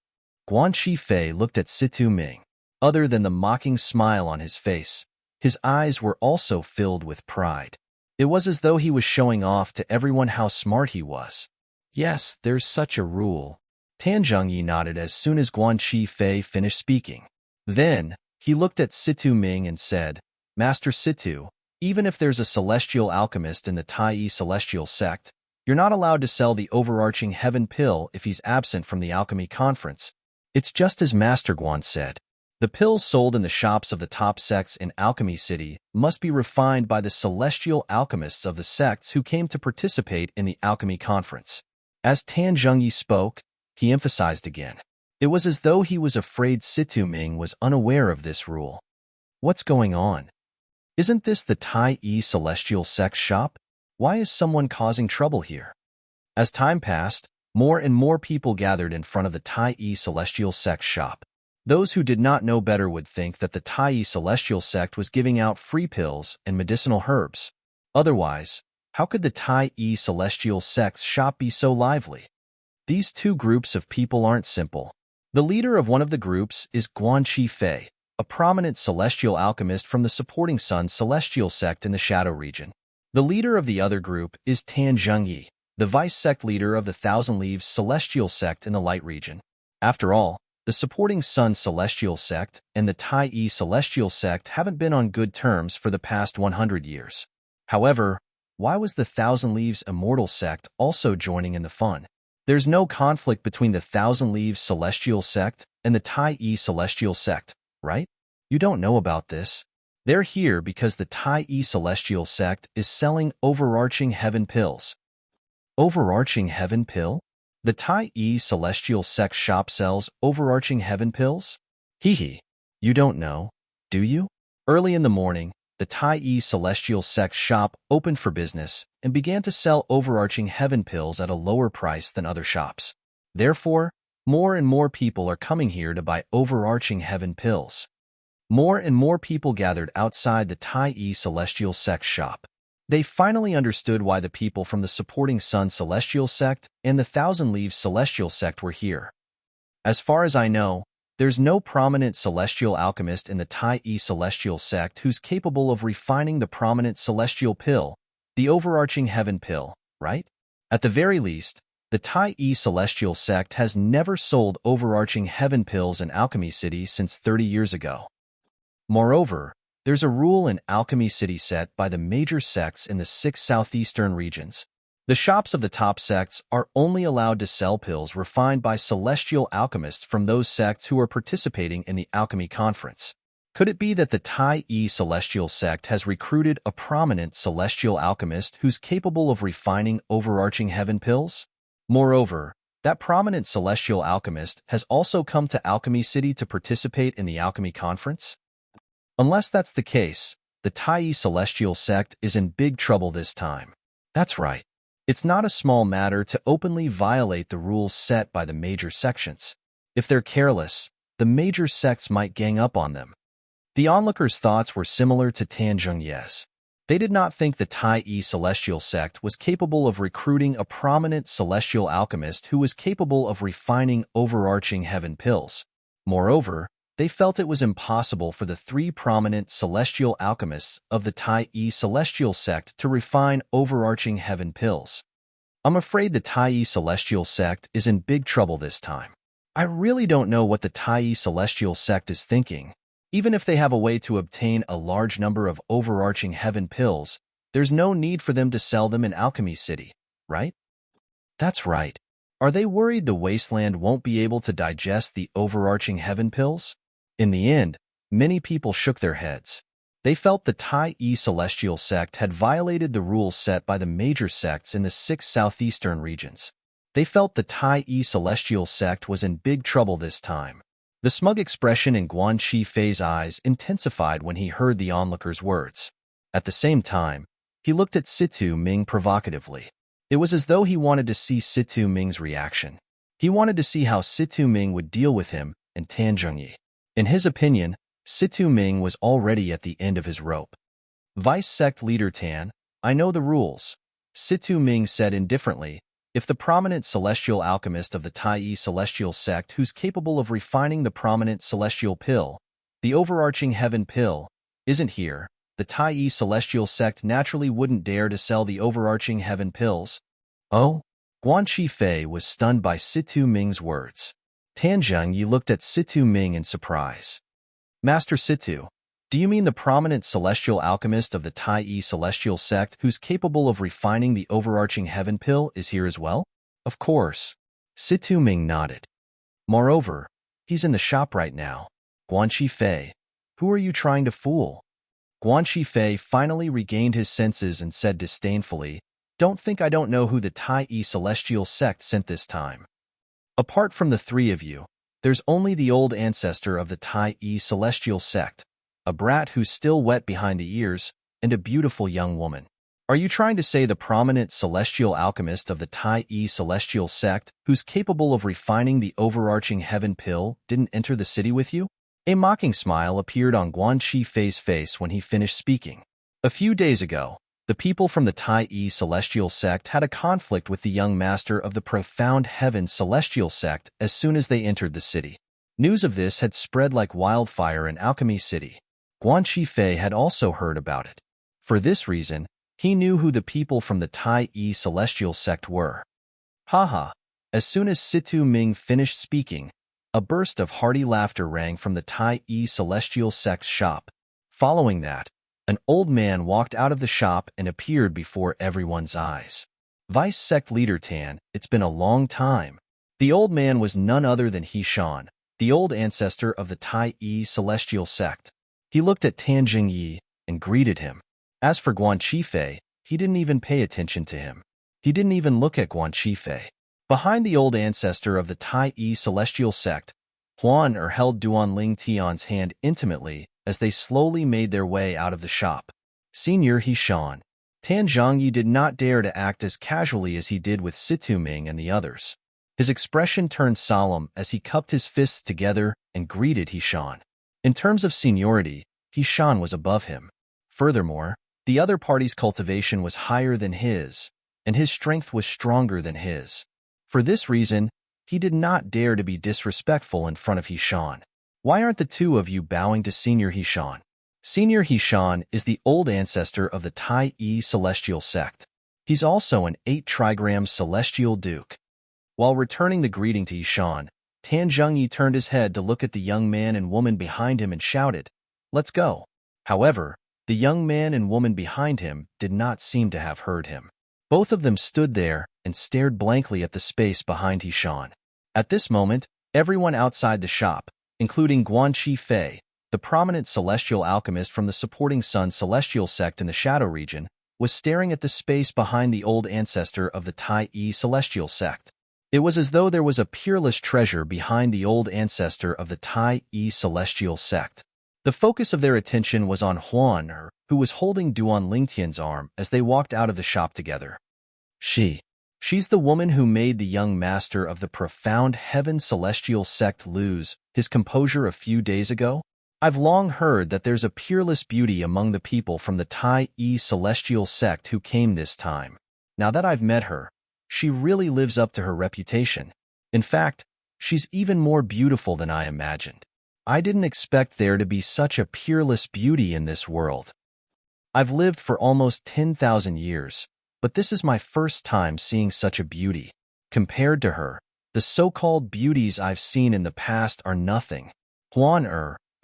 Guanqi Fei looked at Situ Ming. Other than the mocking smile on his face, his eyes were also filled with pride. It was as though he was showing off to everyone how smart he was. Yes, there's such a rule. Tan Zhengyi nodded as soon as Guanqi Fei finished speaking. Then, he looked at Situ Ming and said, Master Situ, even if there's a celestial alchemist in the Tai celestial sect, you're not allowed to sell the overarching heaven pill if he's absent from the alchemy conference. It's just as Master Guan said. The pills sold in the shops of the top sects in Alchemy City must be refined by the celestial alchemists of the sects who came to participate in the alchemy conference. As Tan Zhengyi spoke, he emphasized again. It was as though he was afraid Situ Ming was unaware of this rule. What's going on? Isn't this the Tai celestial sect shop? Why is someone causing trouble here? As time passed, More and more people gathered in front of the Tai Celestial Sect shop. Those who did not know better would think that the Tai Celestial Sect was giving out free pills and medicinal herbs. Otherwise, how could the Tai Celestial Sect's shop be so lively? These two groups of people aren't simple. The leader of one of the groups is Guan Fei, a prominent celestial alchemist from the supporting Sun Celestial Sect in the Shadow region. The leader of the other group is Tan Zhengyi, the vice-sect leader of the Thousand Leaves Celestial Sect in the Light region. After all, the supporting Sun Celestial Sect and the Tai Celestial Sect haven't been on good terms for the past 100 years. However, why was the Thousand Leaves Immortal Sect also joining in the fun? There's no conflict between the Thousand Leaves Celestial Sect and the Tai Celestial Sect, right? You don't know about this. They're here because the Tai Celestial Sect is selling overarching heaven pills. Overarching heaven pill? The Tai Celestial Sect shop sells overarching heaven pills? Hee hee. You don't know, do you? Early in the morning, the Tai Celestial Sect shop opened for business and began to sell overarching heaven pills at a lower price than other shops. Therefore, more and more people are coming here to buy overarching heaven pills. More and more people gathered outside the Tai Celestial Sect shop. They finally understood why the people from the supporting Sun Celestial Sect and the Thousand Leaves Celestial Sect were here. As far as I know, there's no prominent celestial alchemist in the Tai Celestial Sect who's capable of refining the prominent celestial pill, the overarching heaven pill, right? At the very least, the Tai Celestial Sect has never sold overarching heaven pills in Alchemy City since 30 years ago. Moreover, there's a rule in Alchemy City set by the major sects in the 6 southeastern regions. The shops of the top sects are only allowed to sell pills refined by celestial alchemists from those sects who are participating in the alchemy conference. Could it be that the Tai Celestial Sect has recruited a prominent celestial alchemist who's capable of refining overarching heaven pills? Moreover, that prominent celestial alchemist has also come to Alchemy City to participate in the alchemy conference? Unless that's the case, the Tai Celestial Sect is in big trouble this time. That's right. It's not a small matter to openly violate the rules set by the major sections. If they're careless, the major sects might gang up on them. The onlookers' thoughts were similar to Tan Zhengyi's. They did not think the Tai Celestial Sect was capable of recruiting a prominent celestial alchemist who was capable of refining overarching heaven pills. Moreover, they felt it was impossible for the 3 prominent celestial alchemists of the Tai Celestial Sect to refine overarching heaven pills. I'm afraid the Tai Celestial Sect is in big trouble this time. I really don't know what the Tai Celestial Sect is thinking. Even if they have a way to obtain a large number of overarching heaven pills, there's no need for them to sell them in Alchemy City, right? That's right. Are they worried the wasteland won't be able to digest the overarching heaven pills? In the end, many people shook their heads. They felt the Tai Celestial Sect had violated the rules set by the major sects in the 6 southeastern regions. They felt the Tai Celestial Sect was in big trouble this time. The smug expression in Guan Fei's eyes intensified when he heard the onlooker's words. At the same time, he looked at Situ Ming provocatively. It was as though he wanted to see Situ Ming's reaction. He wanted to see how Situ Ming would deal with him and Tan Zhengyi. In his opinion, Situ Ming was already at the end of his rope. Vice-sect leader Tan, I know the rules. Situ Ming said indifferently, if the prominent celestial alchemist of the Tai Celestial Sect who's capable of refining the prominent celestial pill, the overarching heaven pill, isn't here, the Tai Celestial Sect naturally wouldn't dare to sell the overarching heaven pills. Oh? Guan Fei was stunned by Situ Ming's words. Tan Zhengyi looked at Situ Ming in surprise. Master Situ, do you mean the prominent celestial alchemist of the Tai Celestial Sect who's capable of refining the overarching heaven pill is here as well? Of course. Situ Ming nodded. Moreover, he's in the shop right now. Guan Fei, who are you trying to fool? Guan Fei finally regained his senses and said disdainfully, don't think I don't know who the Tai Celestial Sect sent this time. Apart from the 3 of you, there's only the old ancestor of the Tai Celestial Sect, a brat who's still wet behind the ears, and a beautiful young woman. Are you trying to say the prominent celestial alchemist of the Tai celestial sect, who's capable of refining the overarching heaven pill, didn't enter the city with you? A mocking smile appeared on Guan Qifei's face when he finished speaking. A few days ago, the people from the Tai celestial sect had a conflict with the young master of the profound heaven celestial sect as soon as they entered the city. News of this had spread like wildfire in Alchemy City. Guan Qifei had also heard about it. For this reason, he knew who the people from the Tai celestial sect were. Haha. As soon as Situ Ming finished speaking, a burst of hearty laughter rang from the Tai celestial sect's shop. Following that, an old man walked out of the shop and appeared before everyone's eyes. Vice sect leader Tan, it's been a long time. The old man was none other than He-Shan, the old ancestor of the Tai celestial sect. He looked at Tan Jingyi and greeted him. As for Guan Qifei, he didn't even pay attention to him. He didn't even look at Guan Qifei. Behind the old ancestor of the Tai celestial sect, Huan held Duan Ling Tian's hand intimately as they slowly made their way out of the shop. Senior He-Shan, Tan Zhongyi did not dare to act as casually as he did with Situ Ming and the others. His expression turned solemn as he cupped his fists together and greeted He-Shan. In terms of seniority, He-Shan was above him. Furthermore, the other party's cultivation was higher than his, and his strength was stronger than his. For this reason, he did not dare to be disrespectful in front of He-Shan. Why aren't the two of you bowing to Senior He-Shan? Senior He-Shan is the old ancestor of the Tai celestial sect. He's also an 8-trigram celestial duke. While returning the greeting to He-Shan, Tan Zhongyi turned his head to look at the young man and woman behind him and shouted, "Let's go." However, the young man and woman behind him did not seem to have heard him. Both of them stood there and stared blankly at the space behind He-Shan. At this moment, everyone outside the shop, including Guan Qifei, the prominent celestial alchemist from the supporting Sun celestial sect in the Shadow region, was staring at the space behind the old ancestor of the Tai celestial sect. It was as though there was a peerless treasure behind the old ancestor of the Tai celestial sect. The focus of their attention was on Huan, who was holding Duan Lingtian's arm as they walked out of the shop together. She's the woman who made the young master of the profound heaven celestial sect lose his composure a few days ago? I've long heard that there's a peerless beauty among the people from the Tai celestial sect who came this time. Now that I've met her, she really lives up to her reputation. In fact, she's even more beautiful than I imagined. I didn't expect there to be such a peerless beauty in this world. I've lived for almost 10,000 years, but this is my first time seeing such a beauty. Compared to her, the so-called beauties I've seen in the past are nothing. Huan,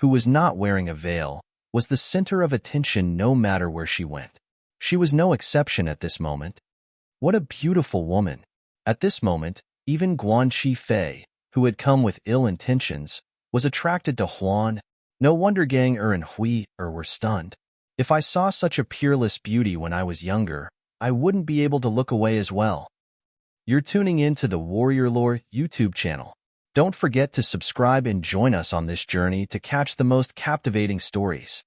who was not wearing a veil, was the center of attention no matter where she went. She was no exception at this moment. What a beautiful woman. At this moment, even Guan Qifei, who had come with ill intentions, was attracted to Huan. No wonder Gang and Hui were stunned. If I saw such a peerless beauty when I was younger, I wouldn't be able to look away as well. You're tuning in to the Warrior Lore YouTube channel. Don't forget to subscribe and join us on this journey to catch the most captivating stories.